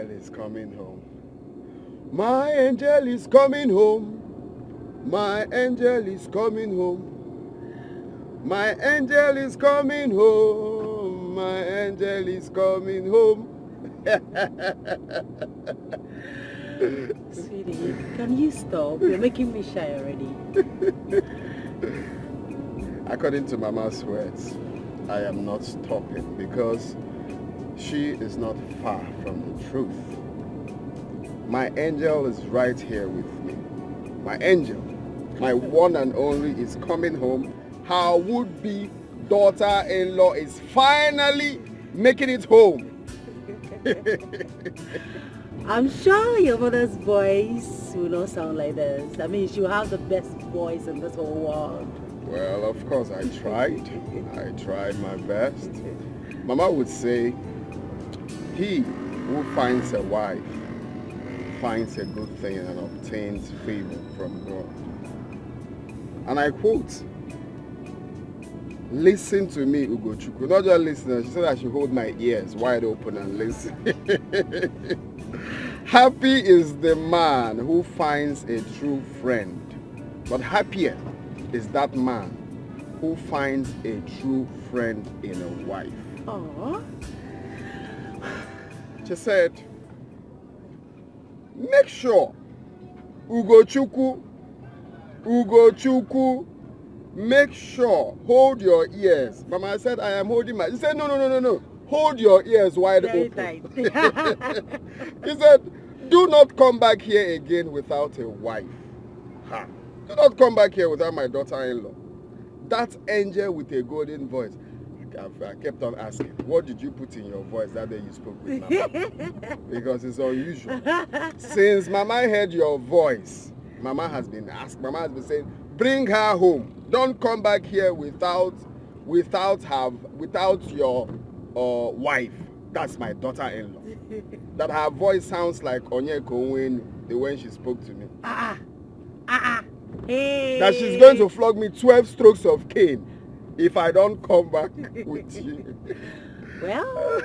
angel is coming home. My angel is coming home. My angel is coming home. My angel is coming home. My angel is coming home. Sweetie, can you stop? You're making me shy already. According to Mama's words, I am not stopping because she is not far from the truth. My angel is right here with me. My angel, my one and only, is coming home. Her would-be daughter-in-law is finally making it home. I'm sure your mother's voice will not sound like this. I mean, she'll have the best voice in this whole world. Well, of course, I tried. I tried my best. Mama would say, he who finds a wife finds a good thing and obtains favor from God. And I quote, listen to me, Ugochukwu. Not just listen, she said I should hold my ears wide open and listen. Happy is the man who finds a true friend, but happier is that man who finds a true friend in a wife. Aww. She said, make sure, Ugochukwu, make sure, hold your ears. Mama said, I am holding my... She said, no. Hold your ears wide Very open. tight. He said, do not come back here again without a wife. Ha. Do not come back here without my daughter-in-law. That angel with a golden voice. I kept on asking, what did you put in your voice that day you spoke with Mama? Because it's unusual. Since Mama heard your voice, Mama has been saying, bring her home. Don't come back here without your wife. That's my daughter-in-law. That her voice sounds like Onyeko when she spoke to me. Hey. That she's going to flog me 12 strokes of cane if I don't come back with you. Well,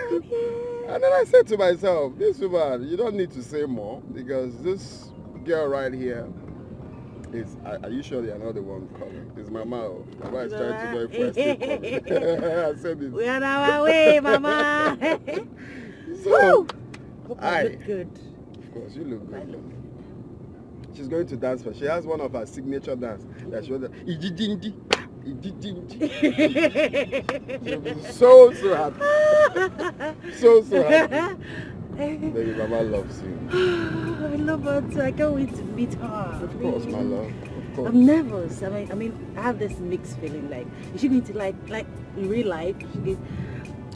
And then I said to myself, this woman, you don't need to say more because this girl right here is, are you sure they are not the one calling? It's Mama. Mama is trying to go first. I said it. We are on our way, Mama. So, I look good. Of course, you look good. She's going to dance for. She has one of her signature dance that she was She'll be so happy. So happy. Baby, Mama loves you. I love her too. I can't wait to meet her. Of course, my love. Of course. I'm nervous. I mean, I have this mixed feeling. Like, is she going to like in real life?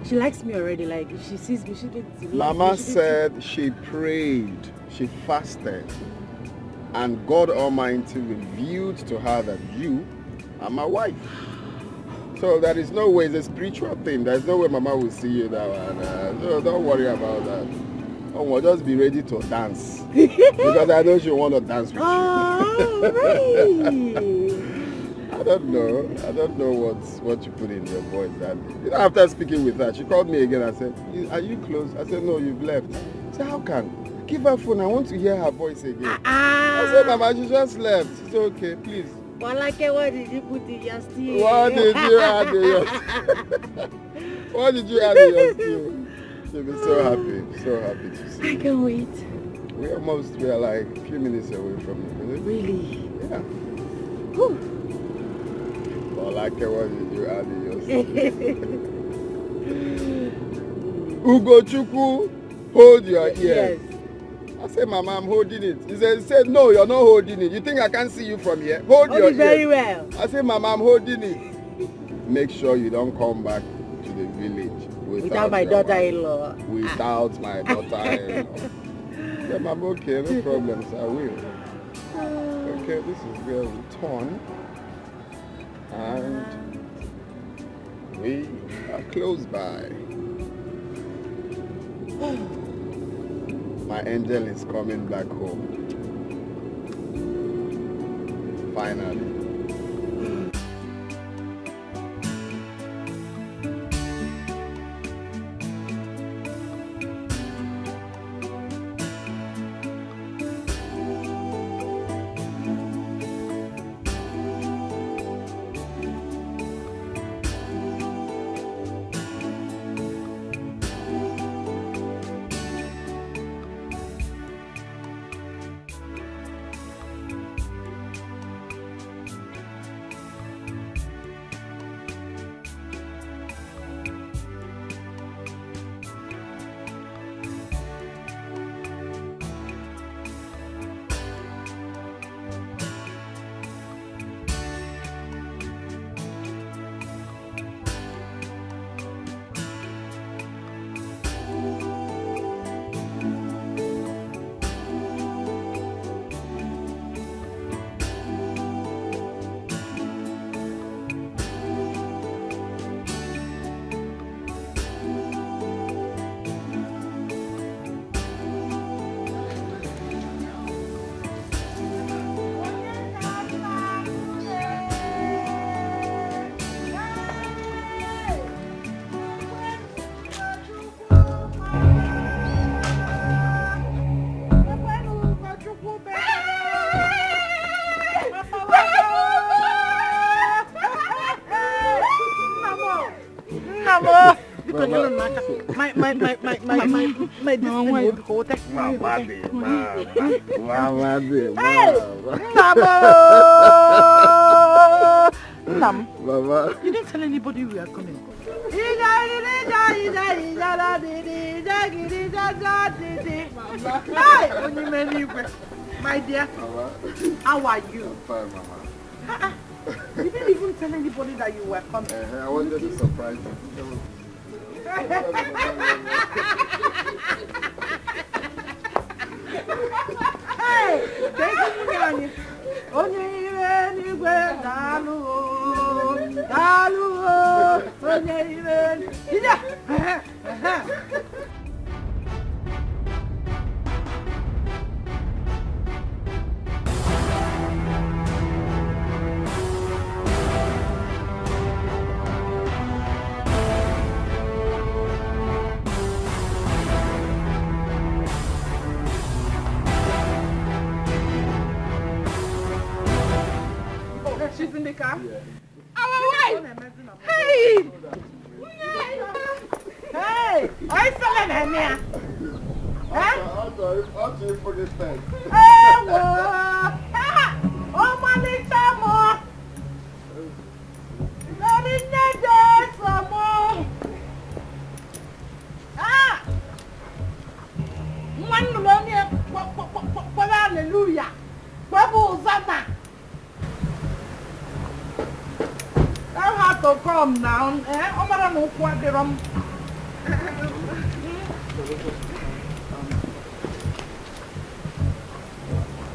She likes me already. Like, if she sees me, she's going to love Mama me. said she prayed, she fasted, and God Almighty revealed to her that you are my wife. So there is no way, it's a spiritual thing. There's no way Mama will see you that one. So don't worry about that. Oh, just be ready to dance. Because I know she want to dance with you. Really? I don't know what you put in your voice that day. You know, after speaking with her, she called me again and said, are you close? I said, no, you've left. I said, how can? Give her phone. I want to hear her voice again. I said, Mama, she just left. She said, okay, please. Well, like, what did you put in your stew? What did you add in your stew? What did you add in your stew? She'll be so happy to see. I can't wait. We are like a few minutes away from it. Really? Yeah. Whew. Well, like, what did you add in your stew? Ugochukwu, hold your ears. Yes. I said, Mama, I'm holding it. He said, no, you're not holding it. You think I can't see you from here? Hold your ears. Very well. I said, Mama, I'm holding it. Make sure you don't come back to the village without my daughter-in-law. Without my daughter-in-law. Yeah, Mama, okay, no problems. I will. Okay, this is where we turn. And we are close by. My angel is coming back home. Finally. Mama, you didn't tell anybody we are coming. My dear, how are you? I'm fine, Mama. You didn't even tell anybody that you were coming. I wanted to surprise you. Hey, thank you, she's in the car? Yeah. Our wife! Hey! Hey! I saw them here. How do you forget that? Hey, whoa! Oh, my little more! Not in the day, some more! Ah! One millennium, hallelujah! What that? I have to calm down. I'm going to move what they're on.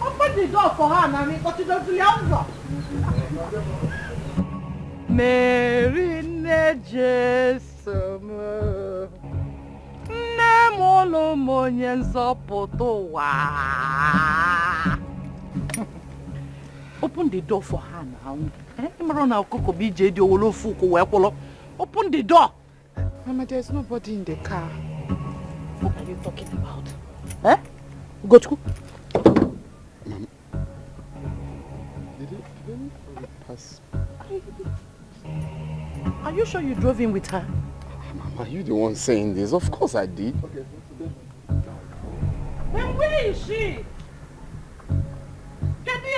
Open the door for her, Nami, but you don't do the answer. Mary Nejesum Nemolo Monyan Zopotowa. Open the door for her now. Open the door. Mama, there's nobody in the car. What are you talking about? Eh? Go to school. Mama. Did it pass? Are you sure you drove in with her? Mama, you the one saying this. Of course I did. Okay. Then where is she? Get me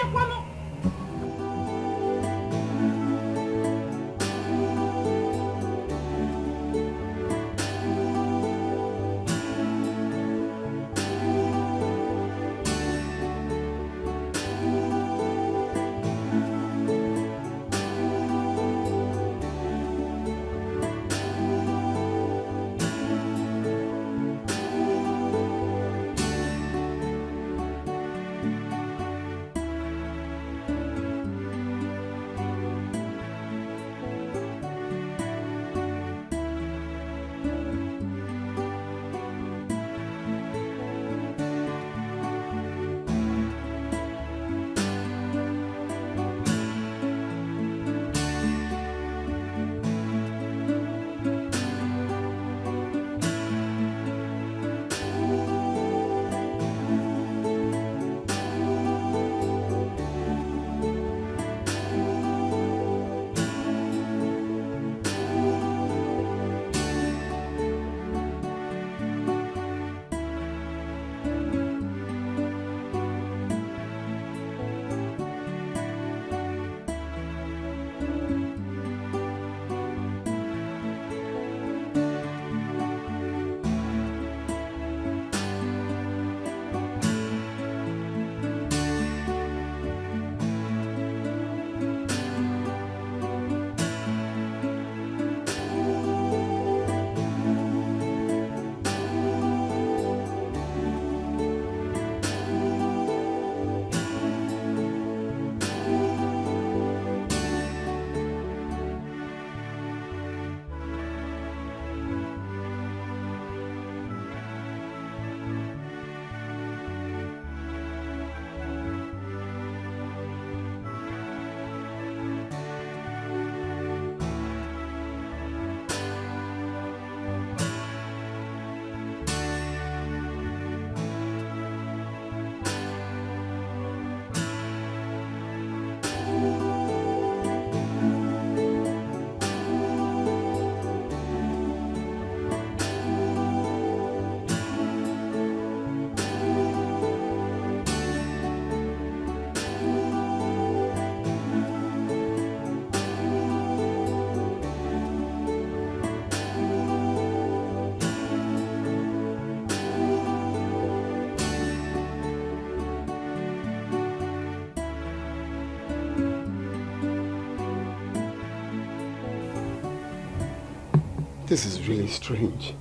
This is really strange.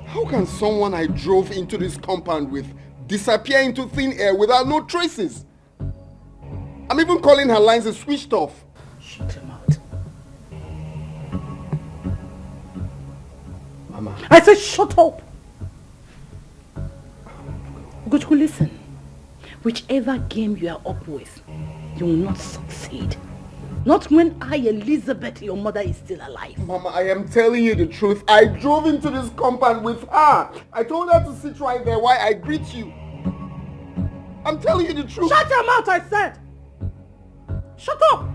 How can someone I drove into this compound with disappear into thin air without no traces? I'm even calling her lines is switched off. Shut him out. Mama. I said shut up. Ugochukwu, listen. Whichever game you are up with, you will not succeed. Not when I, Elizabeth, your mother, is still alive. Mama, I am telling you the truth. I drove into this compound with her. I told her to sit right there while I greet you. I'm telling you the truth. Shut your mouth, I said! Shut up!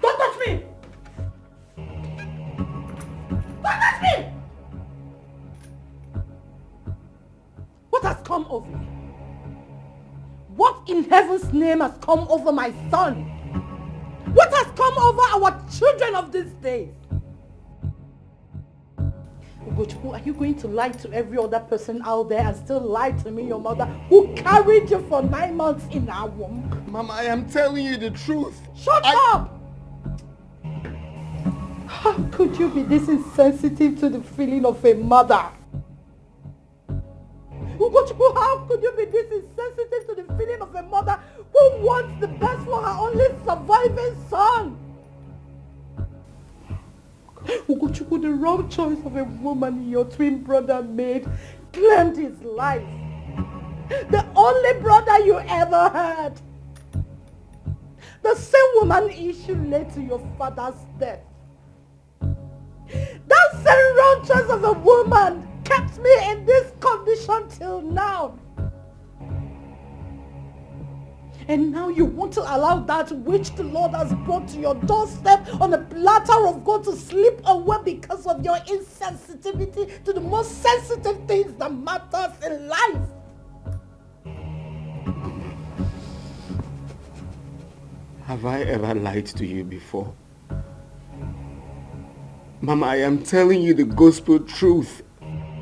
Don't touch me! Don't touch me! What has come over me? What in heaven's name has come over my son? What has come over our children of these days? Ugochukwu, are you going to lie to every other person out there and still lie to me, your mother, who carried you for 9 months in our womb? Mama, I am telling you the truth. Shut up! How could you be this insensitive to the feeling of a mother? Ugochukwu, how could you be this insensitive to the feeling of a mother who wants the best for her only surviving son? Ugochukwu, the wrong choice of a woman your twin brother Maid claimed his life. The only brother you ever had. The same woman issue led to your father's death. That same wrong choice of a woman kept me in this condition till now. And now you want to allow that which the Lord has brought to your doorstep on a platter of gold to slip away because of your insensitivity to the most sensitive things that matters in life. Have I ever lied to you before? Mama, I am telling you the gospel truth.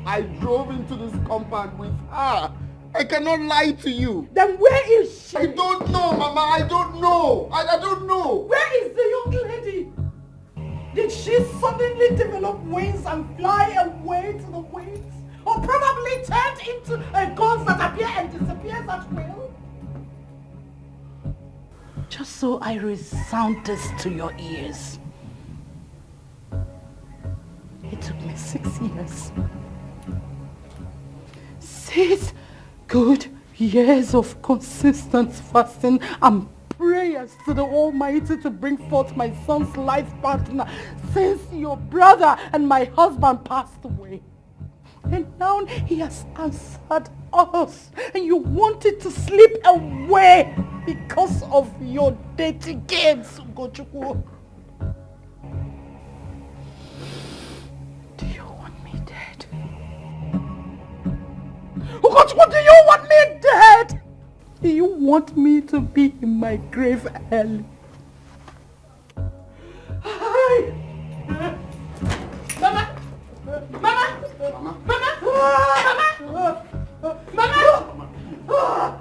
I drove into this compound with her. I cannot lie to you. Then where is she? I don't know, Mama. I don't know. I don't know. Where is the young lady? Did she suddenly develop wings and fly away to the winds? Or probably turned into a ghost that appears and disappears at will? Just so I resound this to your ears. It took me 6 years. 6 good years of consistent fasting and prayers to the Almighty to bring forth my son's life partner since your brother and my husband passed away. And now he has answered us and you wanted to slip away because of your dirty games, Ugochukwu. Do you want me dead? Ugochukwu, do you want me dead? Do you want me to be in my grave early? Hi. Mama! Mama! Mama! Mama! Mama! Mama!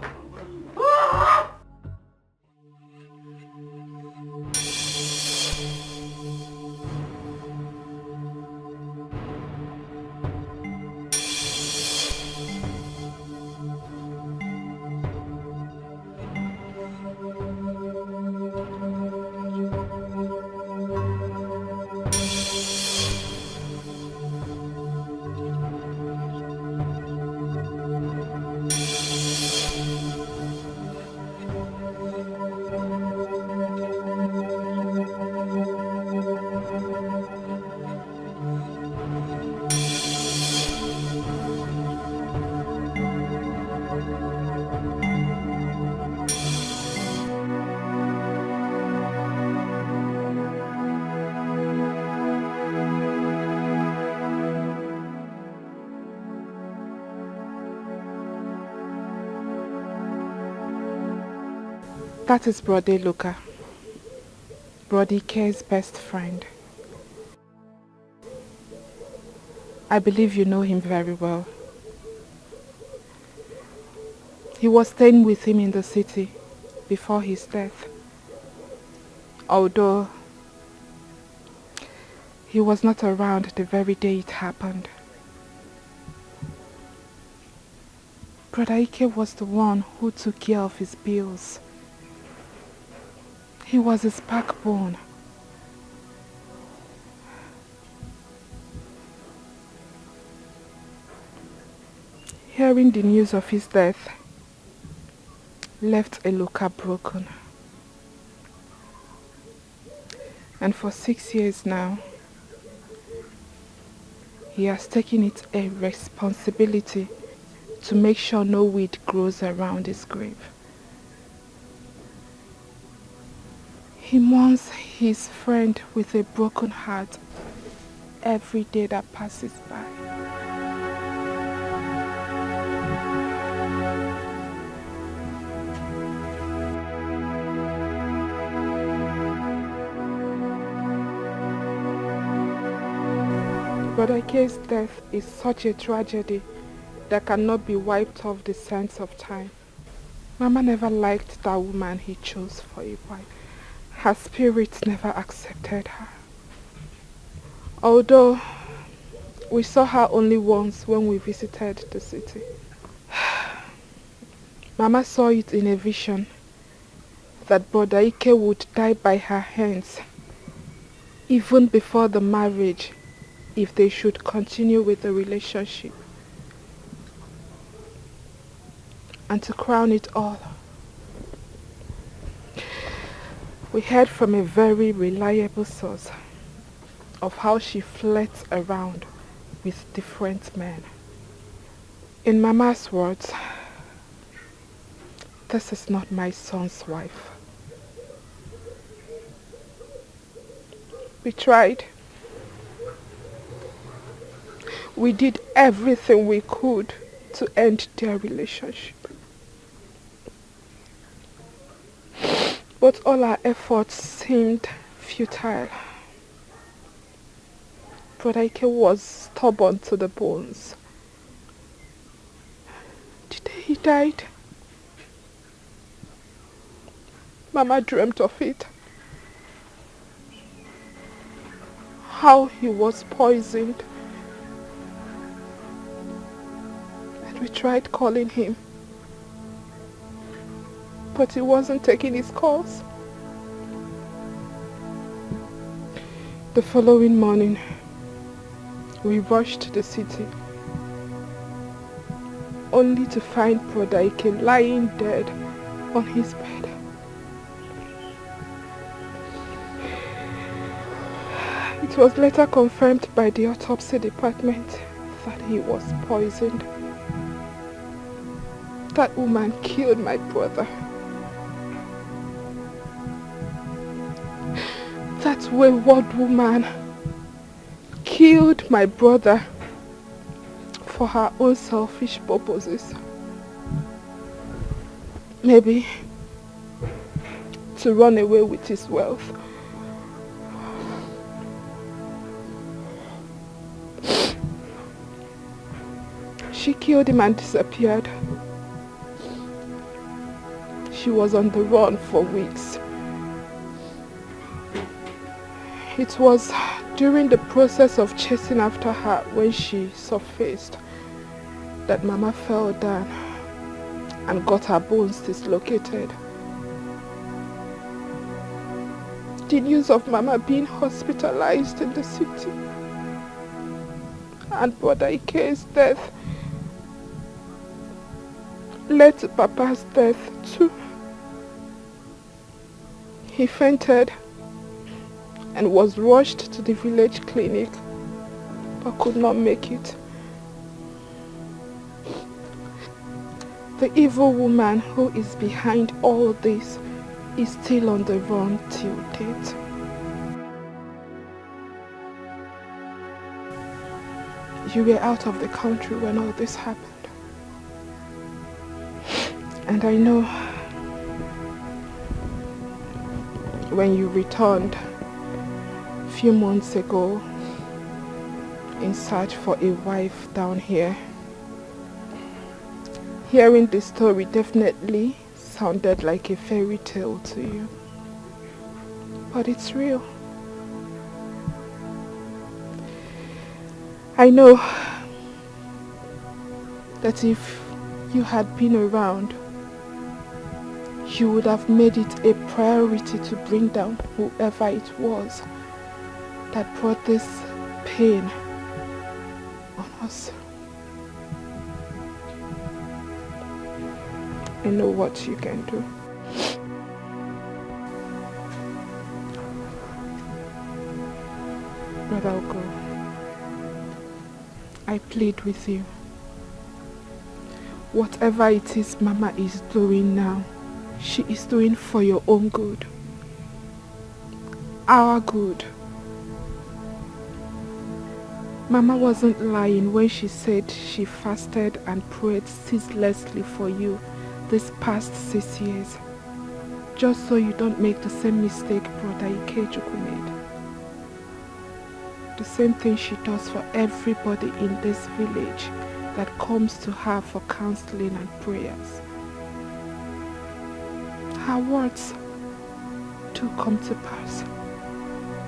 That is Brody Luca, Brody K's best friend. I believe you know him very well. He was staying with him in the city before his death. Although he was not around the very day it happened. Brother Ike was the one who took care of his bills. He was his backbone. Hearing the news of his death left Eloka broken. And for 6 years now, he has taken it a responsibility to make sure no weed grows around his grave. He mourns his friend with a broken heart every day that passes by. Brother Ike's death is such a tragedy that cannot be wiped off the sands of time. Mama never liked that woman he chose for a wife. Her spirit never accepted her. Although we saw her only once when we visited the city. Mama saw it in a vision that Brother Ike would die by her hands even before the marriage if they should continue with the relationship. And to crown it all, we heard from a very reliable source of how she flirts around with different men. In Mama's words, this is not my son's wife. We tried. We did everything we could to end their relationship. But all our efforts seemed futile. Brother Ike was stubborn to the bones. The day he died, Mama dreamt of it. How he was poisoned. And we tried calling him, but he wasn't taking his calls. The following morning, we rushed to the city, only to find Brother Ike lying dead on his bed. It was later confirmed by the autopsy department that he was poisoned. That woman killed my brother. That wayward woman killed my brother for her own selfish purposes. Maybe to run away with his wealth. She killed him and disappeared. She was on the run for weeks. It was during the process of chasing after her when she surfaced that Mama fell down and got her bones dislocated. The news of Mama being hospitalized in the city and Brother Ike's death led to Papa's death too. He fainted and was rushed to the village clinic but could not make it. The evil woman who is behind all this is still on the run till date. You were out of the country when all this happened. And I know when you returned a few months ago, in search for a wife down here. Hearing the story definitely sounded like a fairy tale to you. But it's real. I know that if you had been around, you would have made it a priority to bring down whoever it was that brought this pain on us. I know what you can do. Brother Ogo, I plead with you. Whatever it is Mama is doing now, she is doing for your own good. Our good. Mama wasn't lying when she said she fasted and prayed ceaselessly for you these past 6 years, just so you don't make the same mistake Brother Ikejuku made. The same thing she does for everybody in this village that comes to her for counseling and prayers. Her words do come to pass.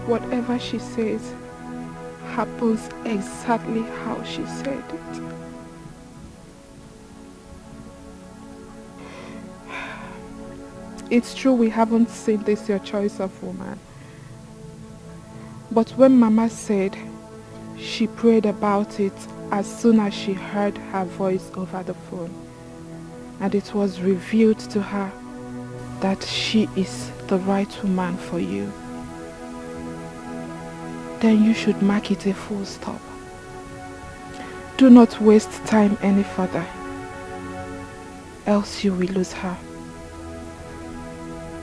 Whatever she says happens exactly how she said it. It's true we haven't seen this your choice of woman. But when Mama said she prayed about it as soon as she heard her voice over the phone, and it was revealed to her that she is the right woman for you, then you should mark it a full stop. Do not waste time any further, else you will lose her.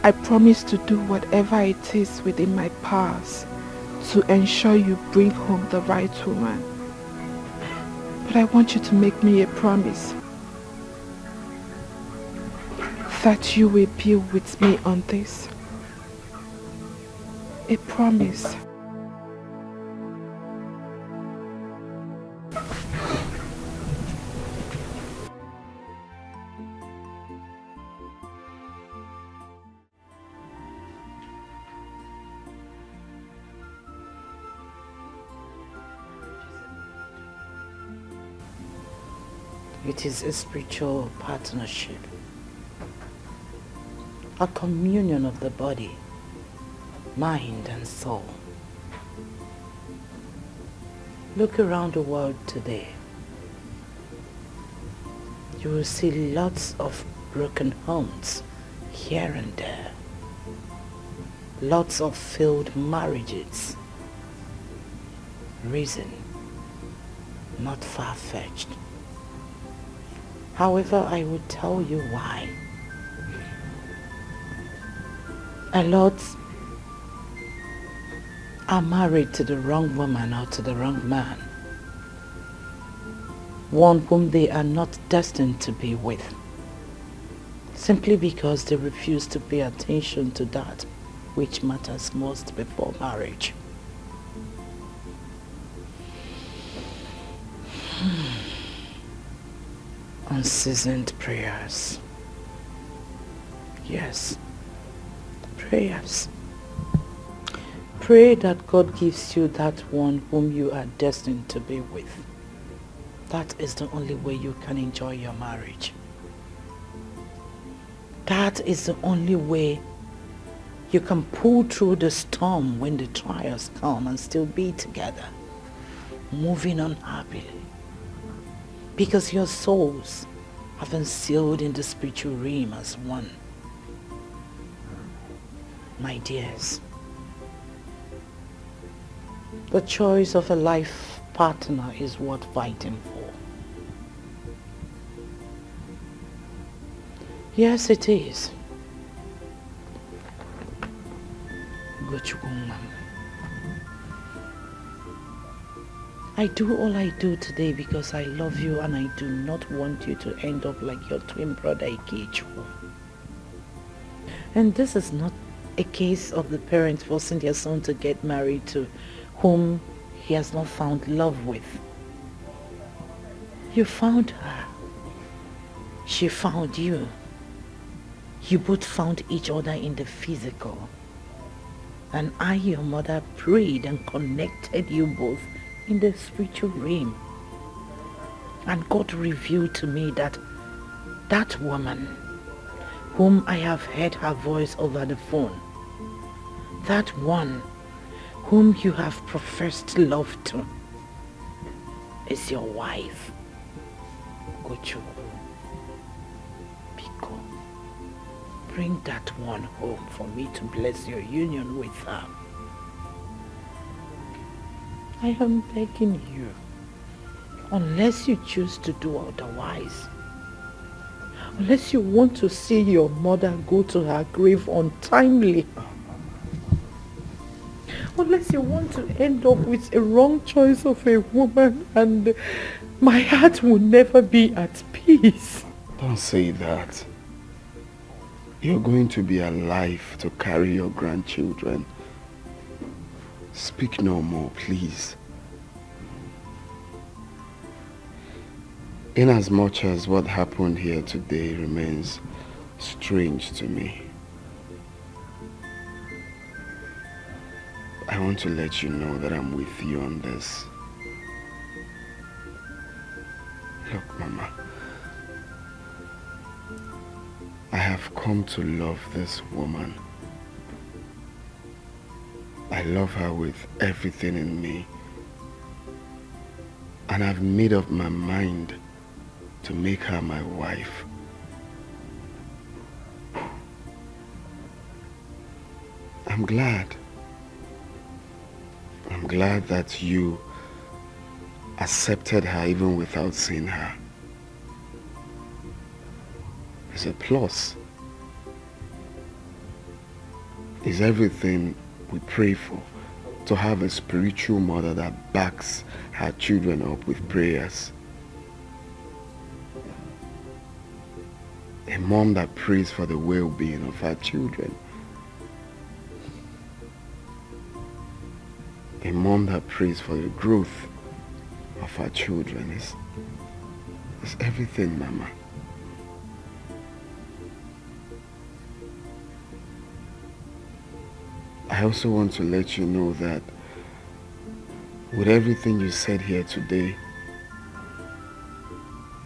I promise to do whatever it is within my powers to ensure you bring home the right woman. But I want you to make me a promise that you will be with me on this. A promise. It is a spiritual partnership, a communion of the body, mind and soul. Look around the world today. You will see lots of broken homes here and there. Lots of failed marriages. Reason, not far-fetched. However, I will tell you why. A lot are married to the wrong woman or to the wrong man. One whom they are not destined to be with. Simply because they refuse to pay attention to that which matters most before marriage. Unseasoned prayers. Yes, prayers. Pray that God gives you that one whom you are destined to be with. That is the only way you can enjoy your marriage. That is the only way you can pull through the storm when the trials come and still be together, moving on happily. Because your souls have been sealed in the spiritual realm as one. My dears, the choice of a life partner is worth fighting for. Yes, it is. I do all I do today because I love you and I do not want you to end up like your twin brother Ikejuku. And this is not a case of the parents forcing their son to get married to whom he has not found love with. You found her. She found you. You both found each other in the physical. And I, your mother, prayed and connected you both in the spiritual realm. And God revealed to me that that woman, whom I have heard her voice over the phone, that one whom you have professed love to, is your wife. Gochukwu. Biko, bring that one home for me to bless your union with her. I am begging you, unless you choose to do otherwise. Unless you want to see your mother go to her grave untimely. Unless you want to end up with a wrong choice of a woman and my heart will never be at peace. Don't say that. You're going to be alive to carry your grandchildren. Speak no more, please. Inasmuch as what happened here today remains strange to me, I want to let you know that I'm with you on this. Look, Mama, I have come to love this woman. I love her with everything in me. And I've made up my mind to make her my wife. I'm glad. I'm glad that you accepted her even without seeing her. It's a plus. It's everything we pray for, to have a spiritual mother that backs her children up with prayers. A mom that prays for the well-being of her children. A mom that prays for the growth of her children is everything, Mama. I also want to let you know that with everything you said here today,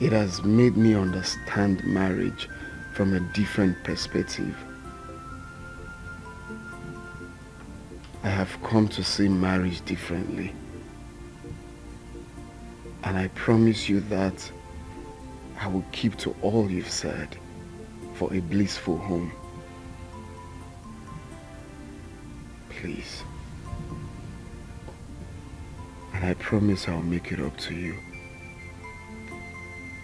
it has made me understand marriage from a different perspective. I have come to see marriage differently. And I promise you that I will keep to all you've said for a blissful home. Please. And I promise I'll make it up to you.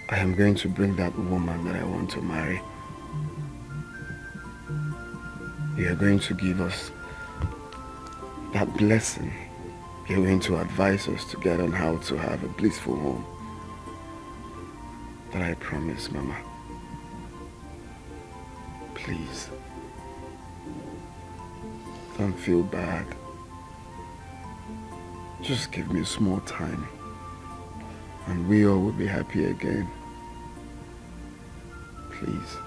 I am going to bring that woman that I want to marry. You are going to give us that blessing. You're going to advise us together on how to have a blissful home. That I promise, Mama. Please. Don't feel bad. Just give me some more time. And we all will be happy again. Please.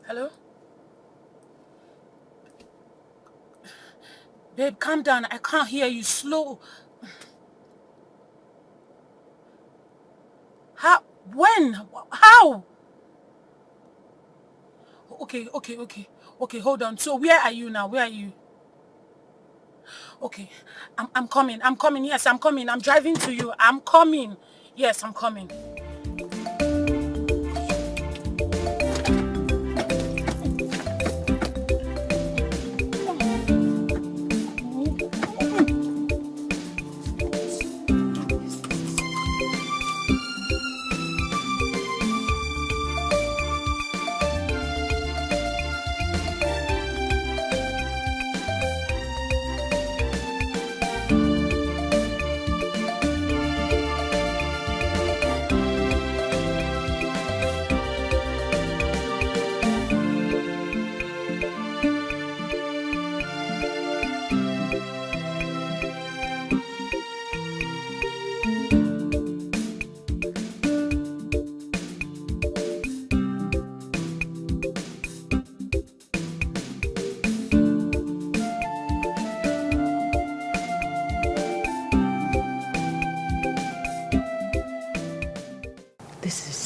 Hello? Babe, calm down. I can't hear you. Slow. How? When? How? Okay, hold on. So where are you now? Where are you? Okay, I'm coming. I'm coming. Yes, I'm coming. I'm driving to you. I'm coming. Yes, I'm coming.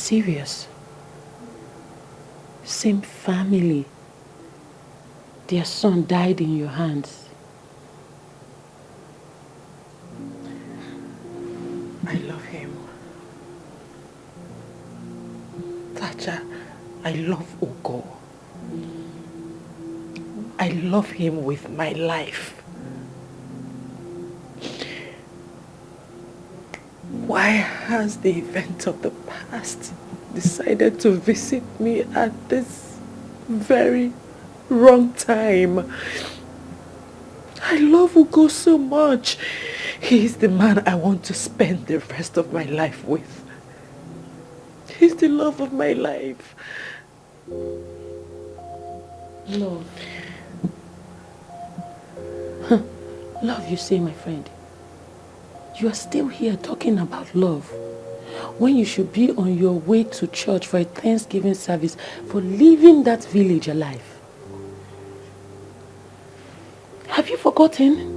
serious? Same family. Their son died in your hands. I love him. Thatcher, I love Ugo. I love him with my life. Why has the event of the past decided to visit me at this very wrong time? I love Ugo so much. He is the man I want to spend the rest of my life with. He's the love of my life. Love. Huh. Love, you say, my friend. You are still here talking about love when you should be on your way to church for a Thanksgiving service for leaving that village alive. Have you forgotten?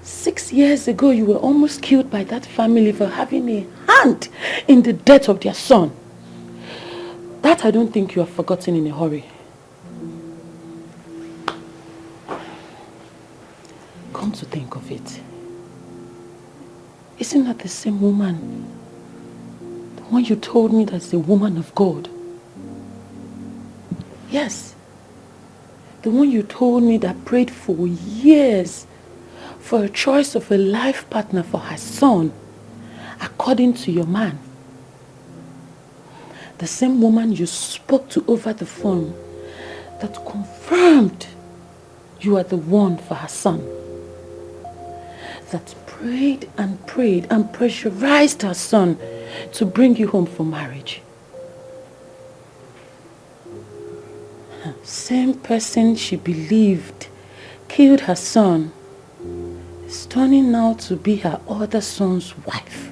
6 years ago, you were almost killed by that family for having a hand in the death of their son. That I don't think you have forgotten in a hurry. Come to think of it, isn't that the same woman? The one you told me that's the woman of God? Yes. The one you told me that prayed for years for a choice of a life partner for her son, according to your man. The same woman you spoke to over the phone that confirmed you are the one for her son. That prayed and pressurized her son to bring you home for marriage. Same person she believed killed her son is turning now to be her other son's wife.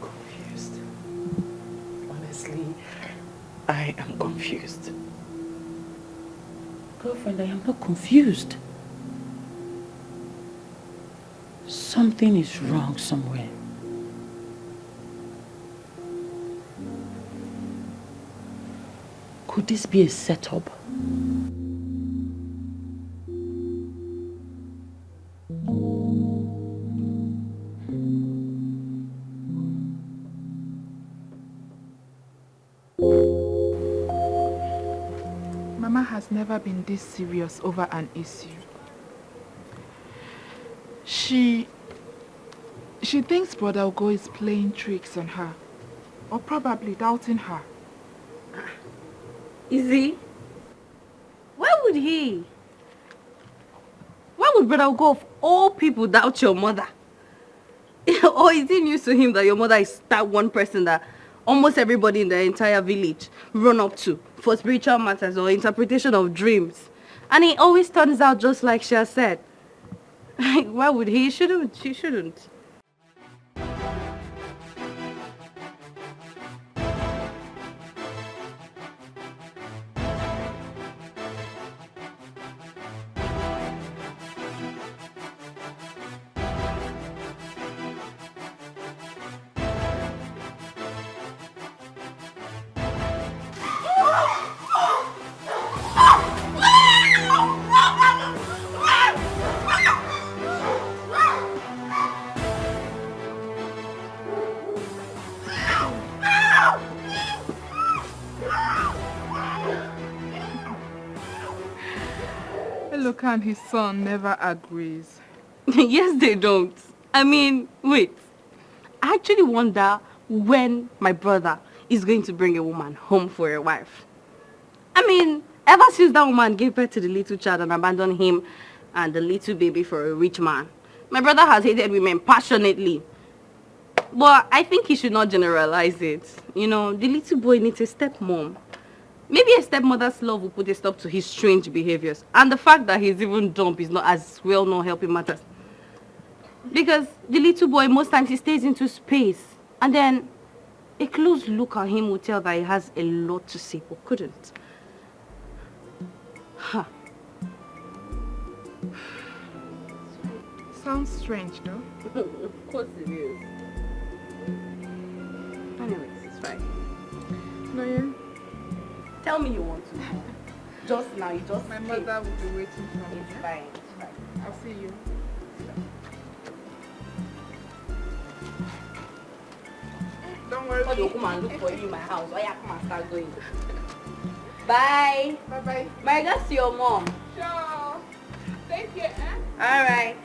Confused. Honestly, I am confused. Girlfriend, I am not confused. Something is wrong somewhere. Could this be a setup? Mama has never been this serious over an issue. She thinks Brother Ugo is playing tricks on her, or probably doubting her. Is he? Why would he? Why would Brother Ugo of all people doubt your mother? Or is it news to him that your mother is that one person that almost everybody in the entire village run up to for spiritual matters or interpretation of dreams? And it always turns out just like she has said. Why would he? She shouldn't. Look, and his son never agrees. Yes, they don't. I mean, wait. I actually wonder when my brother is going to bring a woman home for a wife. I mean, ever since that woman gave birth to the little child and abandoned him and the little baby for a rich man, my brother has hated women passionately. But I think he should not generalize it. You know, the little boy needs a stepmom. Maybe a stepmother's love will put a stop to his strange behaviors. And the fact that he's even dumb is not as well known helping matters. Because the little boy, most times he stays into space. And then a close look at him will tell that he has a lot to say, but couldn't. Huh. sounds strange, though. Of course it is. Anyways, it's fine. No, yeah. Tell me you want to. Just now, you just My came. mother will be waiting for me. It's fine, it's fine. I'll see you. Don't worry. Somebody will come and look for you in my house. Oh yeah, come and start going. Bye. Bye-bye. My regards to your mom. Sure. Take care, eh? Alright.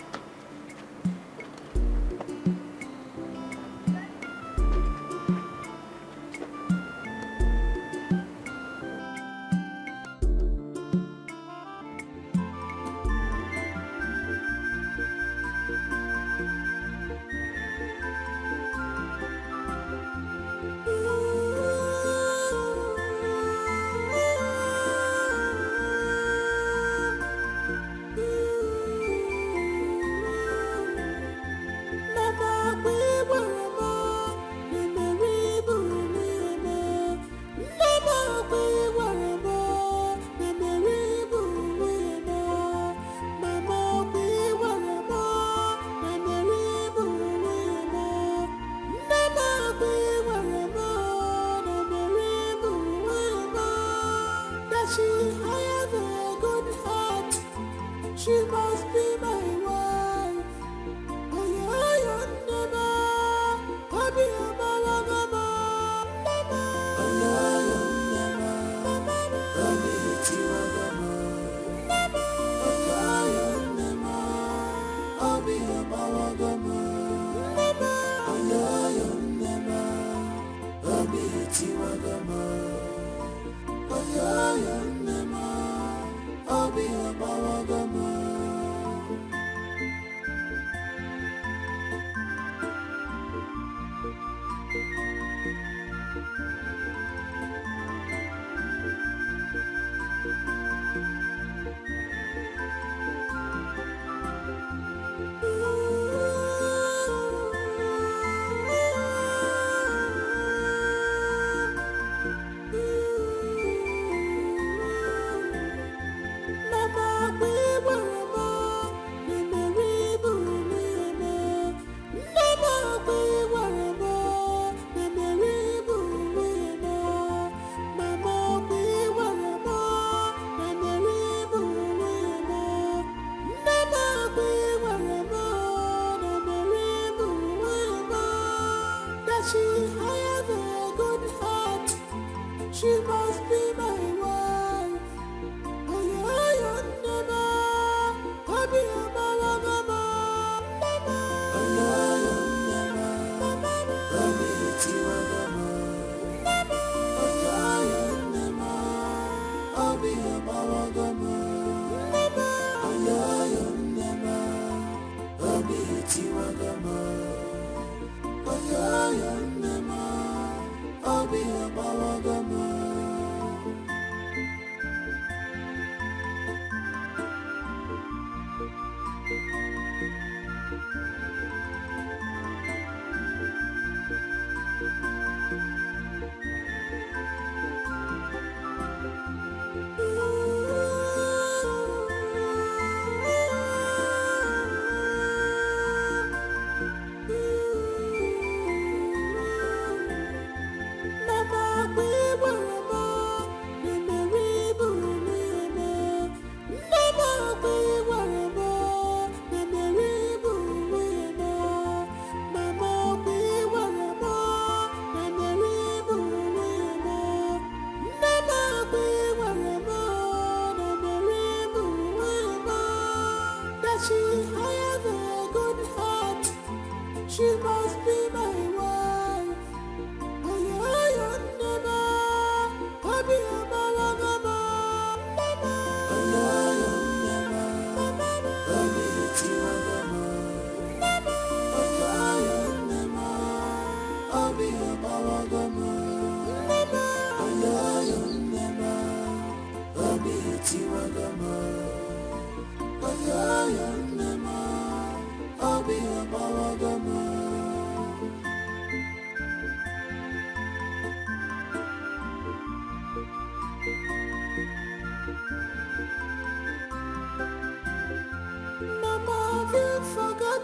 Mama, have you forgotten?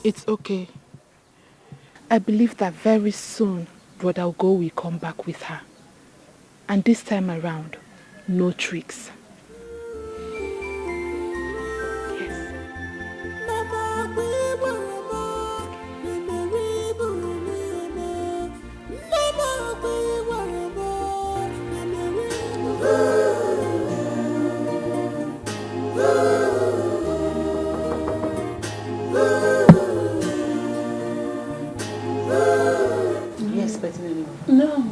It's okay. I believe that very soon Brother Ugo will come back with her. And this time around, no tricks. Yes, but No.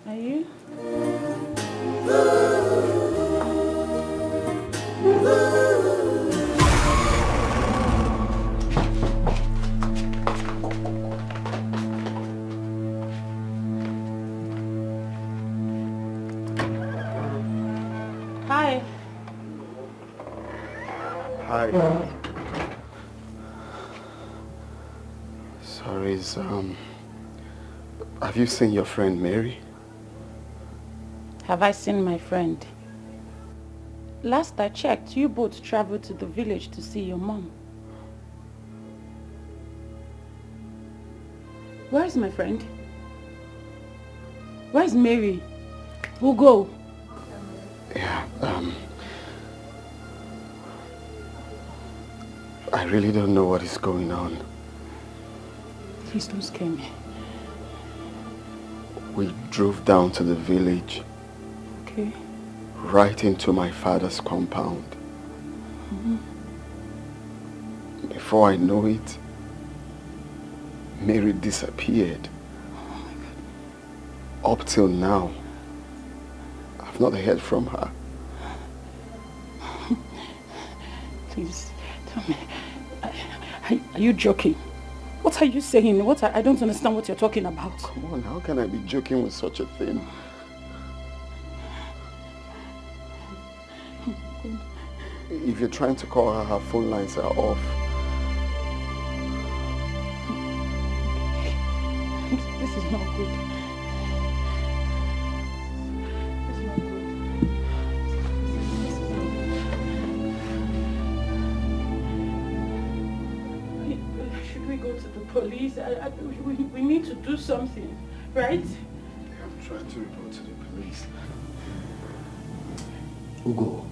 are you? Hi. Hi. Sorry, have you seen your friend Mary? Have I seen my friend? Last I checked, you both traveled to the village to see your mom. Where is my friend? Where is Mary? Ugo? Yeah, I really don't know what is going on. Please don't scare me. We drove down to the village. Okay. Right into my father's compound. Before I know it, Mary disappeared. Up till now, I've not heard from her. Please, tell me. Are you joking? What are you saying? I don't understand what you're talking about. Come on, how can I be joking with such a thing? If you're trying to call her, her phone lines are off. This is not good. This is not good. Should we go to the police? We need to do something, right? I'm trying to report to the police. Ugo,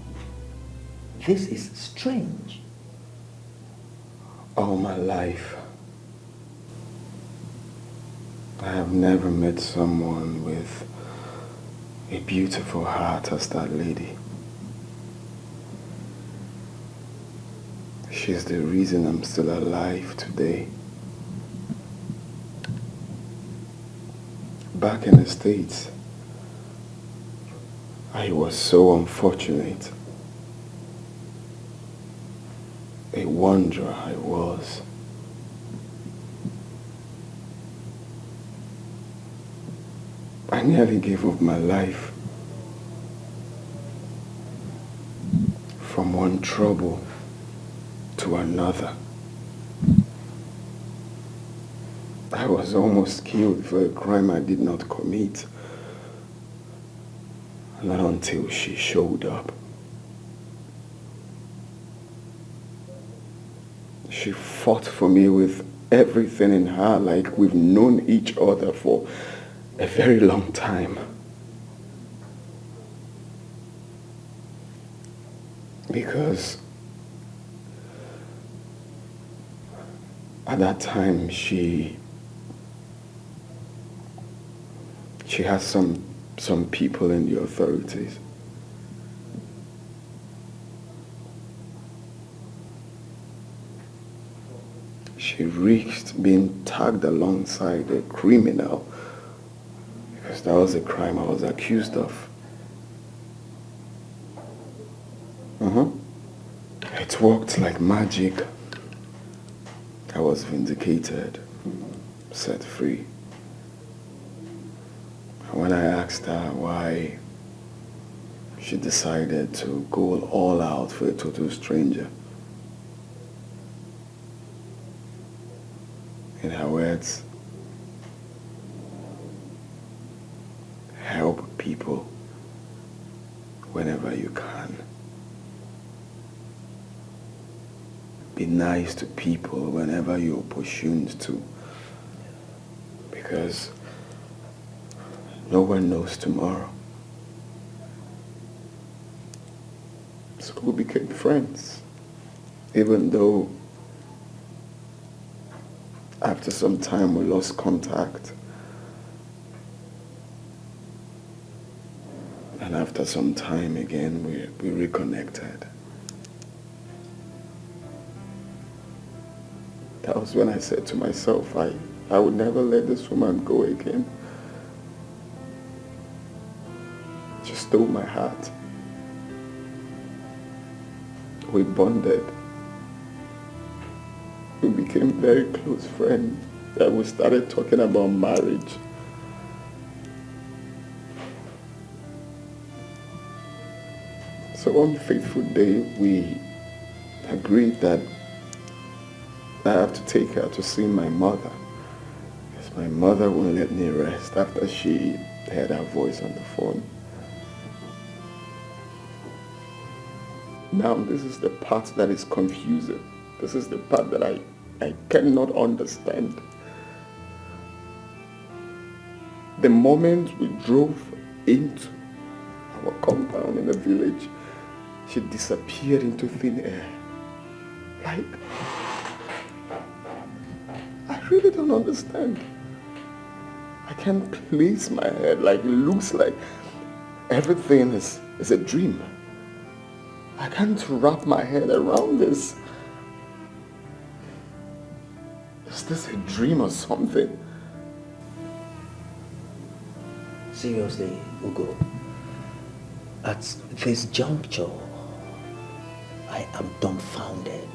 this is strange. All my life, I have never met someone with a beautiful heart as that lady. She's the reason I'm still alive today. Back in the States, I was so unfortunate. A wanderer I was. I nearly gave up my life from one trouble to another. I was almost killed for a crime I did not commit. Not until she showed up. She fought for me with everything in her, like we've known each other for a very long time. Because at that time she has some people in the authorities. She risked being tagged alongside a criminal because that was a crime I was accused of. It worked like magic. I was vindicated, set free. When I asked her why she decided to go all out for a total stranger, in her words, help people whenever you can. be nice to people whenever you're opportuned to. Because no one knows tomorrow. So we became friends, even though after some time we lost contact. And after some time again, we reconnected. That was when I said to myself, I would never let this woman go again. She stole my heart. We bonded. We became very close friends. And we started talking about marriage. So one fateful day, we agreed that I have to take her to see my mother. Because my mother wouldn't let me rest after she heard her voice on the phone. Now, this is the part that is confusing. This is the part that I cannot understand. The moment we drove into our compound in the village, she disappeared into thin air. Like, I really don't understand. I can't place my head. Like, it looks like everything is a dream. I can't wrap my head around this. Is this a dream or something? Seriously, Ugo, at this juncture, I am dumbfounded.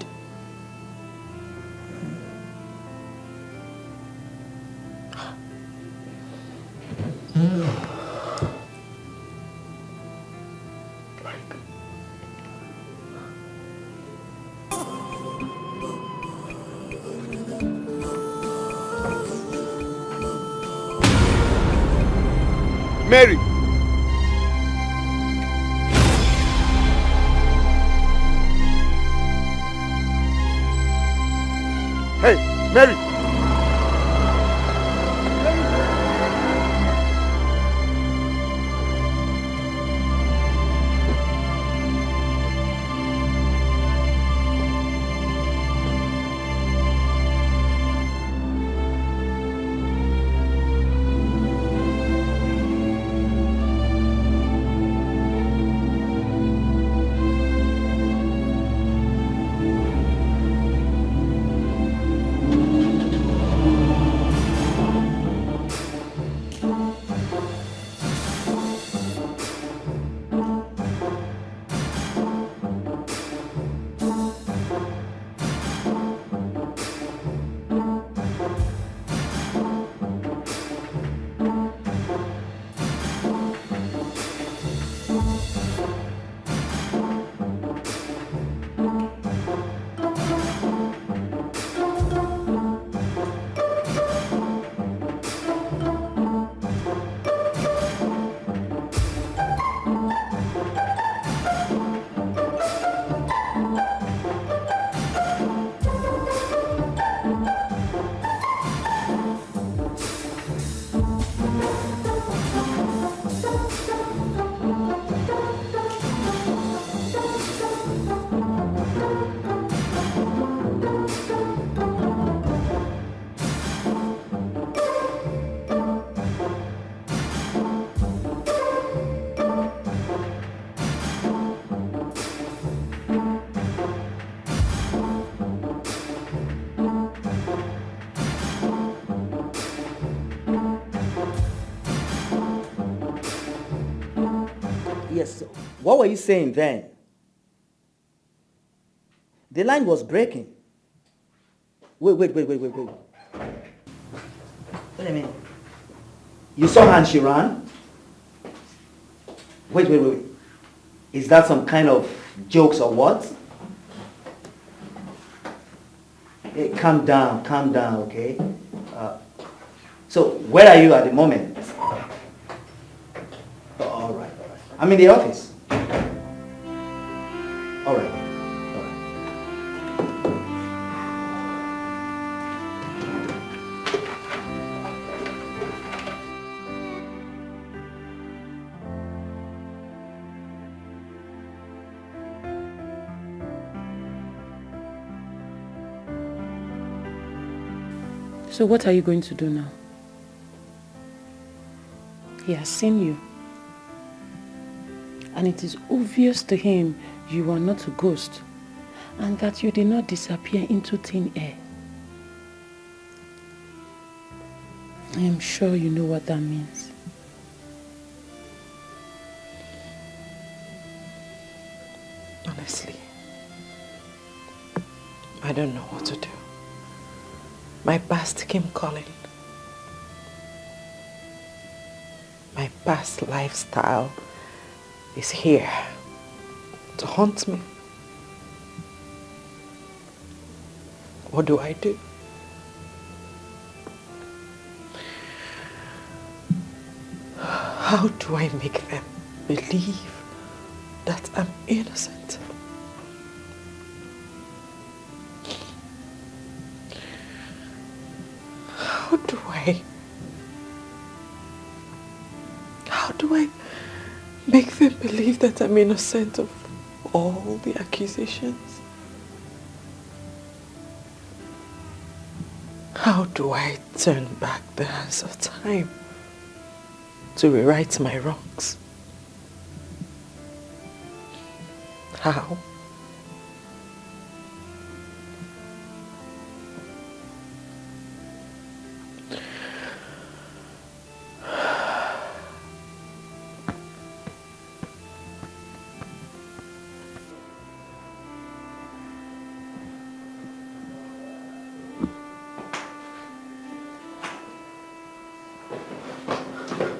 Mary! Hey, Mary! Yes, what were you saying then? The line was breaking. Wait. Wait a minute. You saw her and she ran? Wait. Is that some kind of jokes or what? Hey, calm down, okay? So, where are you at the moment? All right. I'm in the office. All right. So what are you going to do now? He has seen you. And it is obvious to him you are not a ghost. And that you did not disappear into thin air. I am sure you know what that means. Honestly, I don't know what to do. My past came calling. My past lifestyle is here to haunt me. What do I do? How do I make them believe that I'm innocent? How do I make them believe that I'm innocent of all the accusations? How do I turn back the hands of time to rewrite my wrongs? How?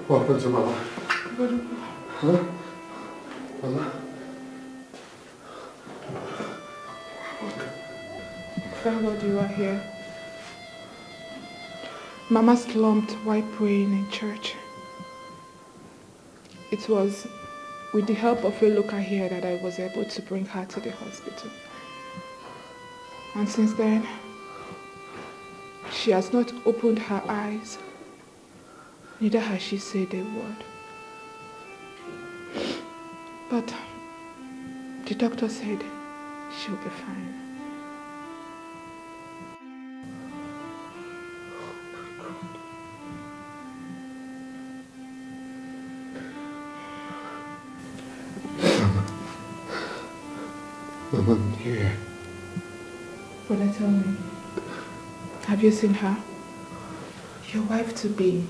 What happened to Mama? Huh? Mama? Thank God you are here. Mama slumped while praying in church. It was with the help of a local here that I was able to bring her to the hospital. And since then, she has not opened her eyes. Neither has she said a word. But the doctor said she'll be fine. Mama, I'm here. Brother, tell me, have you seen her? Your wife-to-be.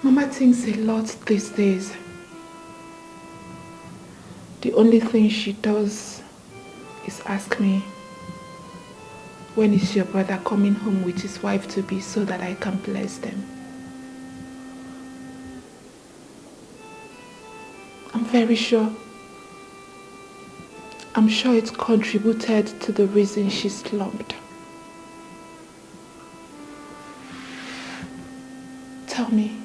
Mama thinks a lot these days. The only thing she does is ask me, when is your brother coming home with his wife-to-be so that I can bless them? I'm very sure. I'm sure it contributed to the reason she slumped. Tell me,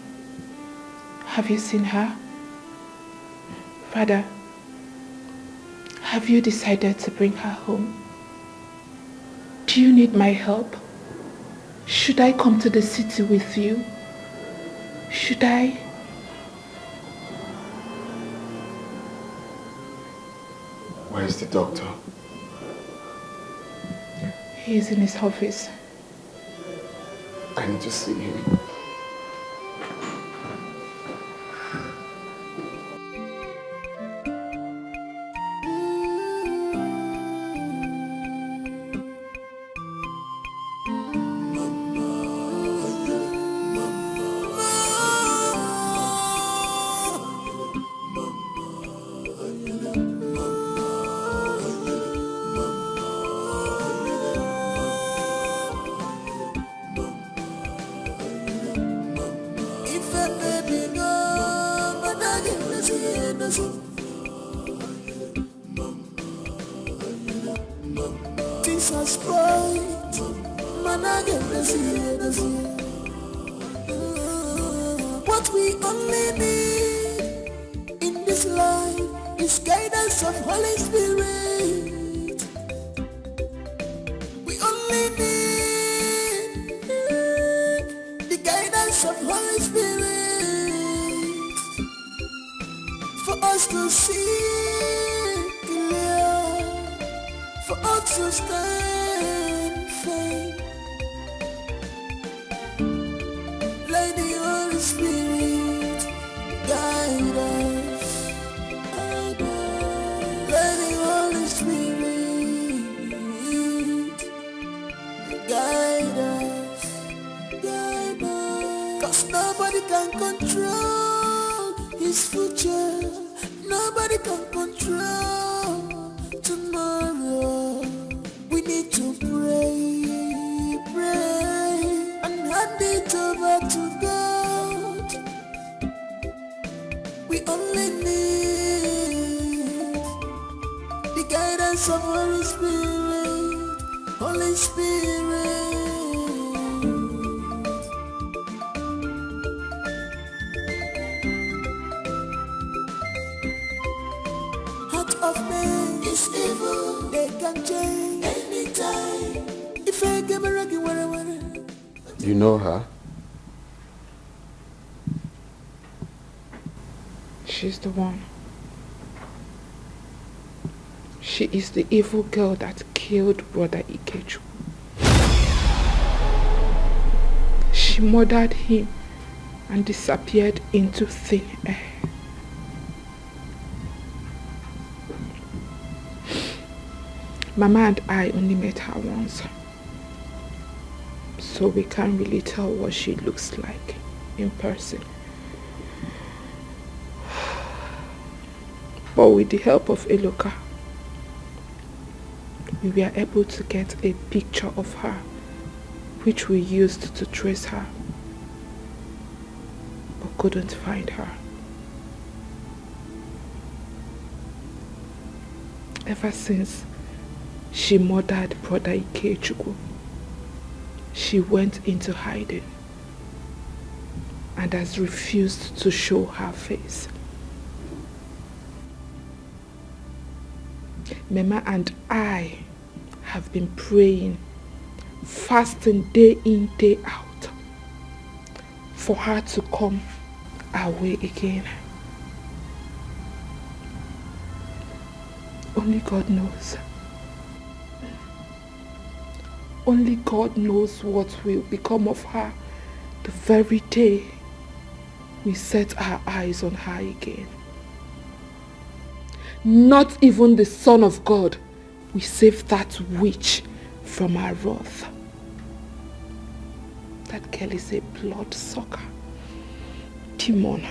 have you seen her? Father, have you decided to bring her home? Do you need my help? Should I come to the city with you? Should I? Where is the doctor? He is in his office. I need to see him. What we only need in this life is guidance of Holy Spirit. We only need the guidance of Holy Spirit for us to see clear, for us to stand. future. Nobody can control tomorrow. We need to pray, pray, and hand it over to God. We only need the guidance of Holy Spirit, Holy Spirit. Heart of man is evil, they can change anytime. If I give a rocky, You know her? She's the one. She is the evil girl that killed Brother Ikechu. She murdered him and disappeared into thin air. Mama and I only met her once, so we can't really tell what she looks like in person. But with the help of Eloka, we were able to get a picture of her, which we used to trace her, but couldn't find her. Ever since she murdered Brother Ikechukwu, she went into hiding and has refused to show her face. Mama and I have been praying, fasting day in, day out, for her to come our way again. Only God knows. Only God knows what will become of her the very day we set our eyes on her again. Not even the Son of God will save that witch from our wrath. That girl is a bloodsucker. Demon.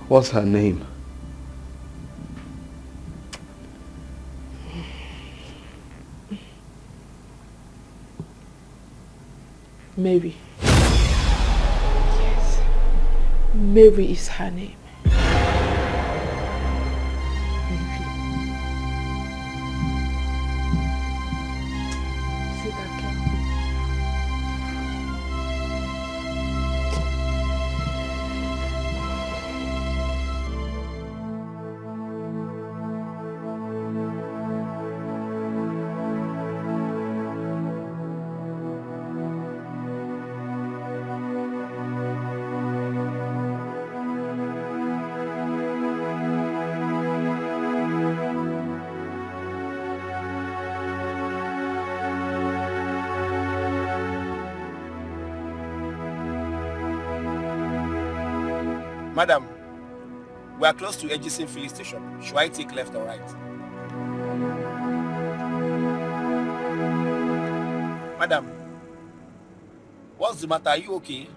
What's her name? Mary. Yes. Mary is her name. Mary. See that girl? Madam, we are close to Edison filling station. Should I take left or right? Madam, what's the matter? Are you okay?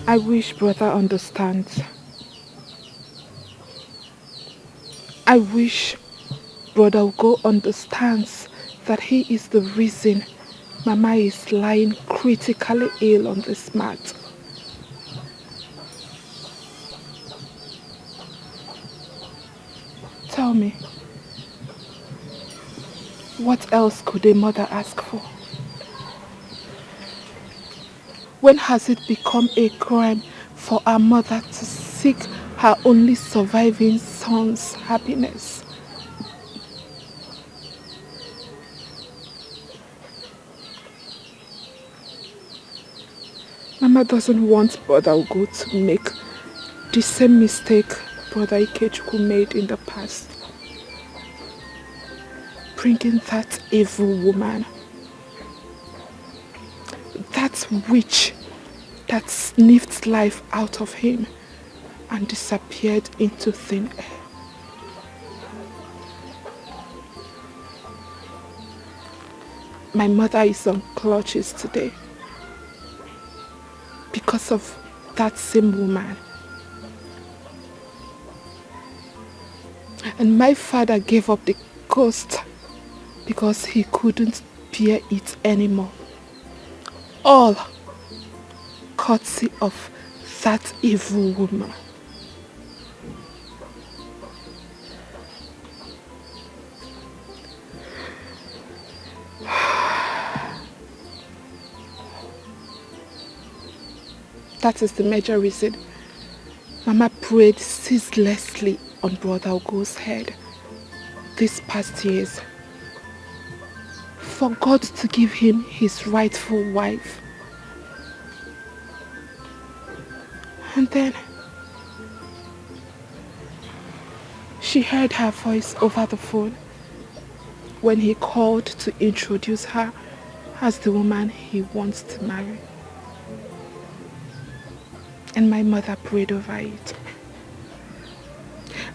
I wish brother understands. I wish Brother Ugo understands that he is the reason Mama is lying critically ill on this mat. Tell me, what else could a mother ask for? When has it become a crime for a mother to seek her only surviving son's happiness? Mama doesn't want Brother Ugo to make the same mistake Brother Ikechukwu made in the past. Bringing that evil woman, that witch that sniffed life out of him and disappeared into thin air. My mother is on clutches today because of that same woman. And my father gave up the ghost because he couldn't bear it anymore. All courtesy of that evil woman. That is the major reason Mama prayed ceaselessly on Brother Ugo's head these past years for God to give him his rightful wife. And then she heard her voice over the phone when he called to introduce her as the woman he wants to marry. And my mother prayed over it.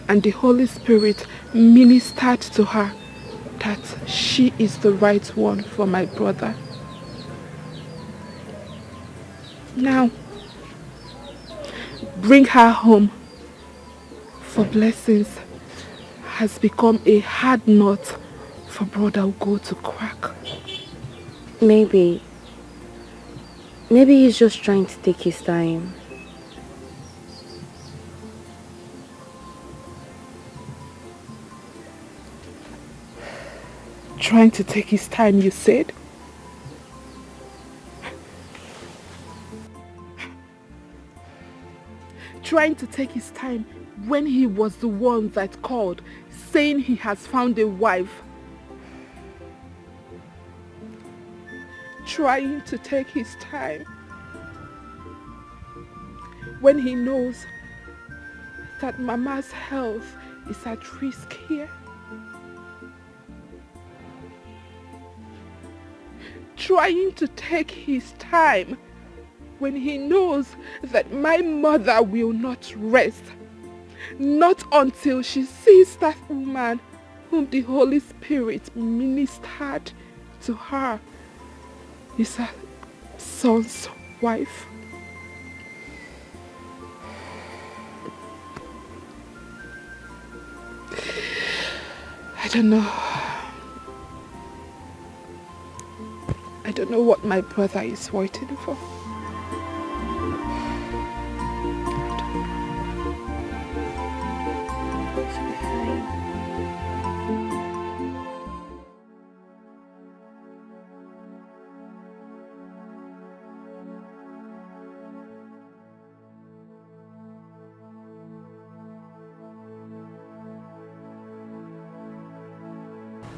And the Holy Spirit ministered to her that she is the right one for my brother. Now, bring her home for blessings has become a hard nut for Brother Ugo to crack. Maybe he's just trying to take his time. Trying to take his time, you said? Trying to take his time when he was the one that called, saying he has found a wife. Trying to take his time when he knows that Mama's health is at risk here. Trying to take his time when he knows that my mother will not rest, not until she sees that woman whom the Holy Spirit ministered to her is her son's wife. I don't know. I don't know what my brother is waiting for.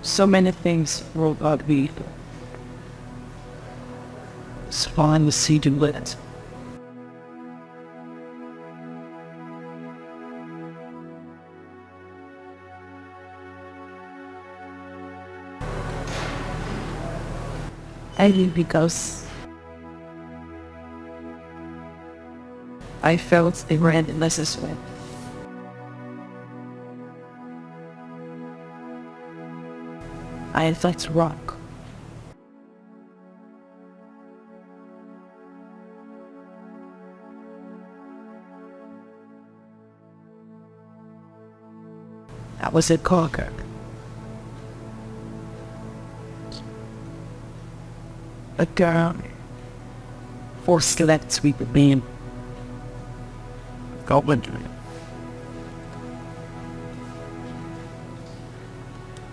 So many things wrote about me. Spawn the seed and lit. Only because I felt it ran unnecessary. I felt wrong. I was a cocker. A girl forced slept with the man. Goblin.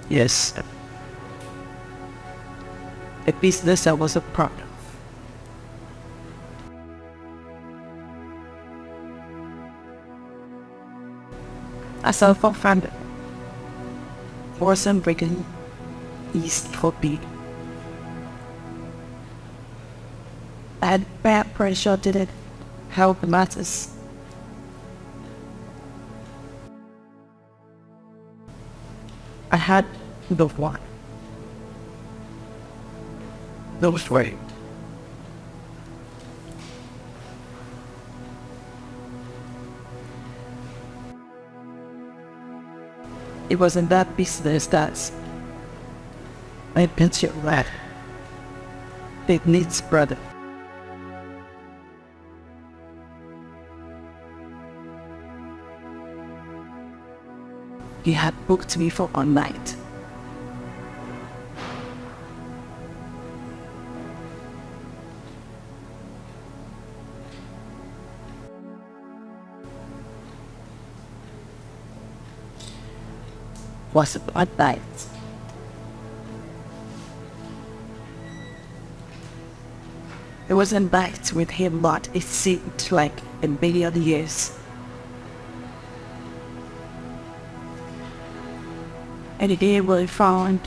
Yes. A business I was a part of. I self-funded. Wasn't breaking East for B. I had bad pressure, didn't help matters. I had the one. Those way. It wasn't that business that's I bet you right. It needs brother. He had booked me for one night. Was one night. It was a night with him, but it seemed like a million years. And here we found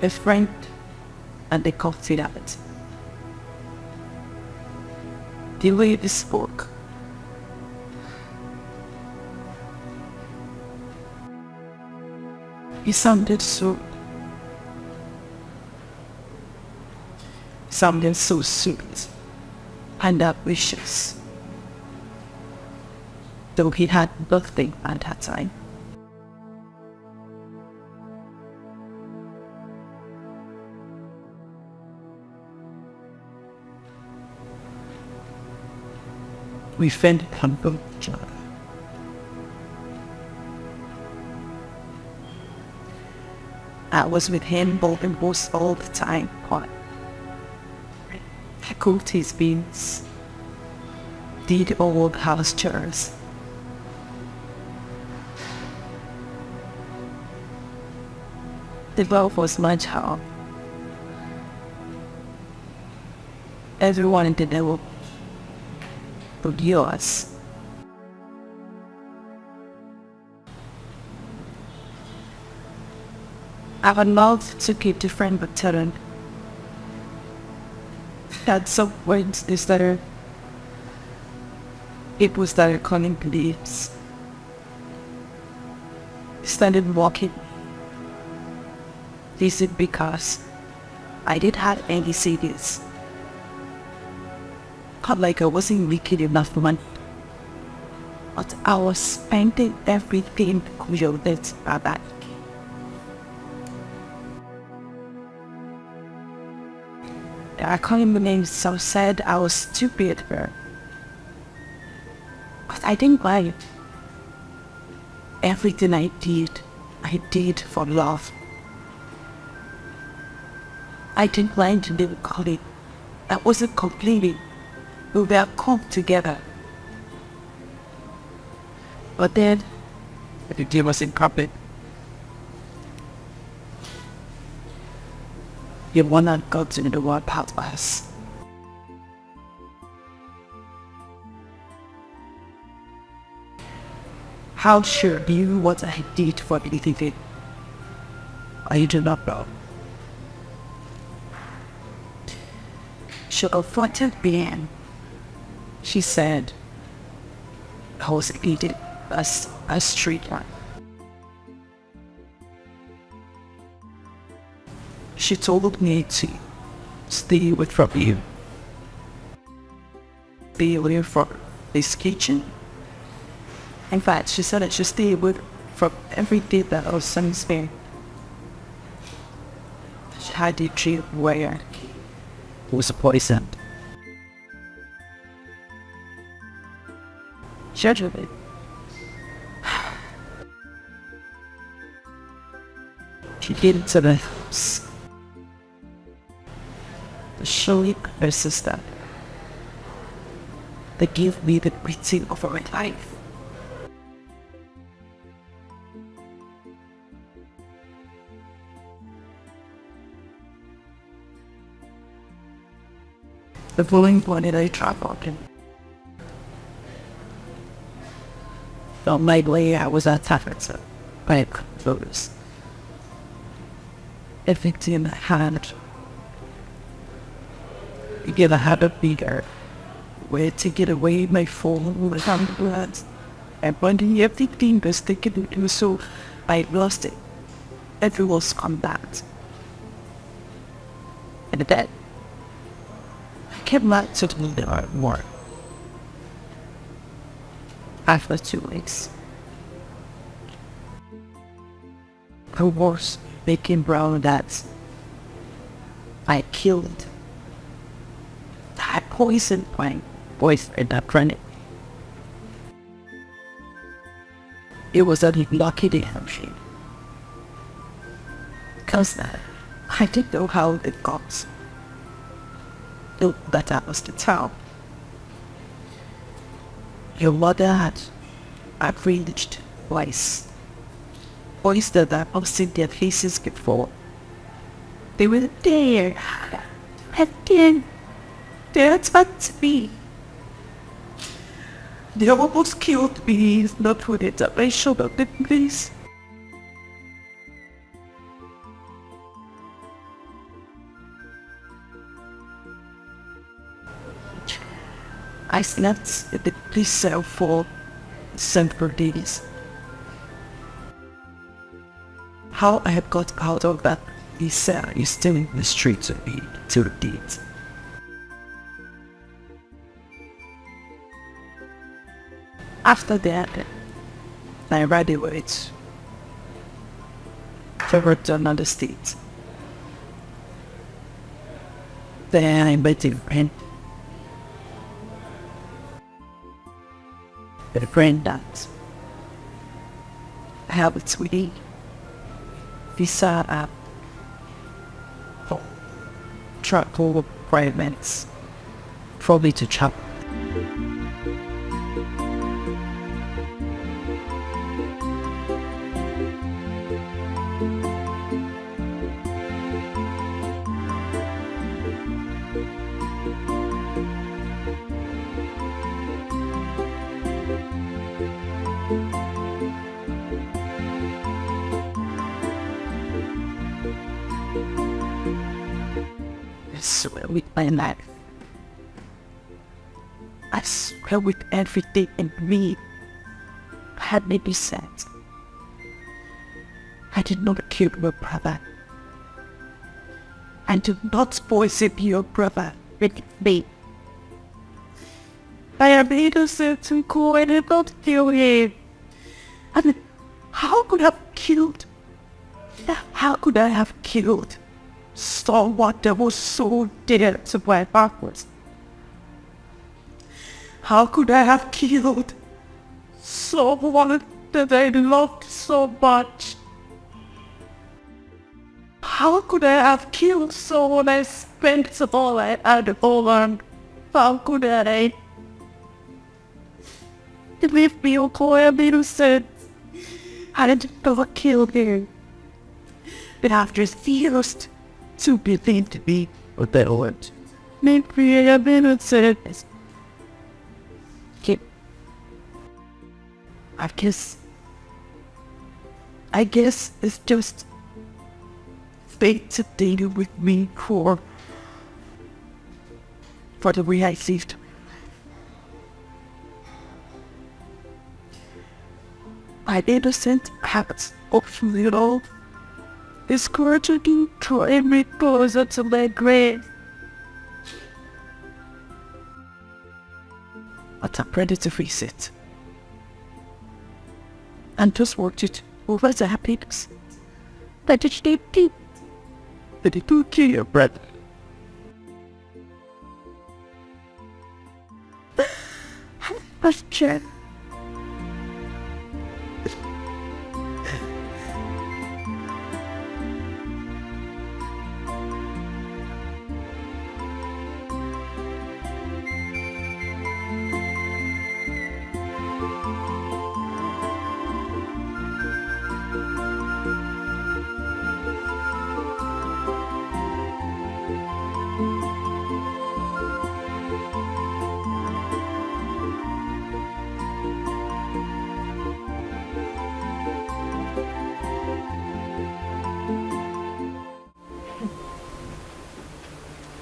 a friend and a confidant. The way they spoke. He sounded so sweet and ambitious, though he had nothing at that time. We fell upon each other. I was with him almost all the time, but I cooked his beans, did all the house chores. The love was much hard. Everyone in the neighborhood would yours. I would love to keep the friend but Taryn. At some point they started people started calling police. Started walking. This is because I didn't have any CDs. Not like I wasn't making enough money. But I was spending everything created by that. I can't believe so sad I was stupid for. But I didn't mind. Everything I did for love. I didn't mind to live college. I wasn't complaining. We were come together. But then, the day was in carpet. You wanna go to the world part of us. How sure you what I did for anything? I do not know. She confronted me. She said I was eating a street life. She told me to stay away from you. Stay away from this kitchen. In fact, she said I should stay away from everything that our son is there. She had a dream where it was poisoned. Judge of it. into the house. To show her sister. They gave me the beating of my life. The following morning I traveled in. On my way I was attacked by those. Everything I had. Again I had a bigger way to get away my phone with blood. And when everything was taken into so I lost it. Everyone's come back. And then I came back to the war. After 2 weeks. I was making brown that I killed. I poisoned my boyfriend at friend. It was a lucky day for me. Because I didn't know how it got. That was the town. Your mother had outraged twice. Boys that I've seen their faces before. They were there. And then they attacked me. They almost killed me, not with it. I showed up the police. I slept in the police cell for several days. How I had got out of that police cell is still in the streets of me till date. After that, I ran away to another state. Then I met a friend. A friend that helped me visa app for travel requirements, probably to travel. I swear with my life. I swear with everything in me. Had me be said. I did not kill your brother. I did not poison your brother with me. I am innocent to go and did not kill him. And how could I have killed? How could I have killed someone that was so dear to my backwards? How could I have killed someone that I loved so much? How could I have killed someone I spent all I had on? How could I? Leave me, okay, I'm innocent. I didn't ever kill him. But after refused to believe to me what they want. Maybe I am innocent. Okay. I guess it's just fate to deal with me for the way I lived. My innocent habits of little is gradually drawing me closer to my grave. But I'm ready to face it. And just want it over the happiness that it did deep. That it took care, brother. But Jen.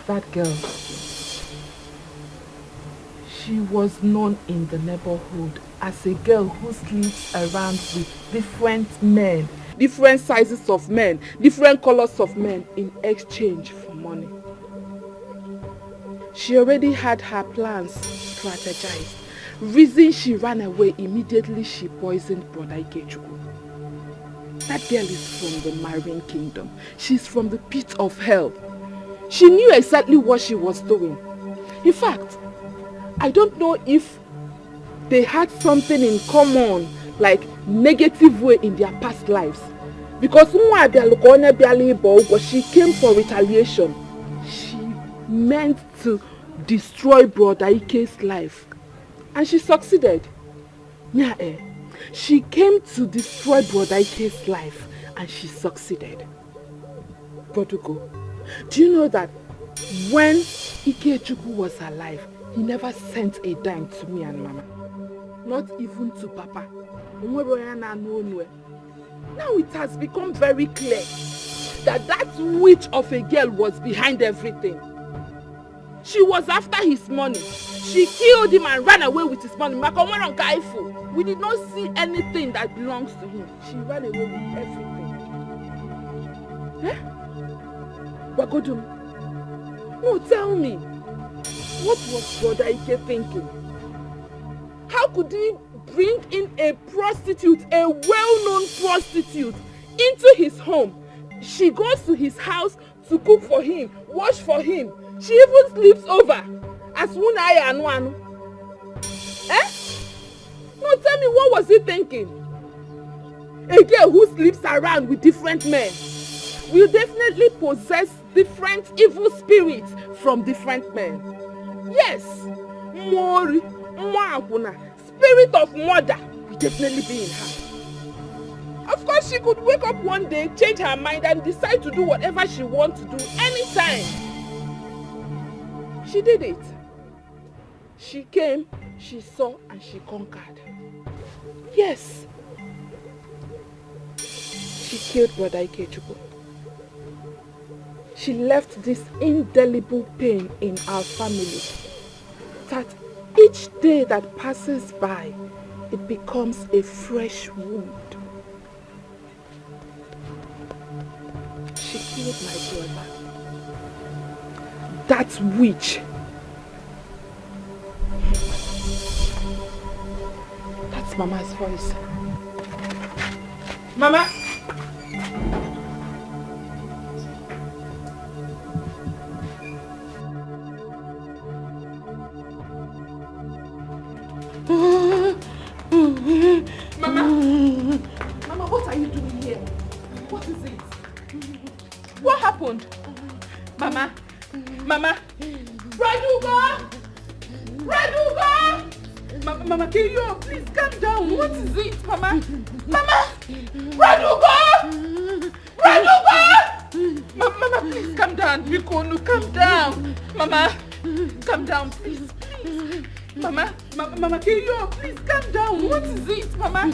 that girl, she was known in the neighborhood as a girl who sleeps around with different men, different sizes of men, different colors of men in exchange for money. She already had her plans strategized. Reason she ran away immediately she poisoned Brother Ikechukwu. That girl is from the Marine Kingdom. She's from the pit of hell. She knew exactly what she was doing. In fact, I don't know if they had something in common, like negative way in their past lives. Because she came for retaliation. She meant to destroy Brother Ike's life. And she succeeded. She came to destroy Brother Ike's life and she succeeded. Godugo, do you know that when Ikechukwu was alive, he never sent a dime to me and Mama? Not even to Papa. Now it has become very clear that that witch of a girl was behind everything. She was after his money. She killed him and ran away with his money. We did not see anything that belongs to him. She ran away with everything. Wagodum, no, tell me, what was Brother Ike thinking? How could he bring in a prostitute, a well-known prostitute, into his home? She goes to his house to cook for him, wash for him. She even sleeps over as Munaya and one. No, tell me, what was he thinking? A girl who sleeps around with different men will definitely possess different evil spirits from different men. Yes, Mori, Mwakuna, spirit of murder will definitely be in her. Of course, she could wake up one day, change her mind and decide to do whatever she wants to do anytime. She did it. She came, she saw, and she conquered. Yes. She killed Brother Ikechukwu. She left this indelible pain in our family, that each day that passes by, it becomes a fresh wound. She killed my brother. That witch. That's Mama's voice. Mama! Mama, what are you doing here? What is it? What happened? Mama! Raduga! Mama, can you please calm down? What is it, Mama? Raduga! Mama, please calm down. Bikonu, calm down. Mama, calm down, please. Mama, can you please calm down? What is it, Mama?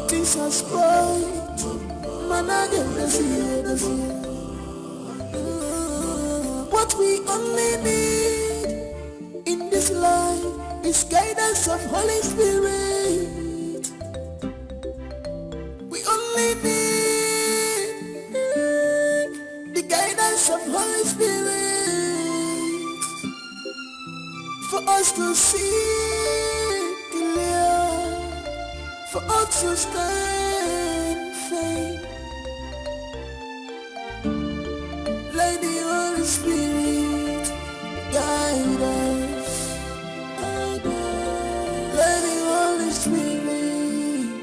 Things are spoiled, man, I get this year. What we only need in this life is guidance of Holy Spirit. We only need the guidance of Holy Spirit for us to see clear, for us to stand firm. Let the Holy Spirit guide us. Let the Holy Spirit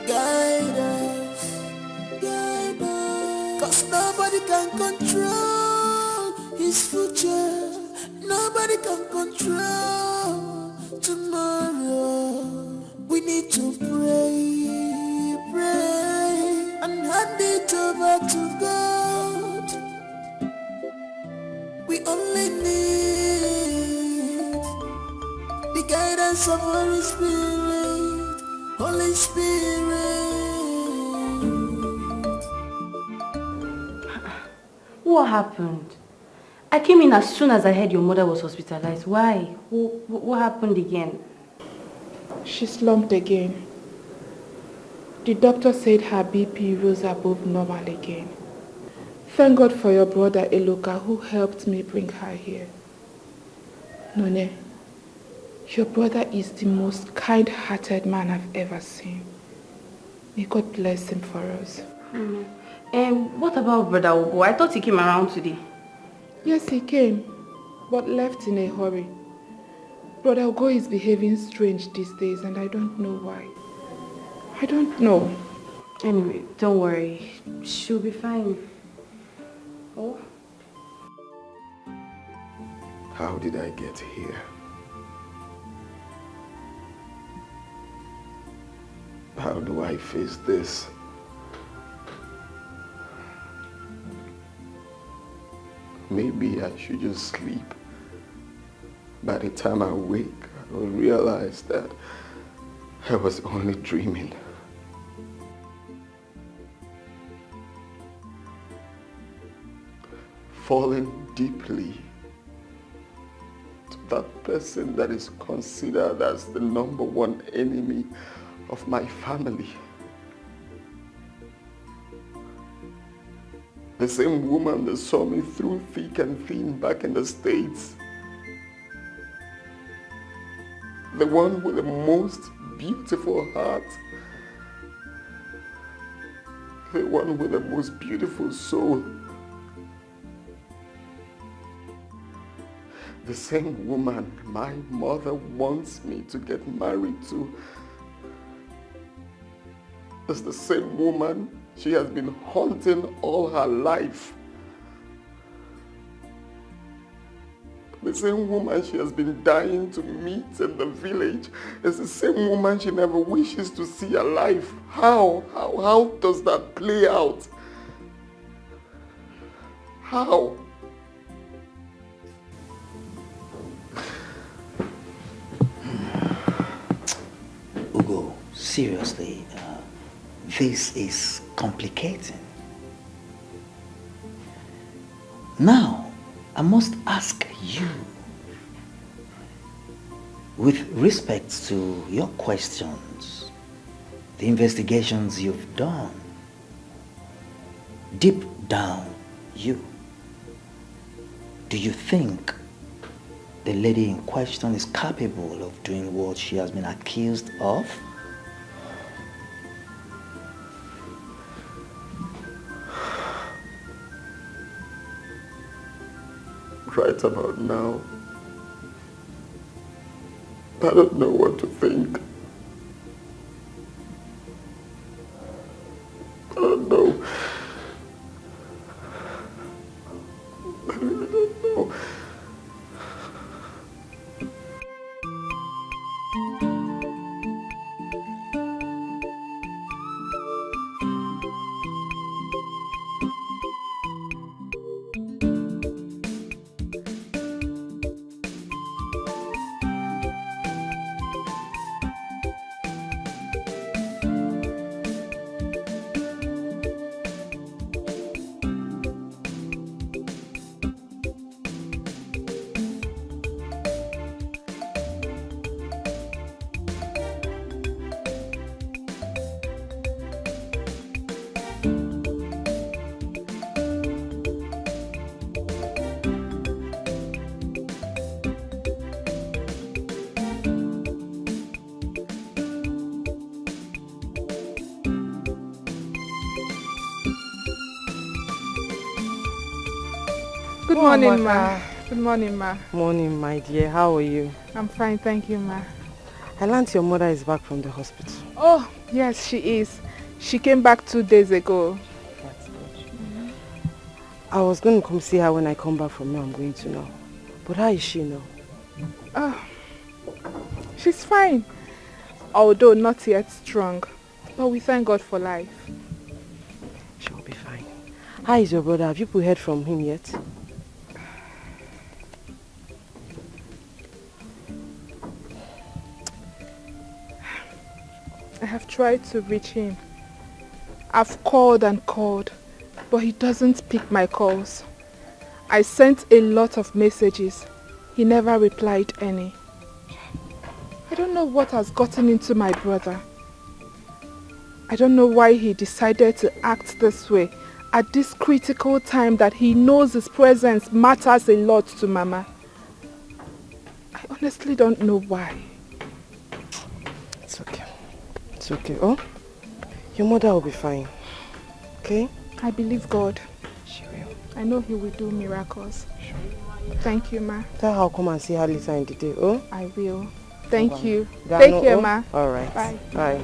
guide us. Cause nobody can control his future. Nobody can control tomorrow. We need to pray, and hand it over to God. We only need the guidance of Holy Spirit. Holy Spirit. What happened? I came in as soon as I heard your mother was hospitalized. Why? What happened again? She slumped again. The doctor said her BP rose above normal again. Thank God for your brother Eloka who helped me bring her here. None, your brother is the most kind-hearted man I've ever seen. May God bless him for us. And what about Brother Ogo? I thought he came around today. Yes, he came, but left in a hurry. Brother Ogo is behaving strange these days and I don't know why. I don't know. Anyway, don't worry. She'll be fine. Oh? How did I get here? How do I face this? Maybe I should just sleep. By the time I wake, I will realize that I was only dreaming. Falling deeply to that person that is considered as the #1 enemy of my family. The same woman that saw me through thick and thin back in the States. The one with the most beautiful heart. The one with the most beautiful soul. The same woman my mother wants me to get married to. It's the same woman she has been haunting all her life. The same woman she has been dying to meet in the village is the same woman she never wishes to see alive. How does that play out? How? Ugo, seriously, this is complicating. Now, I must ask you, with respect to your questions, the investigations you've done, deep down, Do you think the lady in question is capable of doing what she has been accused of? Right about now, I don't know what to think. I don't know. I really don't know. Good morning, ma. Good morning, ma. Morning, my dear. How are you? I'm fine, thank you, ma. I learned your mother is back from the hospital. Oh, yes, she is. She came back 2 days ago. That's good. I was going to come see her when I come back from where I'm going to now. But how is she now? Oh, she's fine. Although not yet strong. But we thank God for life. She'll be fine. How is your brother? Have you heard from him yet? I have tried to reach him. I've called and called, but he doesn't pick my calls. I sent a lot of messages. He never replied any. I don't know what has gotten into my brother. I don't know why he decided to act this way at this critical time that he knows his presence matters a lot to Mama. I honestly don't know why. It's okay. It's okay. Oh, your mother will be fine. Okay? I believe God. She will. I know he will do miracles. Sure. Thank you, ma. Tell her I'll come and see her later in the day, oh? I will. Thank you. Gano, Take care, oh? ma. All right. Bye. Bye.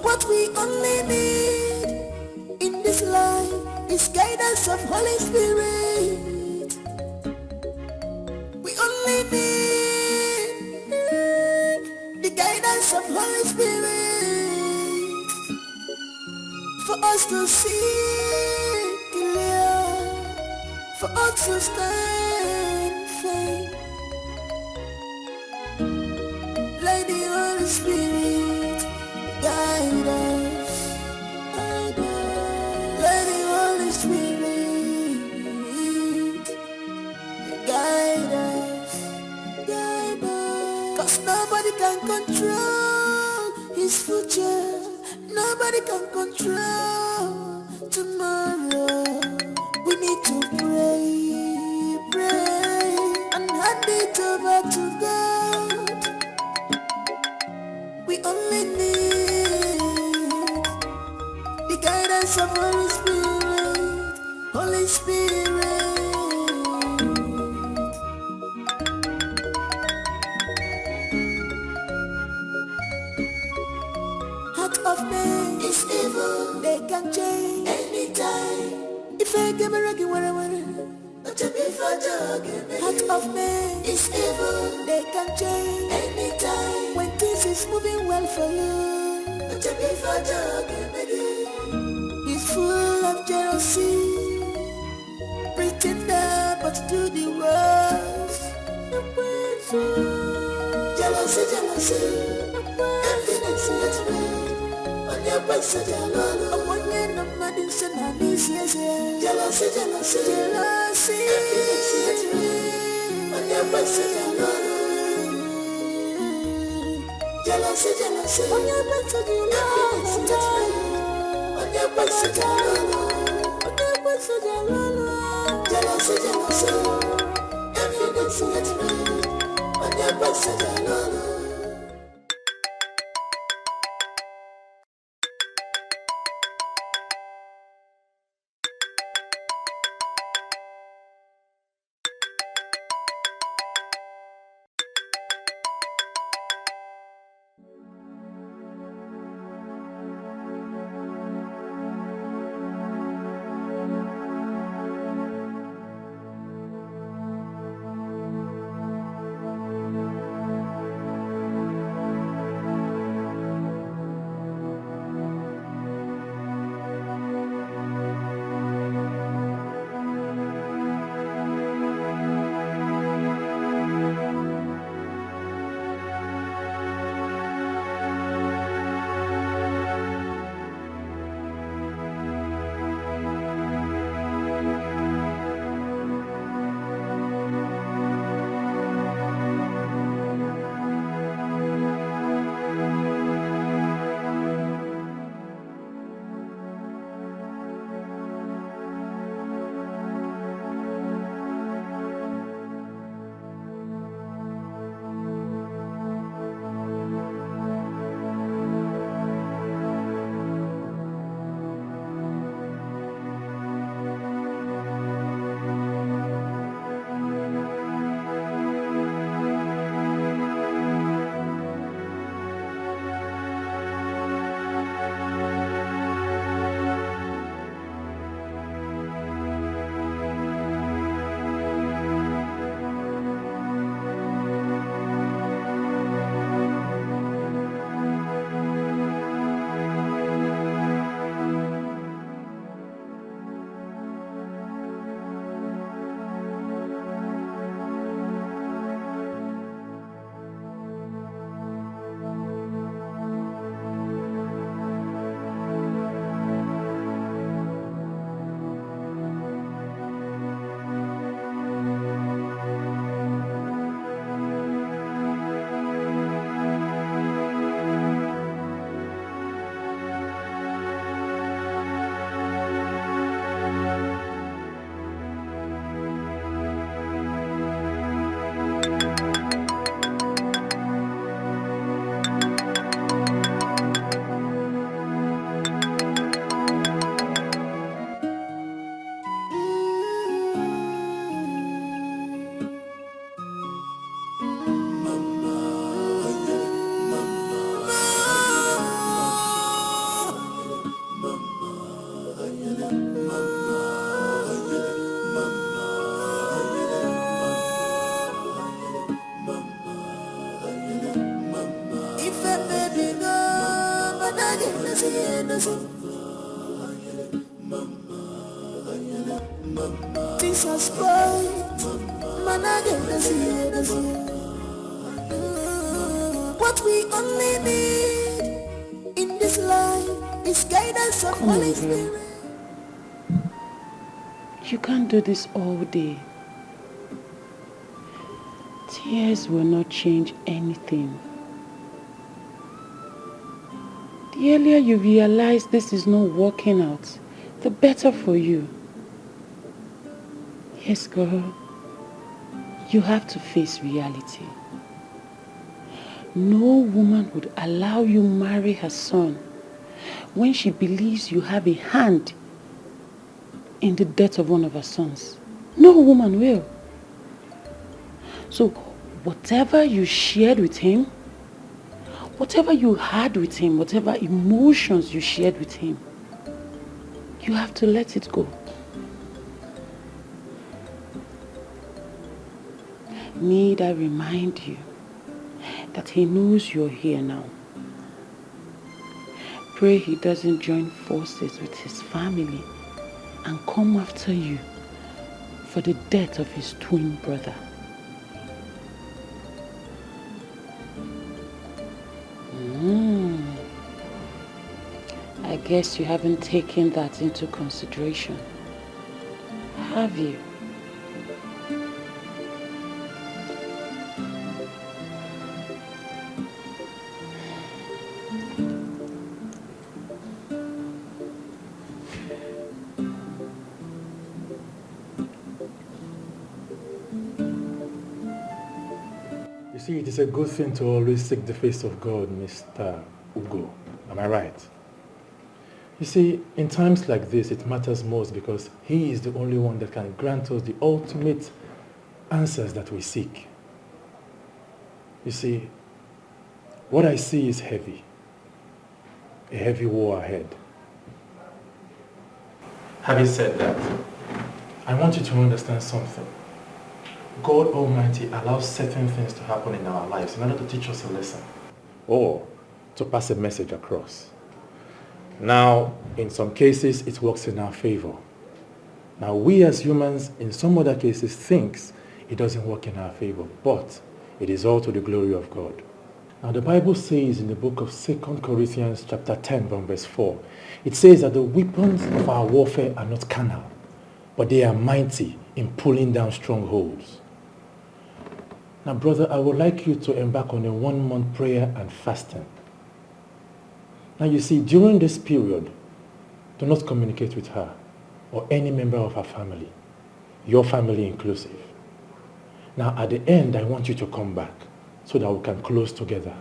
What we only need in this life is guidance of Holy Spirit. We only need the guidance of Holy Spirit for us to see clear, for us to stand firm. Let the Holy Spirit guide us, guide us. Let the Holy Spirit guide us, guide us. 'Cause nobody can control his future, nobody can control tomorrow. We need to pray, pray, and hand it over to God. We only need guidance of Holy Spirit, Holy Spirit. Heart of man is evil, they can change anytime. If I give a reggae, what heart of man is evil, they can change anytime. When things is moving well for you, it's full of jealousy, pretender but do the worst. Jealousy, jealousy, infinity at red. On your person, jealousy. Upon your number, this and that is yes. Jealousy, jealousy, jealousy, infinity at red. On your person, jealousy. Jealousy, jealousy, on your person, infinity at red. On your person, jealousy. On your person, jealousy, jealousy, infinity at red. On your person, jealousy. Things are spoiled, man, I get this here. What we only need in this life is guidance of Holy Spirit. You can't do this all day. Tears will not change anything. The earlier you realize this is not working out, the better for you. Yes, girl. You have to face reality. No woman would allow you marry her son when she believes you have a hand in the death of one of her sons? No woman will. So whatever you shared with him, whatever you had with him, whatever emotions you shared with him, you have to let it go. Need I remind you that he knows you're here now. Pray he doesn't join forces with his family and come after you for the death of his twin brother. I guess you haven't taken that into consideration, have you? You see, it is a good thing to always seek the face of God, Mr. Ugo. Am I right? You see, in times like this, it matters most because he is the only one that can grant us the ultimate answers that we seek. You see, what I see is heavy. A heavy war ahead. Having said that, I want you to understand something. God Almighty allows certain things to happen in our lives in order to teach us a lesson or to pass a message across. Now, in some cases, it works in our favor. Now, we as humans, in some other cases, think it doesn't work in our favor, but it is all to the glory of God. Now, the Bible says in the book of 2 Corinthians chapter 10, verse 4, it says that the weapons of our warfare are not carnal, but they are mighty in pulling down strongholds. Now, brother, I would like you to embark on a 1-month prayer and fasting. Now, you see, during this period, do not communicate with her or any member of her family, your family inclusive. Now, at the end, I want you to come back so that we can close together.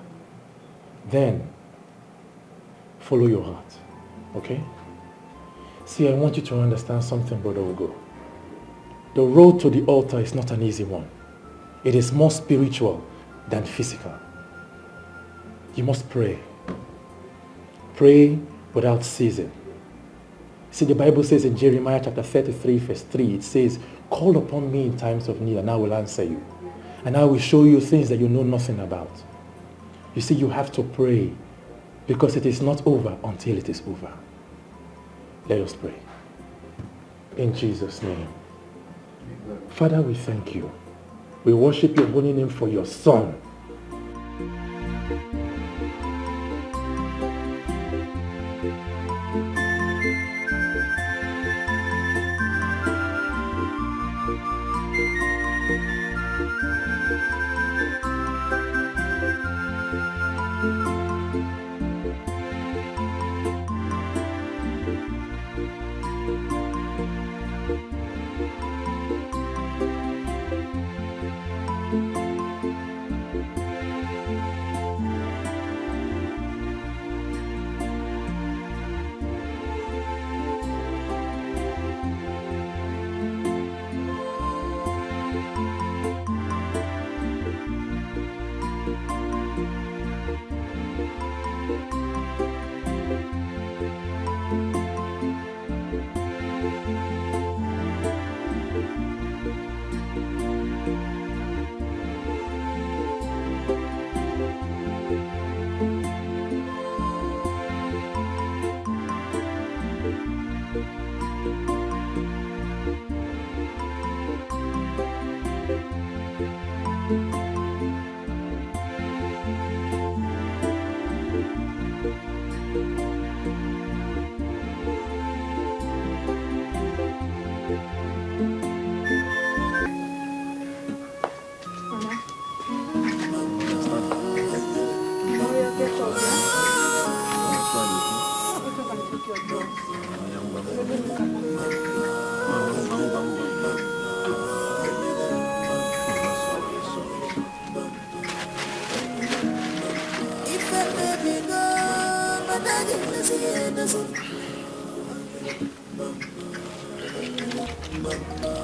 Then, follow your heart, okay? See, I want you to understand something, Brother Ugo. The road to the altar is not an easy one. It is more spiritual than physical. You must pray. Pray without ceasing. See, the Bible says in Jeremiah chapter 33, verse 3, it says, call upon me in times of need and I will answer you. And I will show you things that you know nothing about. You see, you have to pray because it is not over until it is over. Let us pray. In Jesus' name. Father, we thank you. We worship your holy name for your Son.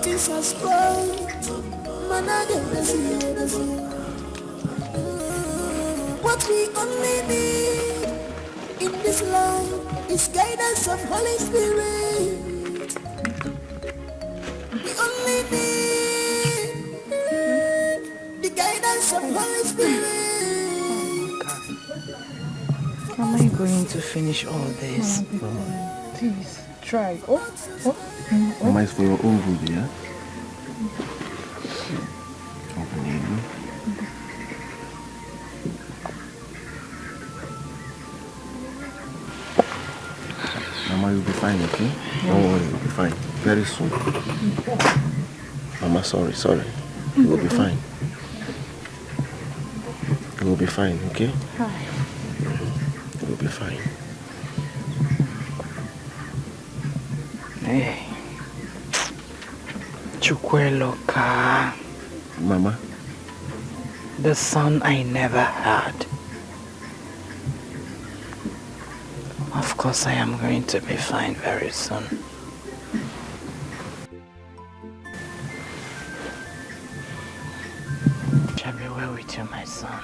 Jesus Christ, what we only need in this life is guidance of Holy Spirit. We only need the guidance of Holy Spirit. How am I going to finish all this? Please, try. Mama, it's for your own good, yeah? Mama, you'll be fine, okay? Don't worry, you'll be fine. Very soon. Mama, sorry. You will be fine. You will be fine, okay? You will be fine. Hey. Chukweloka. Mama? The son I never had. Of course I am going to be fine very soon. Shall be well with you, my son.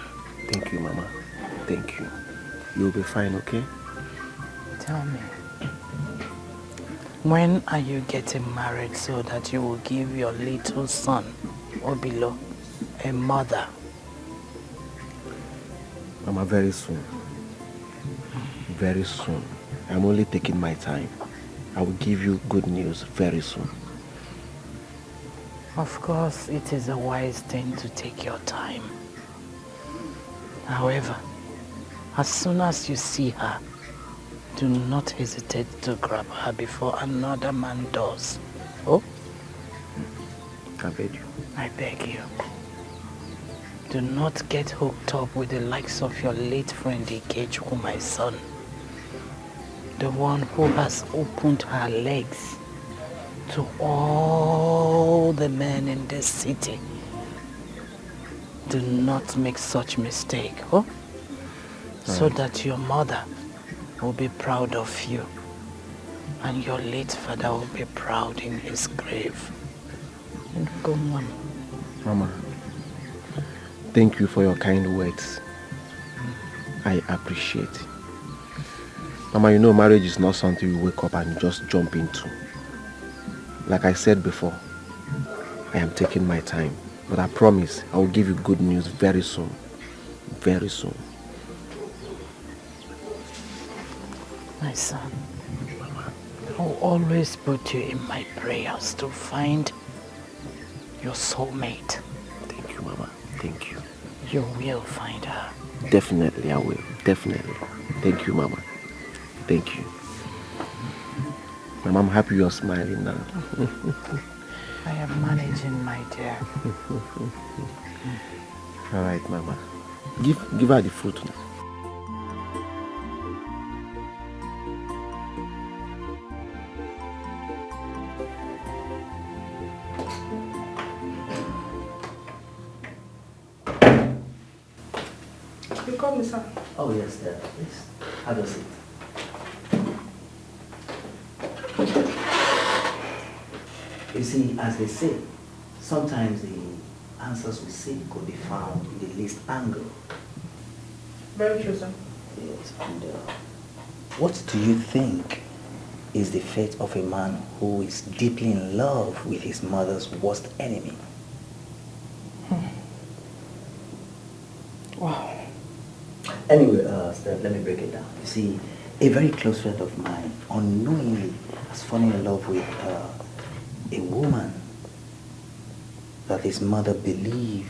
Thank you, Mama. Thank you. You'll be fine, okay? Tell me, when are you getting married so that you will give your little son, Obilo, a mother? Mama, very soon. Very soon. I'm only taking my time. I will give you good news very soon. Of course, it is a wise thing to take your time. However, as soon as you see her, do not hesitate to grab her before another man does. Oh? I beg you. I beg you. Do not get hooked up with the likes of your late friend Ikechu, my son. The one who has opened her legs to all the men in this city. Do not make such mistake, oh? So that your mother will be proud of you and your late father will be proud in his grave. And go on. Mama, thank you for your kind words. I appreciate it. Mama, you know marriage is not something you wake up and just jump into. Like I said before, I am taking my time. But I promise I will give you good news very soon. Very soon. My son, I will always put you in my prayers to find your soulmate. Thank you, Mama. Thank you. You will find her. Definitely I will. Definitely. Thank you, Mama. Thank you. Mama, I'm happy you're smiling now. I am managing, my dear. All right, Mama. Give her the fruit now. You call me, sir? Oh, yes, Dad. Please. Have a seat. You see, as they say, sometimes the answers we seek could be found in the least angle. Very true, sir. Yes, and what do you think is the fate of a man who is deeply in love with his mother's worst enemy? Wow. Anyway, Steph, let me break it down. You see, a very close friend of mine unknowingly has fallen in love with a woman that his mother believed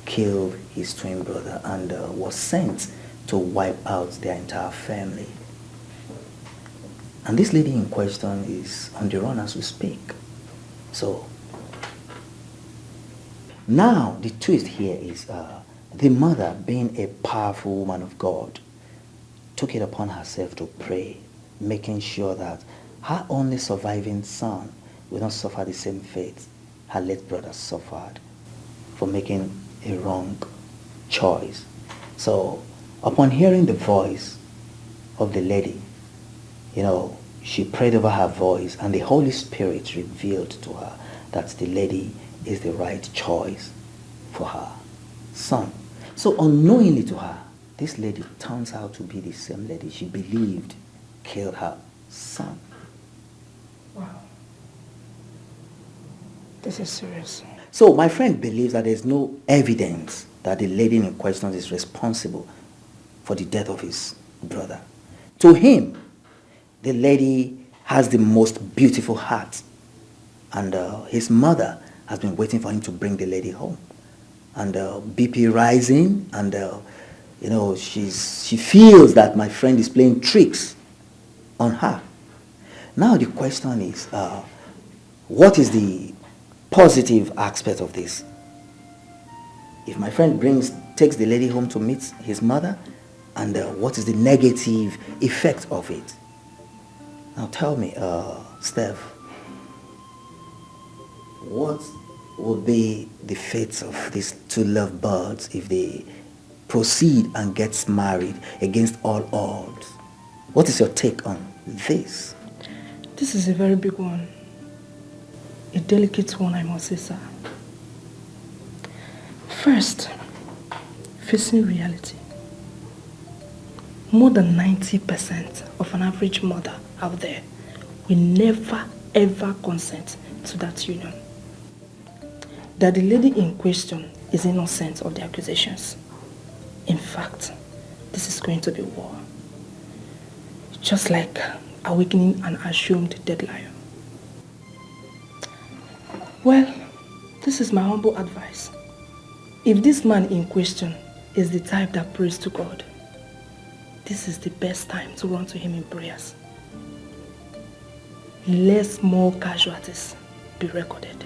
killed his twin brother and was sent to wipe out their entire family. And this lady in question is on the run as we speak. So, now the twist here is the mother, being a powerful woman of God, took it upon herself to pray, making sure that her only surviving son will not suffer the same fate her late brother suffered for making a wrong choice. So, upon hearing the voice of the lady, she prayed over her voice and the Holy Spirit revealed to her that the lady is the right choice for her son. So unknowingly to her, this lady turns out to be the same lady she believed killed her son. Wow. This is serious. So my friend believes that there's no evidence that the lady in question is responsible for the death of his brother. To him, the lady has the most beautiful heart, and his mother has been waiting for him to bring the lady home. And BP rising, and she feels that my friend is playing tricks on her. Now the question is, what is the positive aspect of this? If my friend takes the lady home to meet his mother, and what is the negative effect of it? Now tell me, Steph, what would be the fate of these two lovebirds if they proceed and get married against all odds? What is your take on this? This is a very big one. A delicate one, I must say, sir. First, facing reality. More than 90% of an average mother out there will never ever consent to that union. That the lady in question is innocent of the accusations. In fact, this is going to be war. Just like awakening an assumed dead lion. Well, this is my humble advice. If this man in question is the type that prays to God, this is the best time to run to him in prayers. Less more casualties be recorded.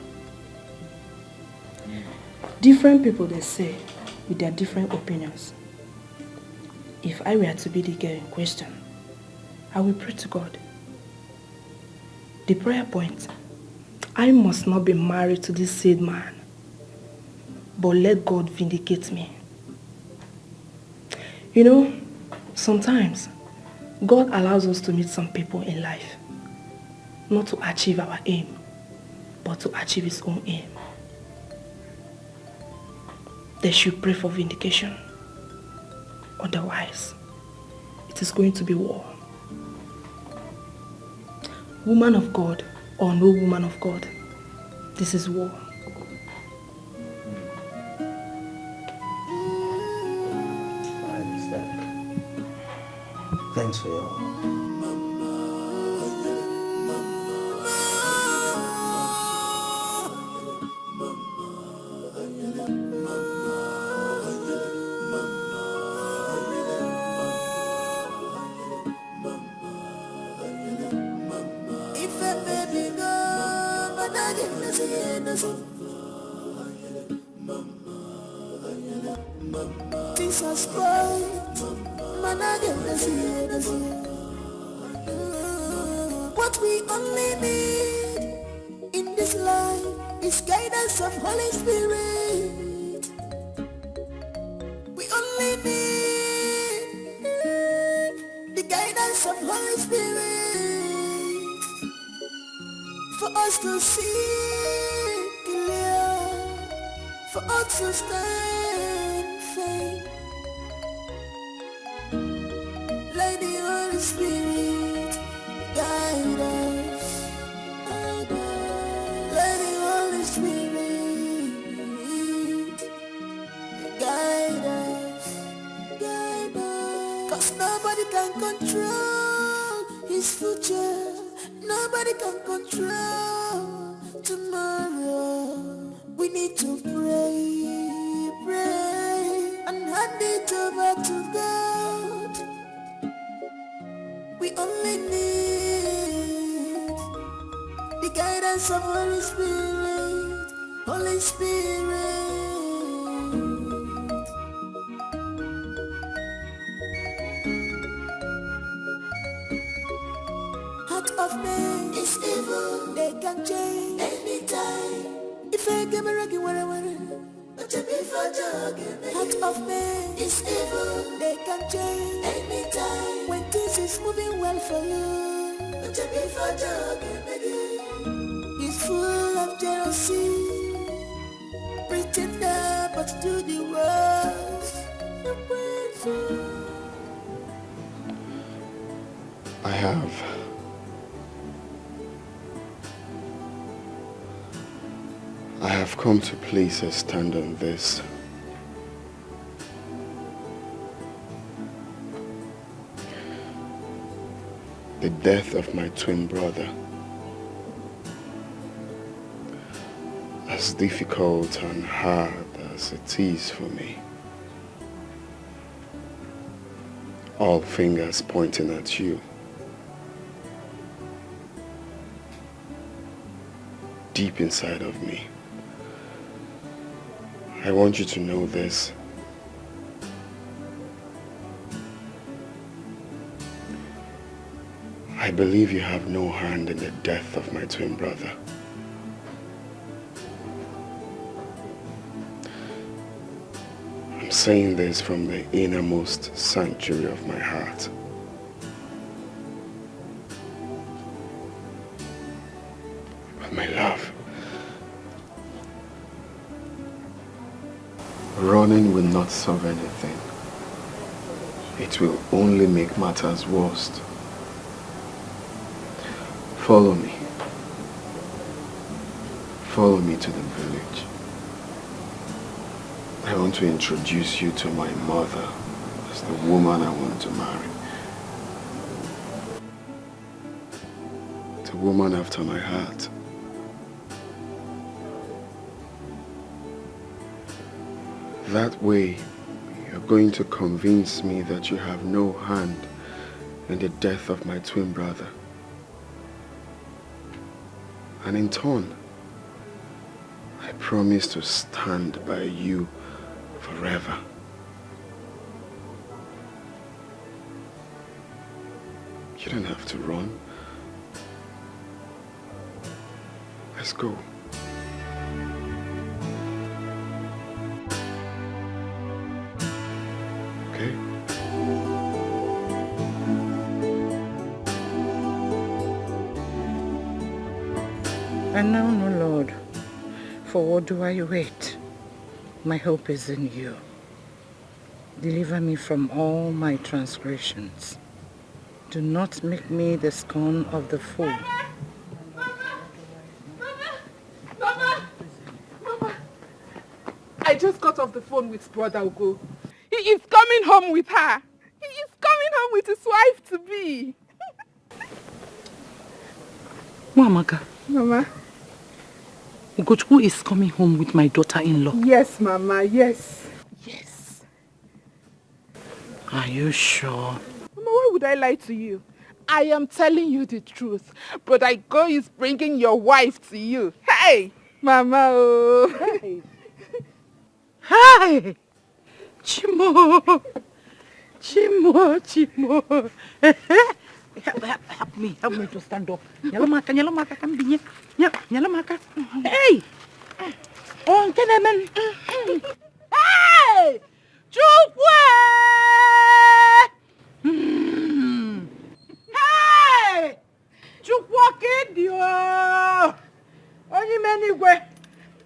Different people, they say, with their different opinions. If I were to be the girl in question, I will pray to God. The prayer point, I must not be married to this said man, but let God vindicate me. Sometimes God allows us to meet some people in life, not to achieve our aim, but to achieve his own aim. They should pray for vindication. Otherwise, it is going to be war. Woman of God or no woman of God, this is war. I understand. Thanks for your... What we only need in this life is guidance of Holy Spirit. We only need the guidance of Holy Spirit for us to see clear, for us to stand firm. Let the Holy Spirit guide us. Let the Holy Spirit guide us. Guide us. 'Cause nobody can control his future. Nobody can control tomorrow. We need to pray, and hand it over to God. We only need the guidance of Holy Spirit. Holy Spirit. Heart of man is evil. They can change anytime. If I give a rocky what I want, but you be for jogging. Heart of man is evil. They can change anytime. When this is is moving well for you. He's full of jealousy. Pretender, but do the worst. I have. I have come to place a stand on this. The death of my twin brother. As difficult and hard as it is for me. All fingers pointing at you. Deep inside of me. I want you to know this. I believe you have no hand in the death of my twin brother. I'm saying this from the innermost sanctuary of my heart. But my love, running will not solve anything. It will only make matters worse. Follow me. Follow me to the village. I want to introduce you to my mother as the woman I want to marry. The woman after my heart. That way, you're going to convince me that you have no hand in the death of my twin brother. And in turn, I promise to stand by you forever. You don't have to run. Let's go. Okay? And now, no Lord, for what do I wait? My hope is in you. Deliver me from all my transgressions. Do not make me the scorn of the fool. Mama! I just got off the phone with Brother Ugo. He is coming home with her. He is coming home with his wife-to-be. Mwamaka. Mama? Ugochukwu is coming home with my daughter-in-law. Yes, Mama, yes. Yes. Are you sure? Mama, why would I lie to you? I am telling you the truth. But I go is bringing your wife to you. Hey! Mama, oh. Hey! Hi! Chimo! Chimo, Chimo! Help me to stand up. Nyalamaka, come be here. Nyalamaka. Hey! On Kenemen. Hey! Chupwe! Hey! Chupwa kedio! Onye menigwe.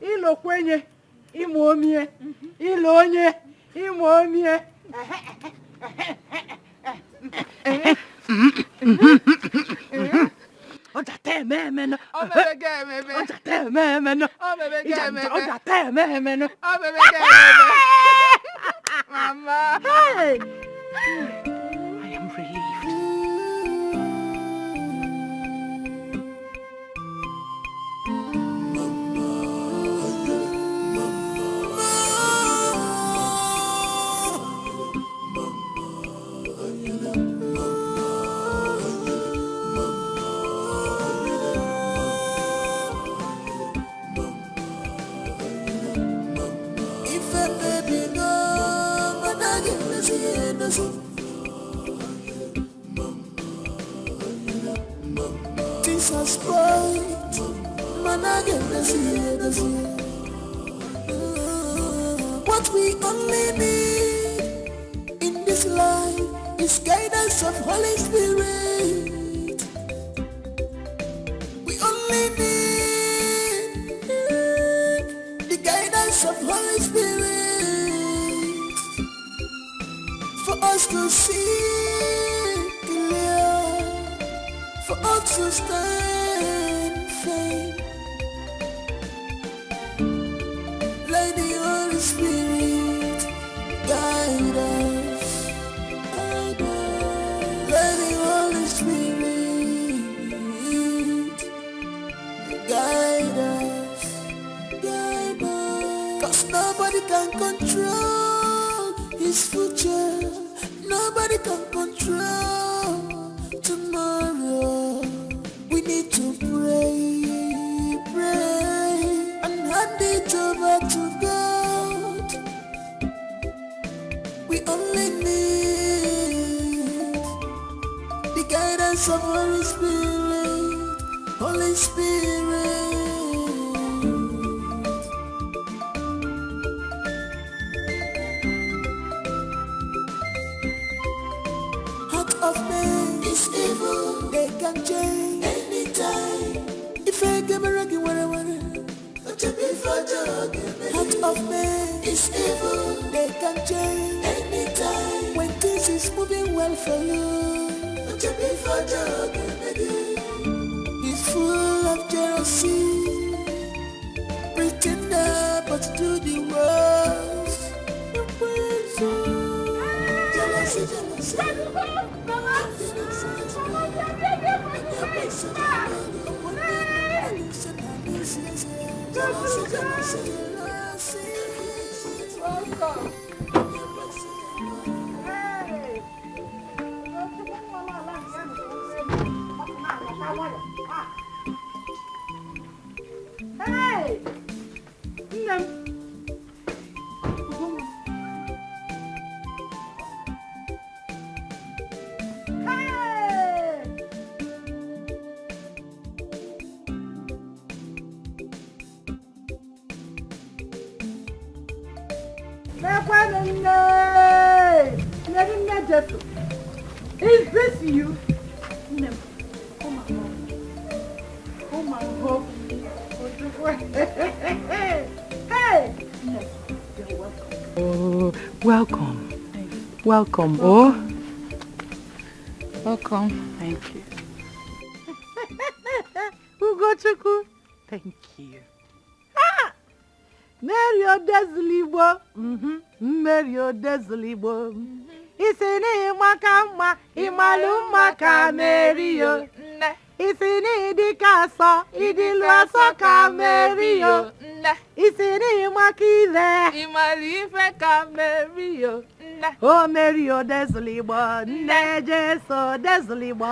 Ilo kwenye. Imomie. Ilo onye. Imomie. Ojate meme. Ojate meme. Ojate meme. Mama. Hey! I am relieved. Jesus Christ, what we only need in this life It's guidance of Holy Spirit. We only need the guidance of Holy Spirit for us to see clear, for us to stand firm. Let the Holy Spirit guide us. Let the Holy Spirit guide us. Guide us. 'Cause nobody can control his future. Nobody can control tomorrow. We need to pray, pray, and hand it over to God. We only need the guidance of Holy Spirit, Holy Spirit. Heart of man is evil, they can change anytime. If I give a reggae, what heart of man is evil, they can change anytime. When things is moving well for you, he's full of jealousy, pretender but do the worst. Jealousy, jealousy. Hey! Is this you? No. Come on. Come on, home. Hey! No. You're welcome. Oh, welcome. Welcome. Oh. Welcome. Thank you. Ugochukwu. Thank you. Mary Odezlibo. Mary Odezlibo. Isini makama, imalu maka Mary yo. Isini dikaso, idiluaso ka Mary yo. Isini makile, imalife ka Mary yo. Oh Mary Odezlibo, ne Jesu Odezlibo.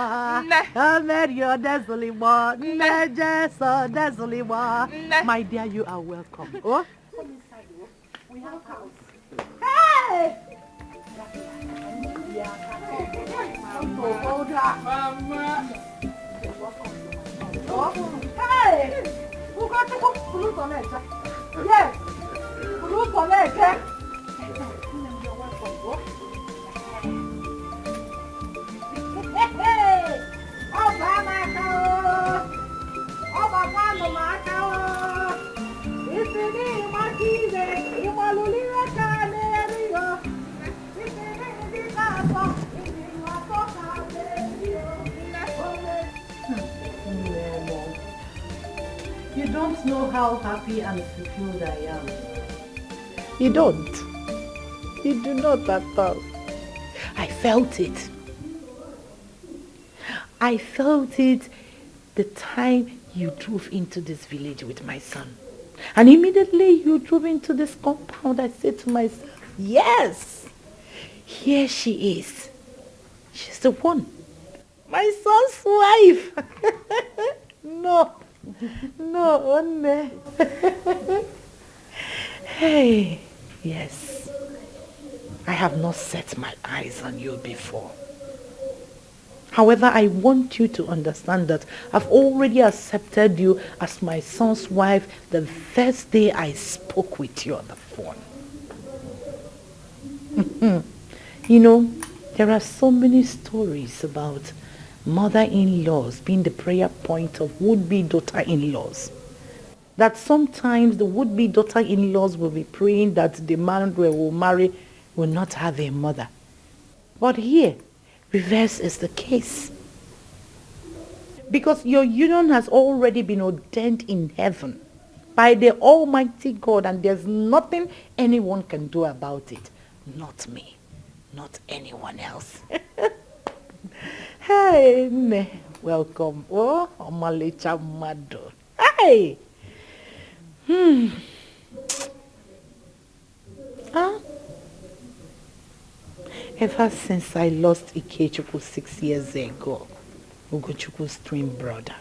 Oh Mary Odezlibo, ne Jesu Odezlibo. My dear, you are welcome. Oh, come inside. We have house. Hey! Mama. Oh, hey! Who got to put fruit on it? Yes, fruit on it. Hey! Oh, Mama! Oh, Mama! It's in my key. Imalulira Canerio. You don't know how happy and fulfilled I am. You don't. You do not at all. I felt it. I felt it the time you drove into this village with my son. And immediately you drove into this compound, I said to myself, yes, here she is. She's the one. My son's wife. No, only. Hey, yes. I have not set my eyes on you before. However, I want you to understand that I've already accepted you as my son's wife the first day I spoke with you on the phone. You know, There are so many stories about mother-in-laws being the prayer point of would-be daughter-in-laws. That sometimes the would-be daughter-in-laws will be praying that the man they will marry will not have a mother. But here, reverse is the case. Because your union has already been ordained in heaven by the Almighty God, and there's nothing anyone can do about it. Not me, not anyone else. Hey, welcome. Oh, Omalecha Mado. Hey! Huh? Ever since I lost Ikechukwu 6 years ago, Ugochukwu's twin brother,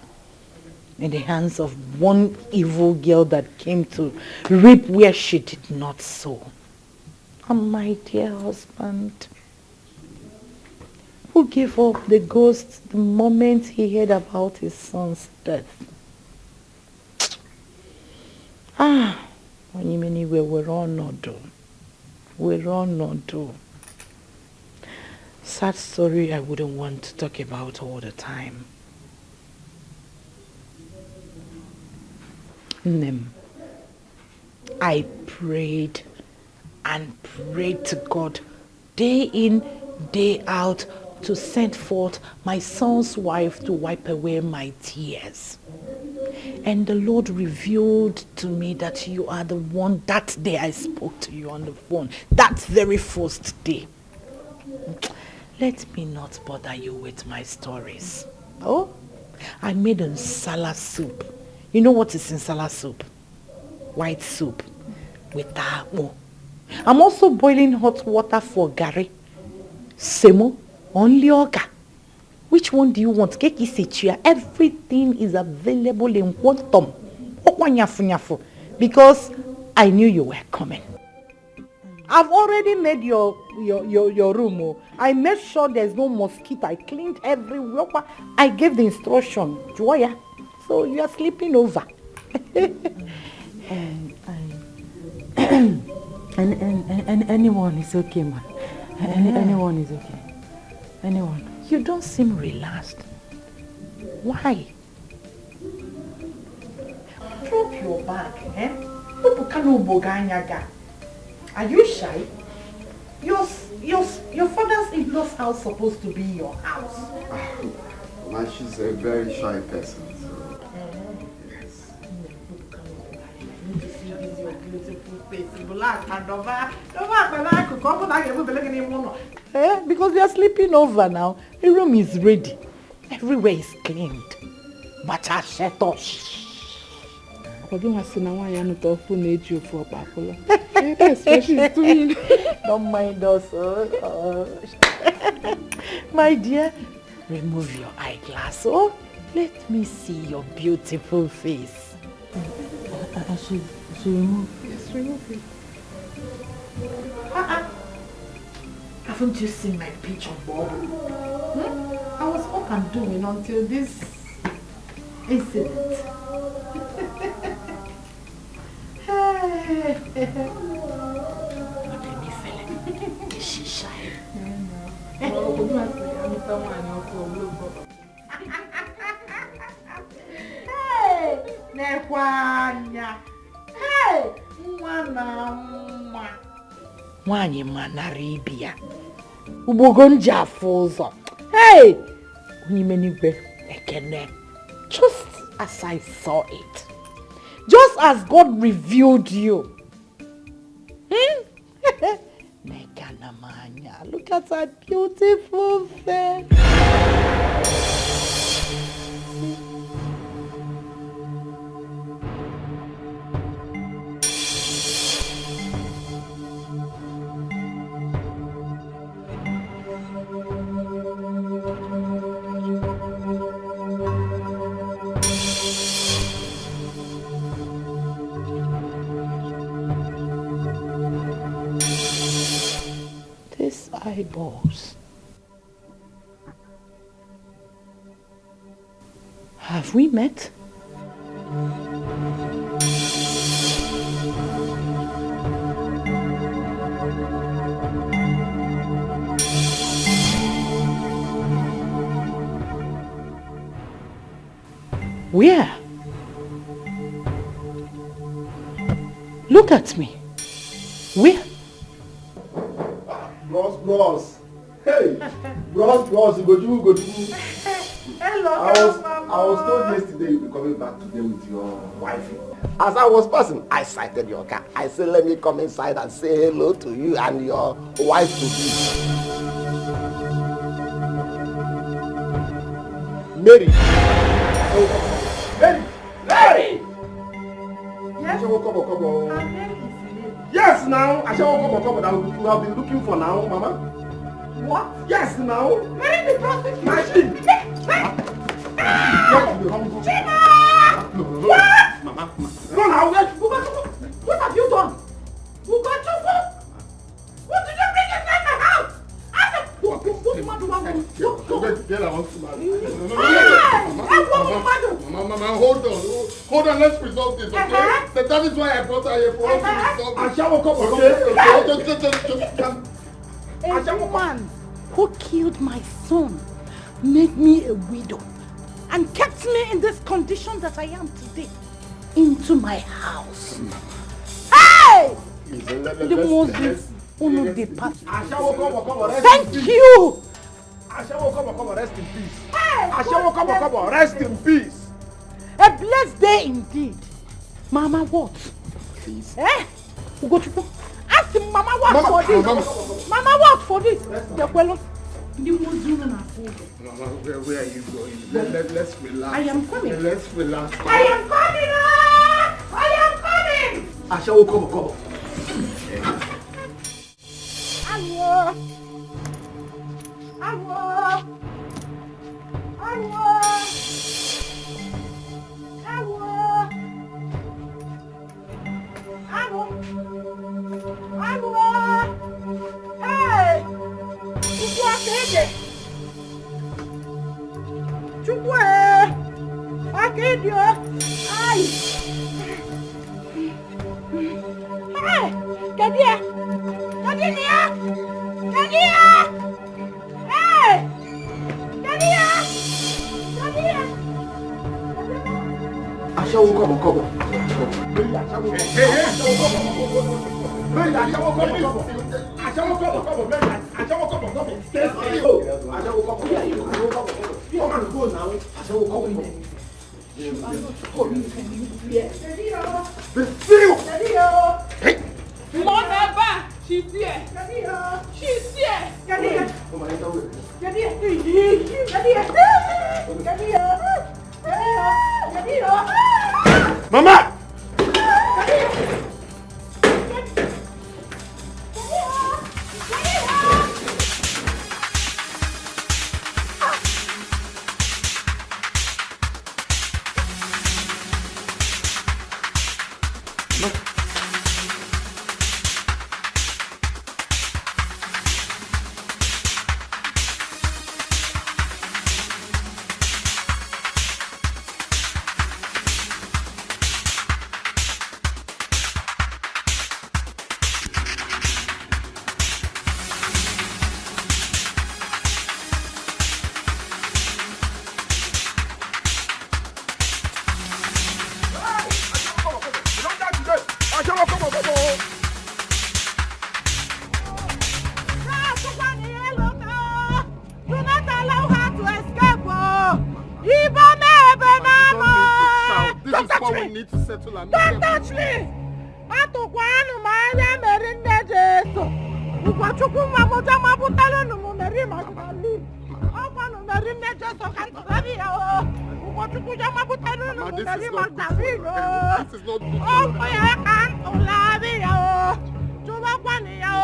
in the hands of one evil girl that came to reap where she did not sow. And my dear husband, who gave up the ghost the moment he heard about his son's death. When you mean we're all not do. We're all not do. Sad story I wouldn't want to talk about all the time. I prayed and prayed to God day in, day out to send forth my son's wife to wipe away my tears. And the Lord revealed to me that you are the one. That day I spoke to you on the phone. That very first day. Let me not bother you with my stories. Oh, I made nsala soup. You know what is nsala soup? White soup with akpu. I'm also boiling hot water for gari, semo, only oga. Which one do you want? Everything is available in quantum. Because I knew you were coming. I've already made your room. Oh. I made sure there's no mosquito. I cleaned everywhere. I gave the instruction. Joya. So you are sleeping over. And anyone is okay, man. Anyone is okay. Anyone. You don't seem relaxed. Why? Drop your bag, eh? Are you shy? Your father's in-law's house supposed to be your house. Man, she's a very shy person. So. Yes. I need to see this your beautiful face. Because we are sleeping over now. The room is ready. Everywhere is cleaned. But I shut up. Don't mind us. My dear, remove your eyeglass. Oh, let me see your beautiful face. She remove. Yes, remove it. Haven't you seen my picture, Bob? I was up and doing until this incident. Is she shy? Hey, Nekwanya. Hey, mwana. Wanye manaribia. Ubogonja fuzo. Hey, unimeniwe ekene. Just as I saw it. Just as God revealed you. Look at that beautiful face. These eyeballs. Have we met? Where? Look at me. Where? Bros. Hey! Bros, go to. Hello, I was told yesterday you'll be coming back today with your wife. As I was passing, I sighted your car. I said, let me come inside and say hello to you and your wife to be. Mary! Mary! Yes? Come. Yes, now! I shall come that you have been looking for now, Mama. What? Yes, now! Mary the prostitute! Machine! Chima! What? Mama. No, now, what have you done? What did you bring inside my house? Mama, hold on, let's resolve this, okay? That is why I brought her here for us to resolve this. Just come. A woman who killed my son made me a widow and kept me in this condition that I am today into my house. Hey! The Moses Thank you! Come, rest in peace. Come, rest in peace. A blessed day indeed. Mama, what? Please. Ask him, Mama, what for this? Mama, what for this? Mama, where are you going? Let's relax. I am coming. Let's relax. I am coming! I am coming! Come. Hey! She's here. She's here. Mama! Don't touch me! Atukwanu maya merinne Jesu. Ukwachuku mamuja mabutalo numu meri magali. Akwanu merinne Jesu kanturabi yo. Ukwachuku jama butalo numu meri magali yo. Okwaya kantulabi yo. Chuba kwani yo.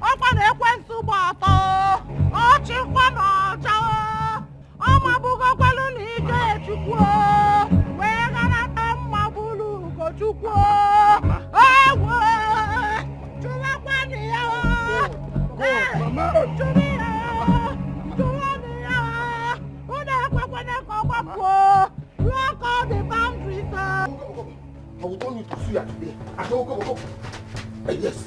Okwanu ekwensu bato. Ochikwa noja. Amabugo kwalu nije chukwu. Chukwu, awo, chuwa kwani ya, chuwi ya, chuwani ya, una kwakwane kwakwapo, walk all the boundaries. I will turn you to suya today. I shall come. Yes.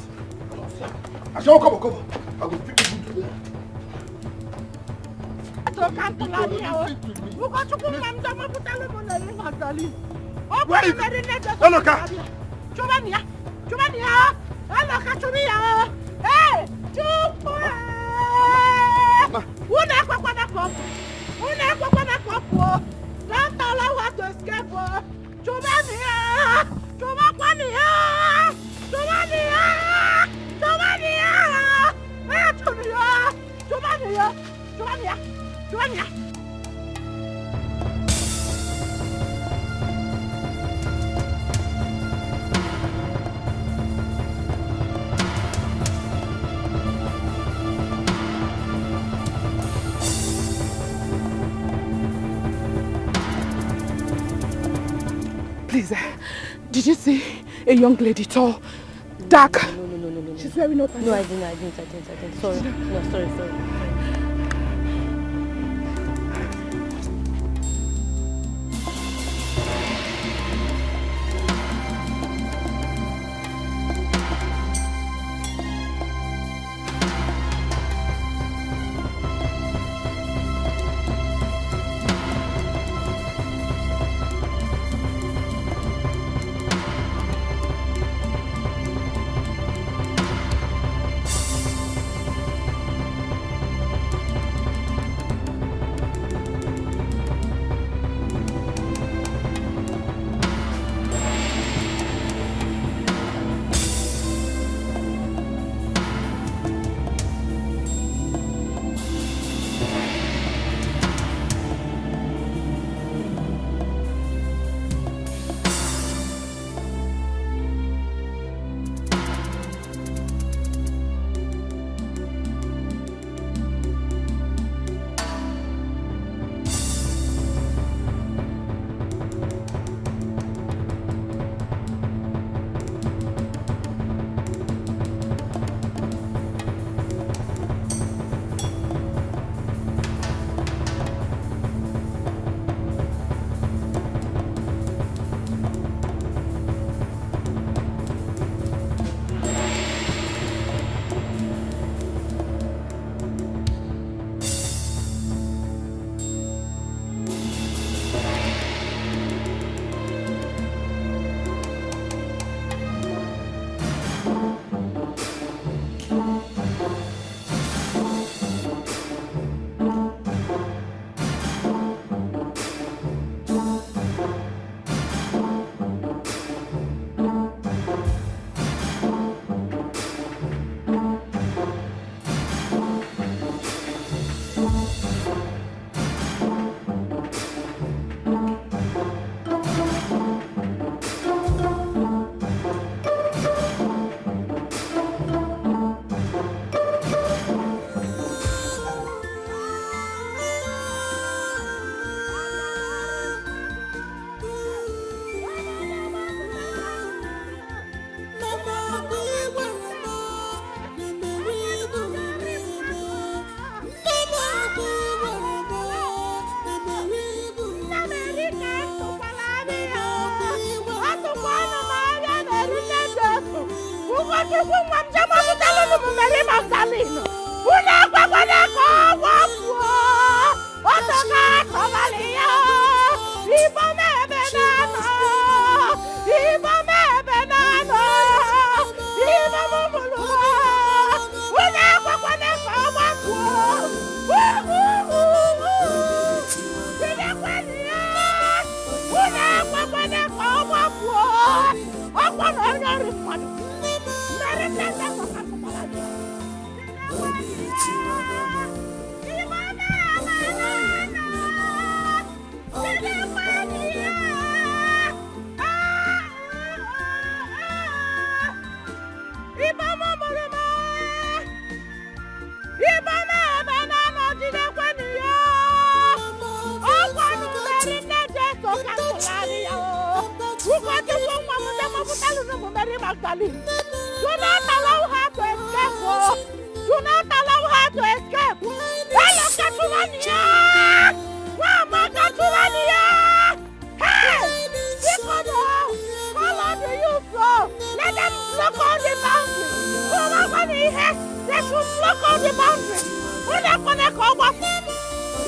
I shall come. I will pick you today. Don't allow her to escape. Please, did you see a young lady, tall, dark? No. She's wearing up. No, I didn't. Sorry. No, sorry.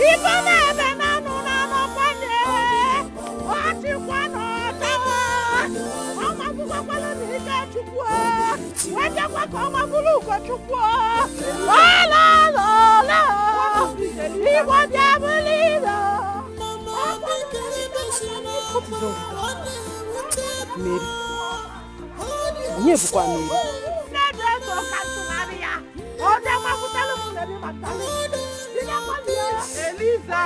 If Chukwu. Wende kwa koma bulu kwa Chukwu. La la la la. Libo diabolino. What is wrong with her? Mary. Onye bukwa Mary. Eliza.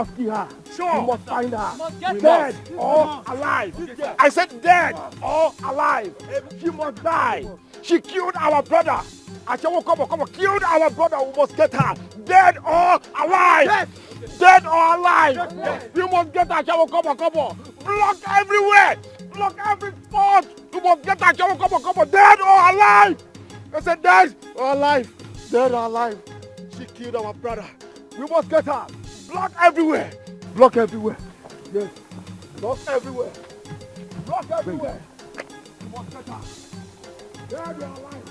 must kill her. Sure. We must find her. Dead Or alive. I said dead or alive. She must die. She killed our brother. Achawo, come on, killed our brother. We must get her. Dead or alive. Yes. Dead or alive. Yes. You must get her. Achawo, come on. Block everywhere. Block every spot. You must get her. Achawo, come on. Dead or alive. I said dead or alive. Dead or alive. She killed our brother. We must get her. Block everywhere. Block everywhere. Yes. Block everywhere. Block everywhere. We must get her. Dead or alive.